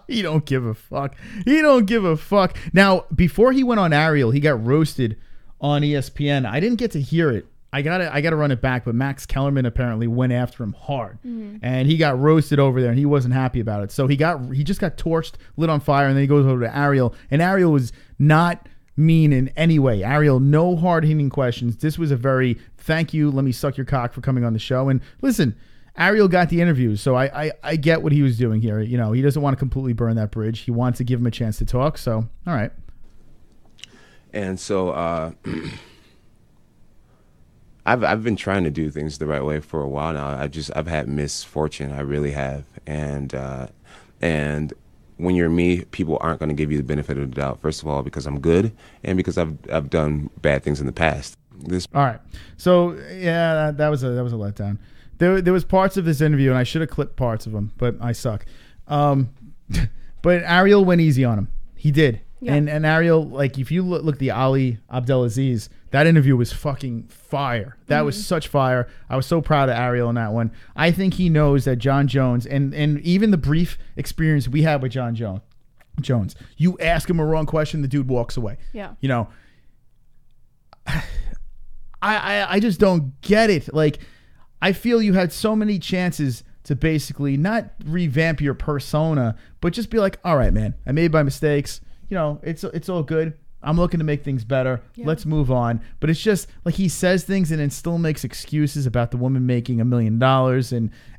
he don't give a fuck. He don't give a fuck. Now, before he went on Ariel, he got roasted on ESPN. I didn't get to hear it. I gotta run it back, but Max Kellerman apparently went after him hard, and he got roasted over there, and he wasn't happy about it. So he just got torched, lit on fire, and then he goes over to Ariel, and Ariel was not mean in any way. Ariel, no hard-hitting questions. This was a very thank you, let me suck your cock for coming on the show. And listen, Ariel got the interview, so I get what he was doing here. He doesn't want to completely burn that bridge. He wants to give him a chance to talk. So all right.
And so I've been trying to do things the right way for a while now. I've had misfortune. I really have. And when you're me, people aren't going to give you the benefit of the doubt. First of all, because I'm good, and because I've done bad things in the past.
All right. So yeah, that was a letdown. There was parts of this interview, and I should have clipped parts of them, but I suck. But Ariel went easy on him. He did. Yeah. And Ariel, like, if you look the Ali Abdelaziz, that interview was fucking fire. That was such fire. I was so proud of Ariel on that one. I think he knows that Jon Jones, and even the brief experience we had with Jon Jones, you ask him a wrong question, the dude walks away.
Yeah.
I just don't get it. Like, I feel you had so many chances to basically not revamp your persona, but just be like, all right, man, I made my mistakes. It's all good. I'm looking to make things better. Yeah. Let's move on. But it's just like he says things and then still makes excuses about the woman making $1 million,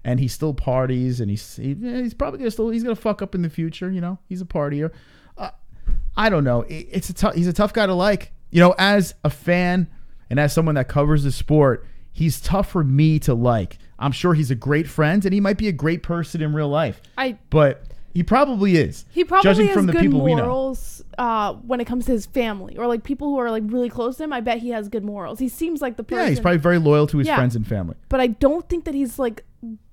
and he still parties, and he's probably he's gonna fuck up in the future. He's a partier. I don't know. He's a tough guy to like. As a fan and as someone that covers the sport, he's tough for me to like. I'm sure he's a great friend, and he might be a great person in real life. But he probably is.
He probably
judging
has
from the
good
people
morals when it comes to his family, or like people who are like really close to him. I bet he has good morals. He seems like the person.
Yeah, he's probably very loyal to his friends and family.
But I don't think that he's like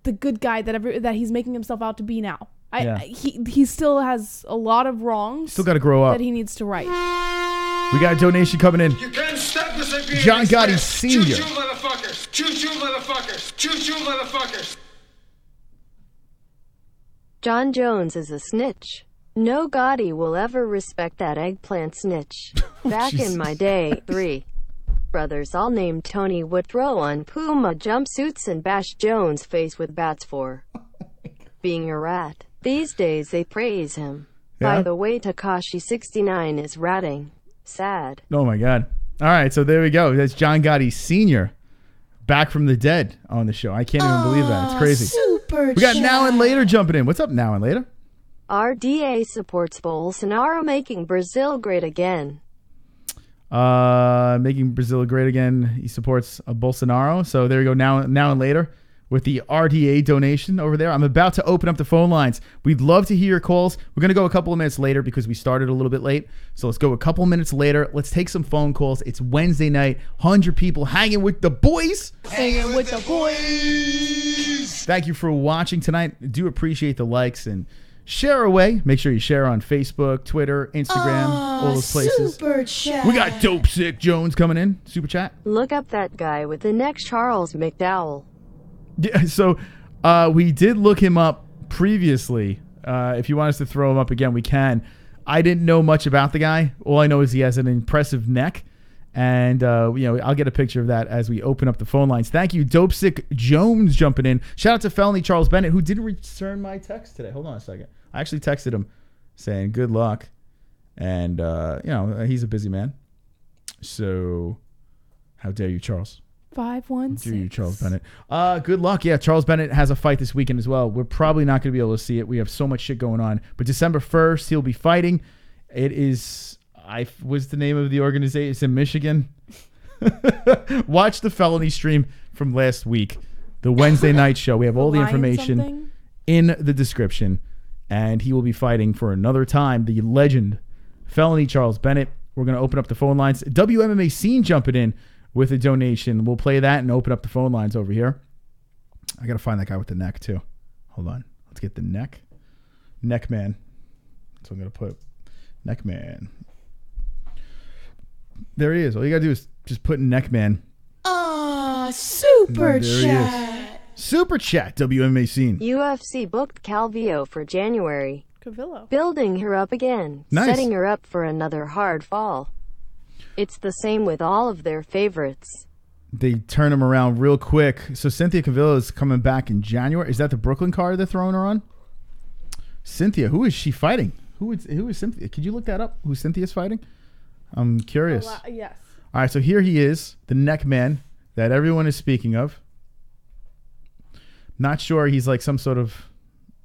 the good guy that he's making himself out to be now. He still has a lot of wrongs.
Still got to grow up.
That he needs to right.
We got a donation coming in.
You can't stop this like being
John Gotti Sr.
Choo-choo, motherfuckers. Choo-choo, motherfuckers. Choo-choo, motherfuckers.
Jon Jones is a snitch. No Gotti will ever respect that eggplant snitch. Back in my day, 3 brothers all named Tony would throw on Puma jumpsuits and bash Jones' face with bats for being a rat. These days they praise him. Yeah. By the way, Tekashi69 is ratting. Sad.
Oh my God. All right, so there we go. That's John Gotti Sr. back from the dead on the show. I can't even believe that. It's crazy.
Super
we got Now and Later jumping in. What's up, Now and Later?
RDA supports Bolsonaro making Brazil great again.
Making Brazil great again. He supports Bolsonaro. So there you go. Now and Later with the RDA donation over there. I'm about to open up the phone lines. We'd love to hear your calls. We're going to go a couple of minutes later because we started a little bit late. So let's go a couple minutes later. Let's take some phone calls. It's Wednesday night. 100 people hanging with the boys.
Hanging with the boys.
Thank you for watching tonight. I do appreciate the likes and share away. Make sure you share on Facebook, Twitter, Instagram, all those places.
Super chat.
We got Dope Sick Jones coming in. Super chat.
Look up that guy with the neck, Charles McDowell.
Yeah, so we did look him up previously. If you want us to throw him up again, we can. I didn't know much about the guy. All I know is he has an impressive neck, And, I'll get a picture of that as we open up the phone lines. Thank you, Dope Sick Jones, jumping in. Shout out to Felony Charles Bennett, who didn't return my text today. Hold on a second. I actually texted him saying good luck. And, he's a busy man. So, how dare you, Charles?
516.
How dare you, Charles Bennett? Good luck. Yeah, Charles Bennett has a fight this weekend as well. We're probably not going to be able to see it. We have so much shit going on. But December 1st, he'll be fighting. It is, what's the name of the organization? It's in Michigan. Watch the Felony stream from last week. The Wednesday night show. We have all the information in the description. And he will be fighting for another time. The legend, Felony Charles Bennett. We're going to open up the phone lines. WMMA Scene jumping in with a donation. We'll play that and open up the phone lines over here. I got to find that guy with the neck, too. Hold on. Let's get the neck. Neck man. So I'm going to put neck man. There he is. All you got to do is just put neck man.
Super chat.
Super chat, WMA Scene.
UFC booked Calvillo for January.
Cavillo.
Building her up again.
Nice.
Setting her up for another hard fall. It's the same with all of their favorites.
They turn him around real quick. So Cynthia Cavillo is coming back in January. Is that the Brooklyn card they're throwing her on? Cynthia, who is she fighting? Who is Cynthia? Could you look that up? Who Cynthia's fighting? I'm curious.
Yes.
All right, so here he is, the neck man that everyone is speaking of. Not sure he's like some sort of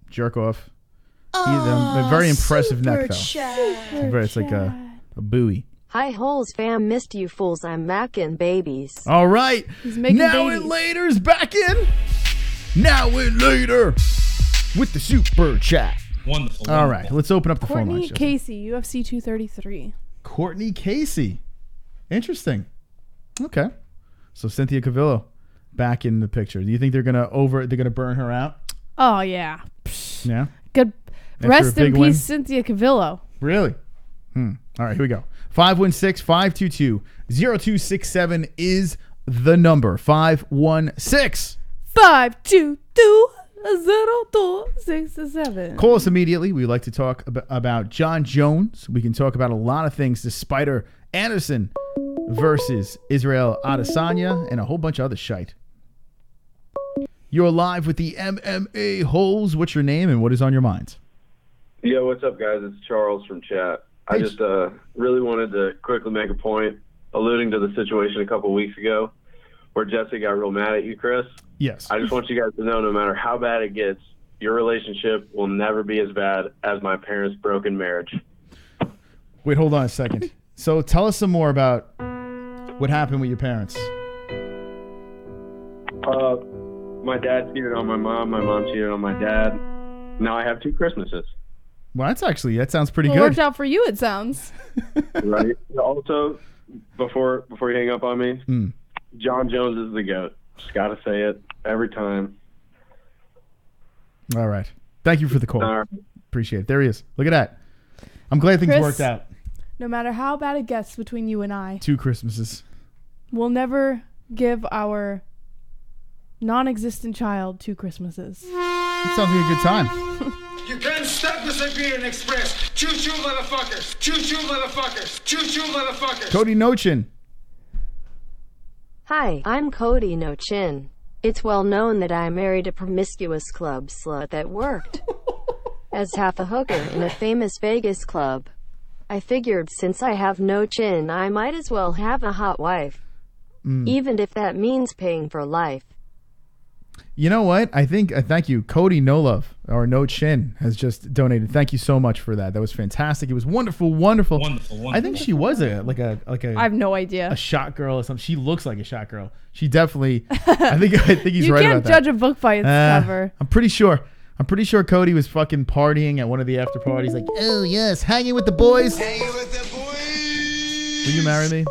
jerk off. He's a very impressive neck, though. It's like a buoy.
Hi, Holes fam, missed you fools. I'm back in, babies.
All right.
He's making
Now
babies.
and Later's back in. Now and Later with the super chat.
Wonderful.
All right, let's open up the phone
Courtney
lines.
Casey, UFC 233.
Courtney Casey. Interesting. Okay. So Cynthia Cavillo back in the picture. Do you think they're gonna burn her out?
Oh, yeah. Psh.
Yeah.
Good.
After
Rest
a
in
big
peace,
win?
Cynthia Cavillo.
Really? All right, here we go. 516-522-0267 is the number. 516.
522-0267.
Call us immediately. We'd like to talk about Jon Jones. We can talk about a lot of things. The Spider Anderson versus Israel Adesanya and a whole bunch of other shite. You're live with the MMA-Holes. What's your name and what is on your mind?
Yo, what's up, guys? It's Charles from chat. I just really wanted to quickly make a point alluding to the situation a couple weeks ago where Jesse got real mad at you, Chris.
Yes.
I just want you guys to know no matter how bad it gets, your relationship will never be as bad as my parents' broken marriage.
Wait, hold on a second. So tell us some more about what happened with your parents.
My dad cheated on my mom cheated on my dad. Now I have 2 Christmases.
Well, that sounds pretty
Well,
good.
it worked out for you, it sounds.
Right. Also, before you hang up on me, Jon Jones is the GOAT. Just got to say it every time.
All right. Thank you for the call.
All right.
Appreciate it. There he is. Look at that. I'm glad things
Chris,
worked out.
No matter how bad it gets between you and I,
2 Christmases.
we'll never give our non-existent child 2 Christmases.
It sounds like a good time.
You can't stop the Siberian Express. Choo-choo, motherfuckers. Choo-choo, motherfuckers. Choo-choo, motherfuckers.
Cody Nochin.
Hi, I'm Cody No Chin. It's well known that I married a promiscuous club slut that worked as half a hooker in a famous Vegas club. I figured since I have no chin, I might as well have a hot wife, even if that means paying for life.
You know what? I think, thank you. Cody No Love, or No Chin, has just donated. Thank you so much for that. That was fantastic. It was wonderful. I think she was a
I have no idea.
a shot girl or something. She looks like a shot girl. She definitely, I think he's
you
right
can't
about
judge
that.
a book by its cover.
I'm pretty sure Cody was fucking partying at one of the after parties like, oh yes, hanging with the boys. Will you marry me?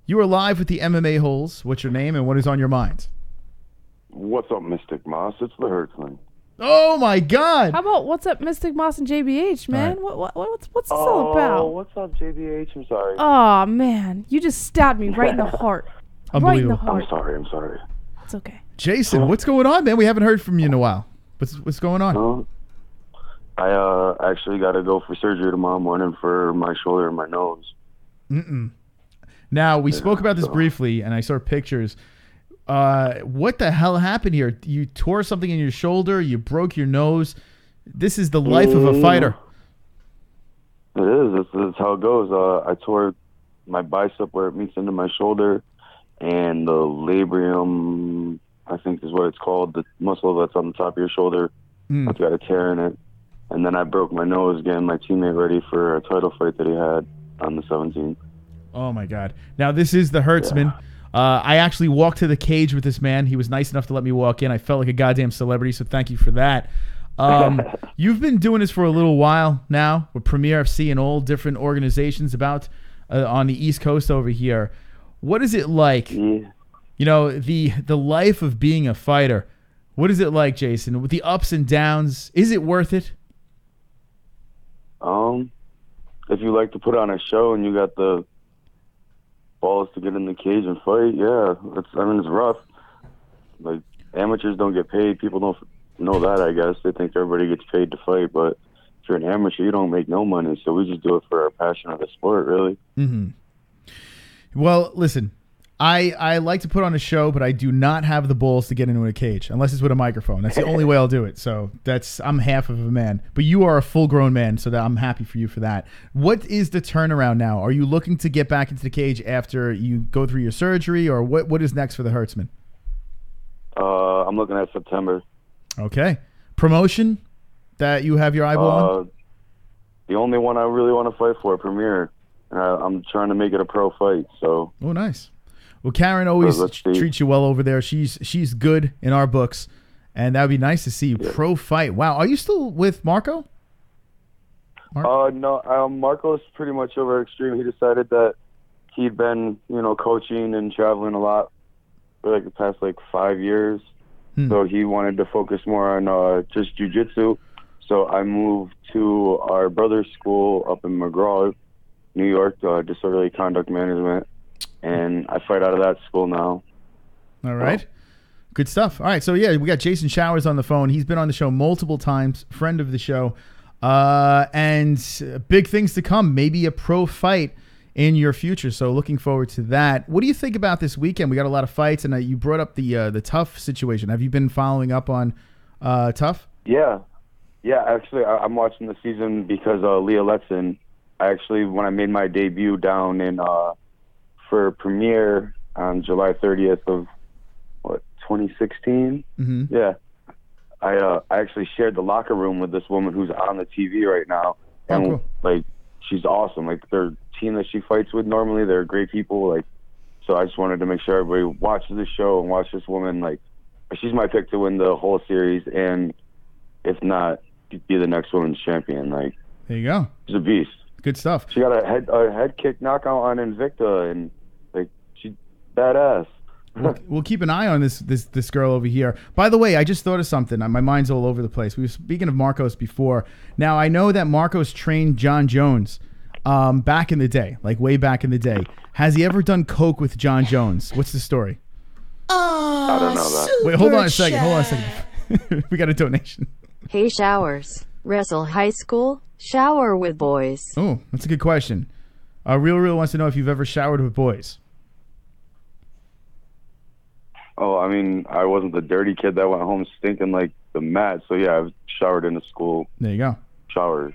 You are live with the MMA-Holes. What's your name and what is on your mind?
What's up, Mystic Moss? It's the Hertzman.
Oh my God!
How about what's up, Mystic Moss and JBH, man?
All right.
What's this all about?
What's up, JBH? I'm sorry.
Oh man, you just stabbed me right in the heart. Right in the heart.
I'm sorry.
It's okay.
Jason, what's going on, man? We haven't heard from you in a while. What's going on?
I actually got to go for surgery tomorrow morning for my shoulder and my nose.
Now, we spoke about this briefly, and I saw pictures. What the hell happened here? You tore something in your shoulder. You broke your nose. This is the life of a fighter.
It is. This is how it goes. I tore my bicep where it meets into my shoulder, and the labrum, I think is what it's called, the muscle that's on the top of your shoulder. I've got a tear in it. And then I broke my nose getting my teammate ready for a title fight that he had on the 17th.
Oh, my God. Now, this is the Hertzman. I actually walked to the cage with this man. He was nice enough to let me walk in. I felt like a goddamn celebrity, so thank you for that. You've been doing this for a little while now with Premier FC and all different organizations about on the East Coast over here. What is it like, you know, the life of being a fighter? What is it like, Jason, with the ups and downs? Is it worth it?
If you like to put on a show and you got the balls to get in the cage and fight, yeah, it's rough. Like, amateurs don't get paid. People don't know that, I guess. They think everybody gets paid to fight, but if you're an amateur, you don't make no money, so we just do it for our passion of the sport, really.
Mm-hmm. Well, listen, I like to put on a show, but I do not have the balls to get into a cage, unless it's with a microphone. That's the only way I'll do it, so I'm half of a man. But you are a full-grown man, so that I'm happy for you for that. What is the turnaround now? Are you looking to get back into the cage after you go through your surgery, or what is next for the Hertzman?
I'm looking at September.
Okay. Promotion that you have your eyeball on?
The only one I really want to fight for, Premier. I'm trying to make it a pro fight. So.
Oh, nice. Well, Karen always treats you well over there. She's good in our books, and that would be nice to see you pro fight. Wow. Are you still with Marco?
No, Marco's pretty much over at Extreme. He decided that he'd been, coaching and traveling a lot for the past 5 years. So he wanted to focus more on just jiu-jitsu. So I moved to our brother's school up in McGraw, New York, Disorderly Conduct Management, and I fight out of that school now.
All right. Good stuff. All right, so yeah, we got Jason Showers on the phone. He's been on the show multiple times, friend of the show, and big things to come, maybe a pro fight in your future. So looking forward to that. What do you think about this weekend? We got a lot of fights, and you brought up the Tough situation. Have you been following up on Tough?
Yeah. Actually, I'm watching the season because Leah Letson. When I made my debut down in for Premiere on July 30th of 2016.
Mm-hmm.
Yeah, I actually shared the locker room with this woman who's on the TV right now, and
cool.
She's awesome. Their team that she fights with normally, they're great people. So I just wanted to make sure everybody watches the show and watch this woman. She's my pick to win the whole series, and if not, be the next women's champion.
There you go.
She's a beast.
Good stuff.
She got a head kick knockout on Invicta, and she's badass.
We'll keep an eye on this girl over here. By the way, I just thought of something. My mind's all over the place. We were speaking of Marcos before. Now, I know that Marcos trained Jon Jones back in the day, way back in the day. Has he ever done coke with Jon Jones? What's the story?
Oh,
I don't know that.
Wait, hold on a second. We got a donation.
Hey, Showers. Wrestle high school? Shower with boys.
Oh, that's a good question. Real wants to know if you've ever showered with boys.
Oh, I mean, I wasn't the dirty kid that went home stinking like the mat. So, yeah, I've showered in the school.
There you go.
Showered.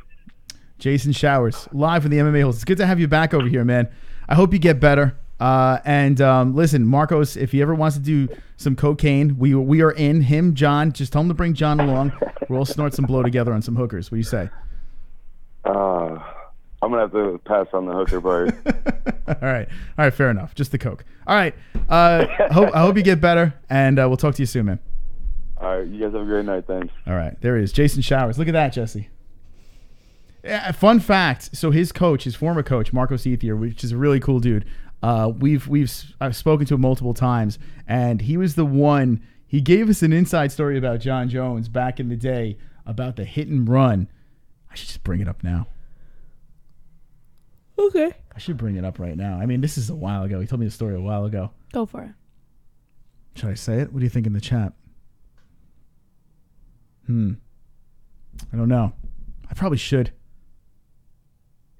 Jason Showers, live from the MMA-Holes. It's good to have you back over here, man. I hope you get better. Listen, Marcos, if he ever wants to do some cocaine, we are in. Him, John, just tell him to bring John along. We'll all snort some blow together on some hookers. What do you say?
I'm going to have to pass on the hooker part.
All right, fair enough. Just the coke. All right, I hope you get better, and we'll talk to you soon, man.
All right, you guys have a great night. Thanks.
All right, there he is, Jason Showers. Look at that, Jesse. Yeah, fun fact. So his former coach, Marcos Ethier, which is a really cool dude. I've spoken to him multiple times, and he was the one. He gave us an inside story about Jon Jones back in the day about the hit and run. I should just bring it up now.
Okay.
I should bring it up right now. I mean, this is a while ago. He told me the story a while ago.
Go for it.
Should I say it? What do you think in the chat? I don't know. I probably should.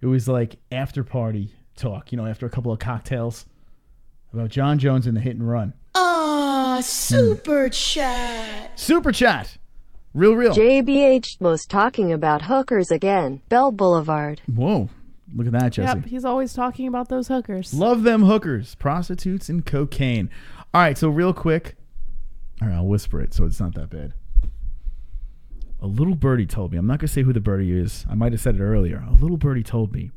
It was after party talk, after a couple of cocktails about Jon Jones and the hit and run.
Super chat.
Super chat. Real.
JBH was talking about hookers again. Bell Boulevard.
Whoa. Look at that, Jesse.
Yep, he's always talking about those hookers.
Love them hookers, prostitutes, and cocaine. All right, so real quick. All right, I'll whisper it so it's not that bad. A little birdie told me, I'm not going to say who the birdie is. I might have said it earlier. A little birdie told me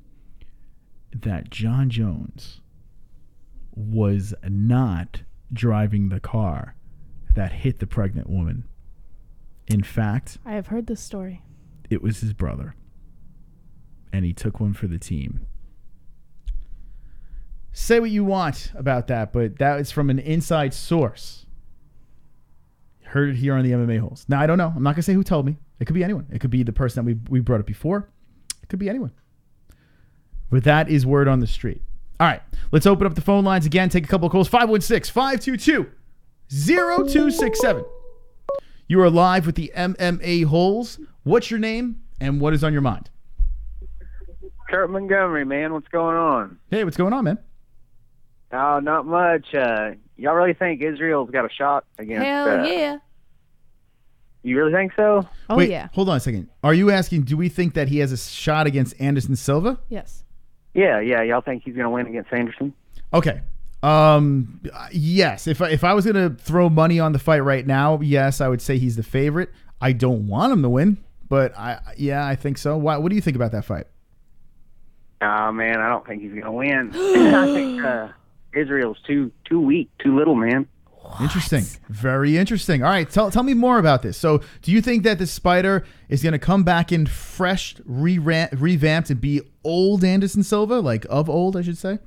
that Jon Jones was not driving the car that hit the pregnant woman. In fact,
I have heard this story.
It was his brother. And he took one for the team. Say what you want about that, but that is from an inside source. Heard it here on the MMA-Holes. Now, I don't know. I'm not going to say who told me. It could be anyone. It could be the person that we brought up before. It could be anyone. But that is word on the street. All right. Let's open up the phone lines again. Take a couple of calls. 516-522-0267. You are live with the MMA-Holes. What's your name and what is on your mind?
Kurt Montgomery, man. What's going on?
Hey, what's going on, man?
Oh, not much. Y'all really think Israel's got a shot against...
Hell yeah.
You really think so?
Oh,
Wait,
yeah.
Hold on a second. Are you asking, do we think that he has a shot against Anderson Silva?
Yes.
Yeah. Y'all think he's going to win against Anderson?
Okay. Yes. If I was going to throw money on the fight right now, yes, I would say he's the favorite. I don't want him to win, but I think so. What do you think about that fight?
Oh, man, I don't think he's going to win. I think Israel's too weak, too little, man.
Interesting. Very interesting. All right, tell me more about this. So do you think that the Spider is going to come back in fresh, revamped, and be old Anderson Silva? Like of old, I should say?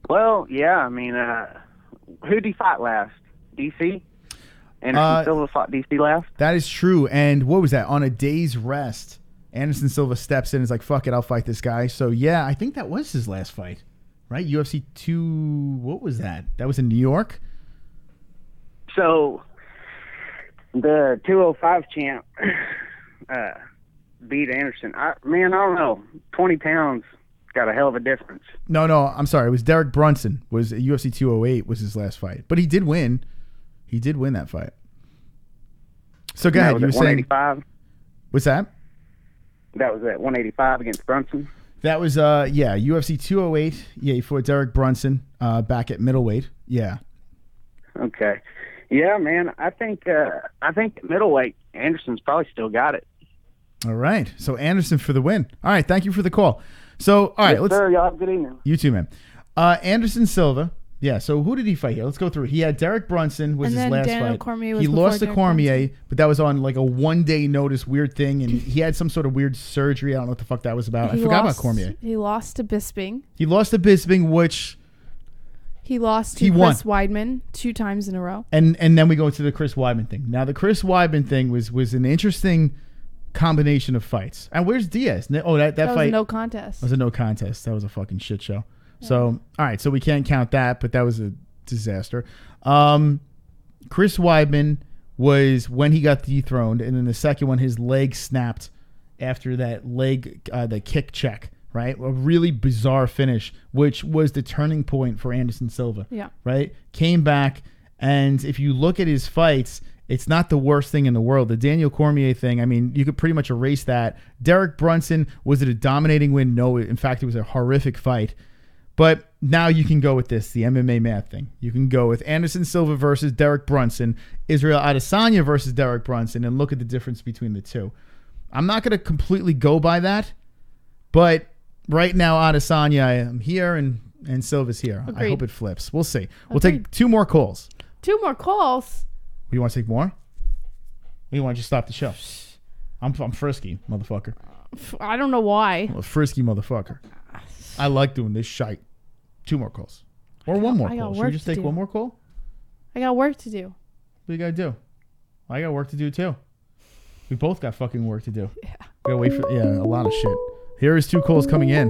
Well, yeah. I mean, who did he fight last? DC? Anderson Silva fought DC last?
That is true. And what was that? On a day's rest, Anderson Silva steps in and is like, fuck it, I'll fight this guy. So, yeah, I think that was his last fight, right? UFC 2, what was that? That was in New York?
So, the 205 champ beat Anderson. I don't know. 20 pounds got a hell of a difference.
No, I'm sorry. It was Derek Brunson. Was UFC 208 was his last fight. But he did win. He did win that fight. So, go ahead. You were saying...
185?
What's that?
That was at 185 against Brunson?
That was, UFC 208. Yeah, he fought Derek Brunson back at middleweight. Yeah.
Okay. Yeah, man. I think at middleweight, Anderson's probably still got it.
All right. So, Anderson for the win. All right. Thank you for the call. So, all right.
Yes, sir. Y'all have a good evening.
You too, man. Anderson Silva. Yeah, so who did he fight here? Let's go through it. He had Derek Brunson was his last fight. He lost to Cormier, but that was on like a one-day notice weird thing, and he had some sort of weird surgery. I don't know what the fuck that was about. I forgot about Cormier.
He lost to Bisping.
Which...
He lost to Chris Weidman 2 times in a row.
And then we go to the Chris Weidman thing. Now, the Chris Weidman thing was an interesting combination of fights. And where's Diaz? Oh, that fight
was a no contest.
It was a no contest. That was a fucking shit show. Yeah. So, all right. So we can't count that, but that was a disaster. Chris Weidman was when he got dethroned, and then the second one, his leg snapped after that the kick check. Right? A really bizarre finish, which was the turning point for Anderson Silva.
Yeah.
Right? Came back, and if you look at his fights, it's not the worst thing in the world. The Daniel Cormier thing, I mean, you could pretty much erase that. Derek Brunson, was it a dominating win? No. In fact, it was a horrific fight. But now you can go with this, the MMA math thing. You can go with Anderson Silva versus Derek Brunson, Israel Adesanya versus Derek Brunson, and look at the difference between the two. I'm not going to completely go by that, but... right now, Adesanya, I am here, and Silva's here.
Agreed.
I hope it flips. We'll see. We'll take 2 more calls.
2 more calls?
You want to take more? Or you want to just stop the show? I'm frisky, motherfucker.
I don't know why.
I'm a frisky motherfucker. I like doing this shite. 2 more calls. Or 1 more call. Should we just take 1 more call?
I got work to do.
What do you got to do? I got work to do, too. We both got fucking work to do. Yeah. Gotta wait for... yeah, a lot of shit. Here is 2 calls coming in.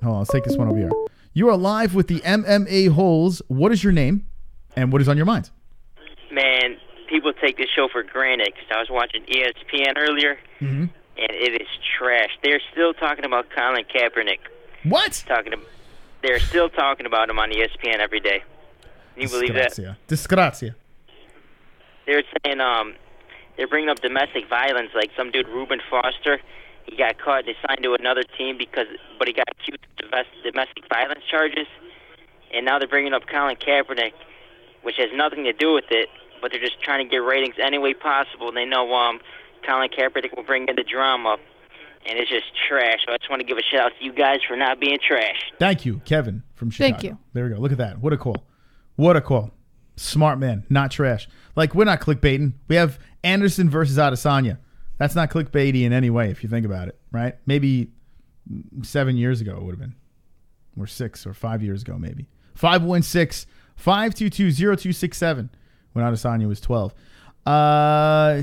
Hold on, let's take this one over here. You are live with the MMA-Holes. What is your name, and what is on your mind?
Man, people take this show for granted, because I was watching ESPN earlier, and it is trash. They're still talking about Colin Kaepernick.
What?
They're still talking about him on ESPN every day. Can you believe that?
Disgrazia.
They're saying they're bringing up domestic violence. Like some dude, Reuben Foster, he got caught. They signed to another team but he got accused of domestic violence charges. And now they're bringing up Colin Kaepernick, which has nothing to do with it, but they're just trying to get ratings any way possible. They know Colin Kaepernick will bring in the drama, and it's just trash. So I just want to give a shout out to you guys for not being trash.
Thank you, Kevin from Chicago.
Thank you.
There we go. Look at that. What a call. What a call. Smart man, not trash. Like, we're not clickbaiting. We have Anderson versus Adesanya. That's not clickbaity in any way if you think about it, right? Maybe 7 years ago it would have been. Or 6 or 5 years ago maybe. 516-522-0267 when Adesanya was 12.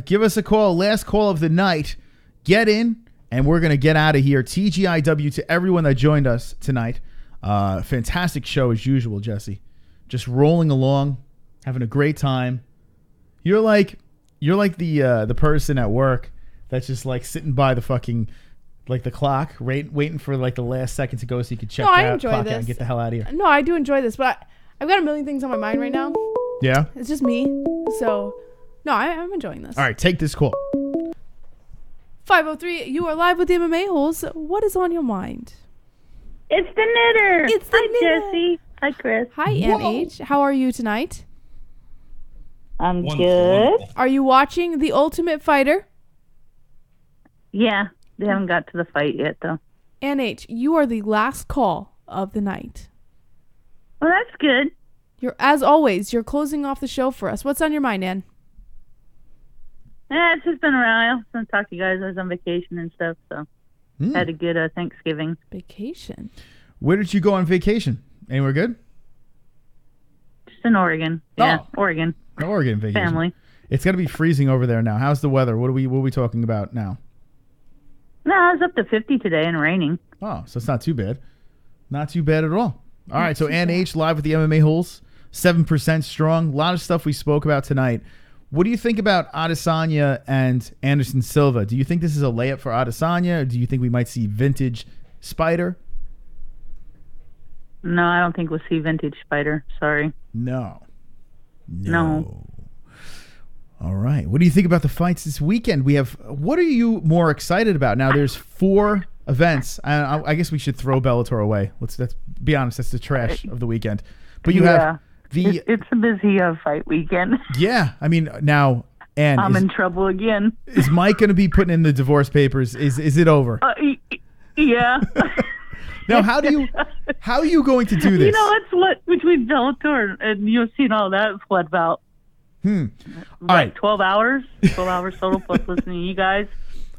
Give us a call. Last call of the night. Get in, and we're going to get out of here. TGIW to everyone that joined us tonight. Fantastic show as usual, Jesse. Just rolling along, having a great time. You're like the person at work that's just like sitting by the fucking like the clock, waiting for like the last second to go so you can check out, clock out, and get the hell out of here.
No, I do enjoy this, but I've got a million things on my mind right now.
Yeah?
It's just me. So, no, I'm enjoying this.
All right, take this call.
503, you are live with the MMA-Holes. What is on your mind?
It's the knitter.
It's the knitter.
Jesse. Hi, Chris.
Hi, NH. How are you tonight?
I'm good.
Are you watching The Ultimate Fighter?
Yeah, they haven't got to the fight yet, though.
NH, you are the last call of the night.
Well, that's good.
As always, you're closing off the show for us. What's on your mind, Ann?
Yeah, it's just been a while since I talked to you guys. I was on vacation and stuff, so had a good Thanksgiving.
Vacation?
Where did you go on vacation? Anywhere good?
Just in Oregon. Yeah, Oregon.
Oregon vacation.
Family.
It's got to be freezing over there now. How's the weather? What are we talking about now?
No, it's up to 50 today and raining.
Oh, so it's not too bad. Not too bad at all. All right, so Ann H. live with the MMA-Holes. 7% strong. A lot of stuff we spoke about tonight. What do you think about Adesanya and Anderson Silva? Do you think this is a layup for Adesanya, or do you think we might see vintage Spider?
No, I don't think we'll see vintage Spider. Sorry.
No. All right. What do you think about the fights this weekend? What are you more excited about? Now, there's 4 events. I guess we should throw Bellator away. Let's be honest. That's the trash of the weekend. But you have
it's a busy fight weekend.
Yeah. I mean, now, Ann,
I'm in trouble again.
Is Mike going to be putting in the divorce papers? Is it over?
Yeah.
Now, how are you going to do this?
You know, it's what between Bellator and UFC and all that. It's what about?
All right.
12 hours. 12 hours total plus listening to you guys.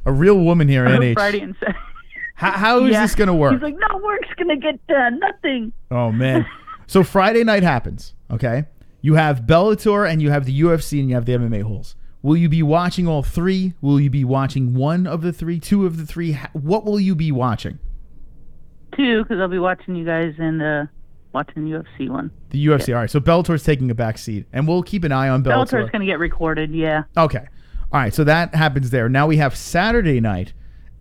A real woman here, NH.
Friday and Saturday.
How is this going to work?
He's like, no work's going to get done. Nothing.
Oh, man. So Friday night happens, okay? You have Bellator and you have the UFC and you have the MMA-Holes. Will you be watching all 3? Will you be watching 1 of the 3, 2 of the 3? What will you be watching?
2, because I'll be watching you guys and watching the UFC one.
The UFC, all right. So Bellator's taking a back seat, and we'll keep an eye on Bellator.
Bellator's going to get recorded, yeah.
Okay. All right, so that happens there. Now we have Saturday night,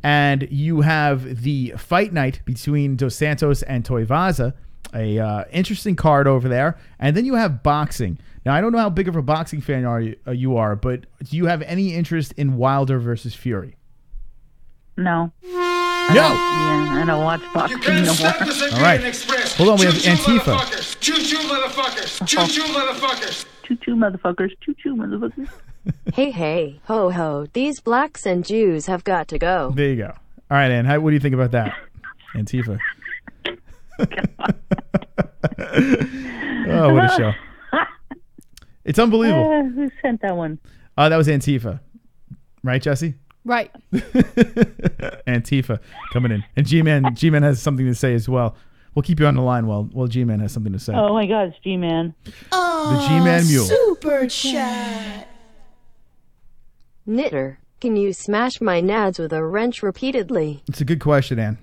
and you have the fight night between Dos Santos and Tuivaso. A interesting card over there. And then you have boxing. Now, I don't know how big of a boxing fan you are, but do you have any interest in Wilder versus Fury?
No. I don't watch boxing no more.
All right. Hold on, we have Antifa.
Choo-choo, motherfuckers. Choo-choo, motherfuckers.
Choo-choo, motherfuckers. Choo-choo, motherfuckers.
Hey, ho, ho. These blacks and Jews have got to go.
There you go. All right, Ann, what do you think about that? Antifa. Oh, what a show. It's unbelievable.
Who sent that one?
That was Antifa. Right, Jesse?
Right.
Antifa coming in. And G-Man has something to say as well. We'll keep you on the line while G-Man has something to say.
Oh, my God, it's G-Man.
Oh,
the G-Man mule.
Super chat.
Knitter, can you smash my nads with a wrench repeatedly?
It's a good question, Ann.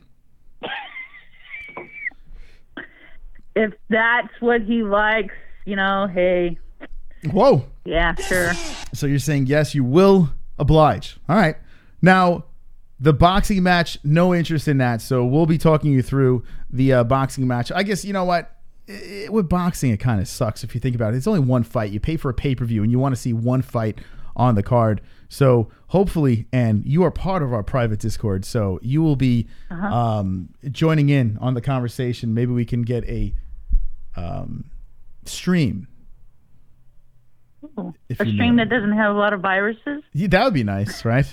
If that's what he likes, hey.
Whoa.
Yeah, sure.
So you're saying, yes, you will oblige. All right. Now, The boxing match, no interest in that. So we'll be talking you through the boxing match. I guess, you know what? With boxing, it kind of sucks if you think about it. It's only one fight. You pay for a pay-per-view, and you want to see one fight on the card. So hopefully, and you are part of our private Discord, so you will be joining in on the conversation. Maybe we can get a stream.
Ooh, a stream that doesn't have a lot of viruses?
Yeah, that would be nice, right?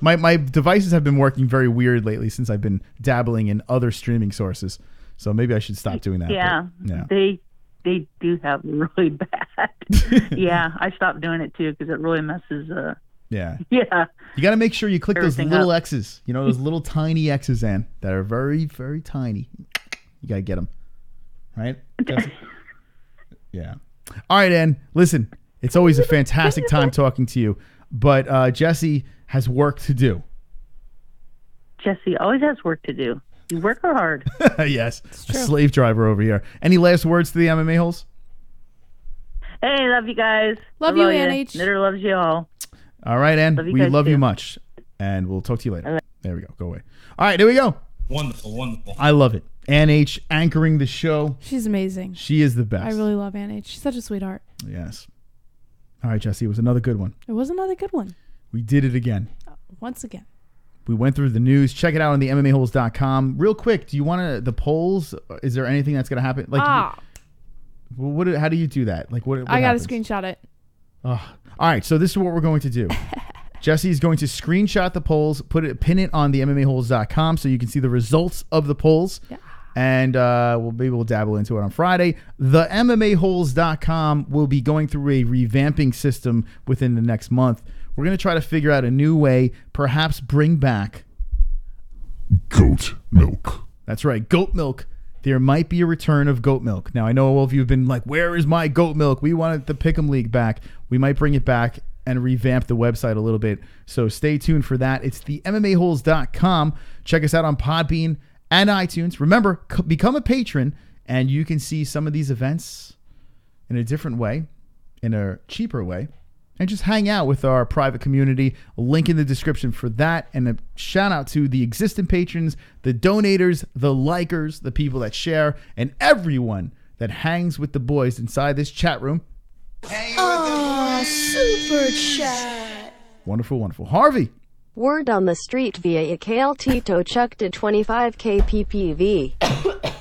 My devices have been working very weird lately since I've been dabbling in other streaming sources. So maybe I should stop doing that.
Yeah, they do have really bad. Yeah, I stopped doing it too because it really messes.
Yeah.
You
got to make sure you click those little
up.
X's. You know, those little tiny X's, Ann, that are very, very tiny. You got to get them, right? Yeah. All right, Ann. Listen, it's always a fantastic time talking to you, but Jesse has work to do.
Jesse always has work to do. You work hard.
Yes, a slave driver over here. Any last words to the MMA-Holes?
Hey, love you guys.
Love you, NH.
Knitter loves you all.
All right, Ann. We love you much. And we'll talk to you later. There we go. Go away. All right, there we go.
Wonderful, wonderful.
I love it. Ann H. anchoring the show.
She's amazing.
She is the best.
I really love Ann H. She's such a sweetheart.
Yes. All right, Jesse. It was another good one.
It was another good one.
We did it again.
Once again.
We went through the news. Check it out on the MMA-Holes.com. Real quick, do you want the polls? Is there anything that's going to happen? Like, how do you do that? Like, what
I got to
happens?
screenshot it.
All right, so this is what we're going to do. Jesse's going to screenshot the polls, pin it on the MMA-Holes.com so you can see the results of the polls.
Yeah.
And maybe we'll dabble into it on Friday. The MMA-Holes.com will be going through a revamping system within the next month. We're going to try to figure out a new way, perhaps bring back
goat milk.
That's right, goat milk. There might be a return of goat milk. Now, I know all of you have been like, where is my goat milk? We wanted the Pick'em League back. We might bring it back and revamp the website a little bit. So stay tuned for that. It's the MMA-Holes.com. Check us out on Podbean and iTunes. Remember, become a patron, and you can see some of these events in a different way, in a cheaper way, and just hang out with our private community. A link in the description for that. And a shout out to the existing patrons, the donators, the likers, the people that share, and everyone that hangs with the boys inside this chat room.
Oh, super chat.
Wonderful, wonderful. Harvey.
Word on the street via Kale Tito Chuck did 25K PPV.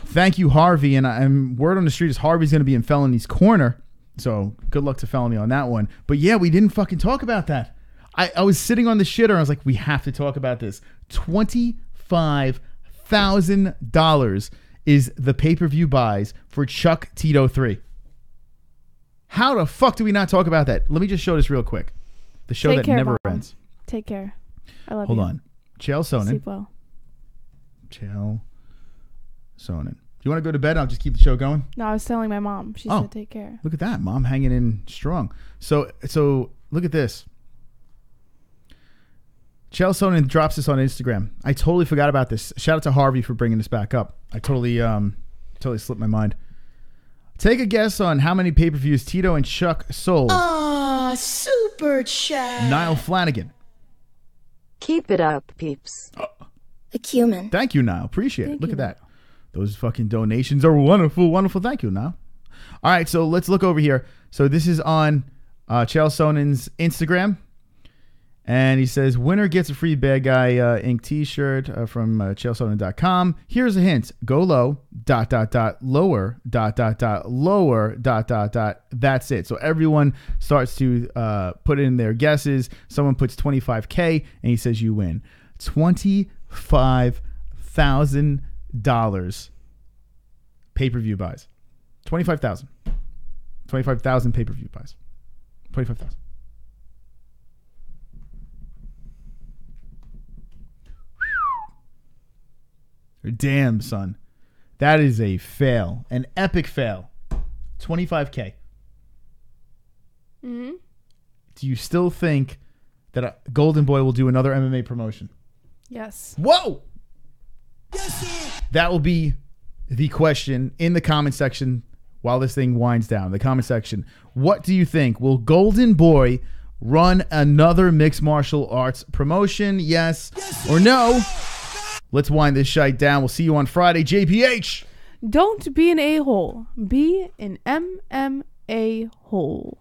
Thank you, Harvey. And word on the street is Harvey's going to be in Felony's Corner. So good luck to Felony on that one. But yeah, we didn't fucking talk about that. I was sitting on the shitter and I was like, we have to talk about this. $25,000 is the pay-per-view buys for Chuck Tito 3. How the fuck do we not talk about that? Let me just show this real quick. The show that never ends.
Take care. I love you.
Hold on. Chael Sonnen.
Sleep well.
Chael Sonnen. Do you want to go to bed? I'll just keep the show going.
No, I was telling my mom. She said take care.
Look at that. Mom hanging in strong. So look at this. Chael Sonnen drops this on Instagram. I totally forgot about this. Shout out to Harvey for bringing this back up. I totally slipped my mind. Take a guess on how many pay-per-views Tito and Chuck sold.
Oh, super chat.
Niall Flanagan.
Keep it up, peeps.
A cumin.
Thank you, Niall. Appreciate it. Look at that. Those fucking donations are wonderful, wonderful. Thank you, Niall. All right, so let's look over here. So this is on Chael Sonnen's Instagram. And he says, winner gets a free Bad Guy ink t-shirt from chaelsonnen.com. Here's a hint. Go low, ... lower, ... lower, ... That's it. So everyone starts to put in their guesses. Someone puts $25K, and he says you win. $25,000 pay-per-view buys. 25,000. 25,000 pay-per-view buys. 25,000. Damn, son. That is a fail. An epic fail. 25K.
Mm-hmm.
Do you still think that Golden Boy will do another MMA promotion?
Yes.
Whoa! Yes, sir. That will be the question in the comment section while this thing winds down. The comment section. What do you think? Will Golden Boy run another mixed martial arts promotion? Yes or no? Let's wind this shite down. We'll see you on Friday. JPH.
Don't be an a-hole. Be an MMA-hole.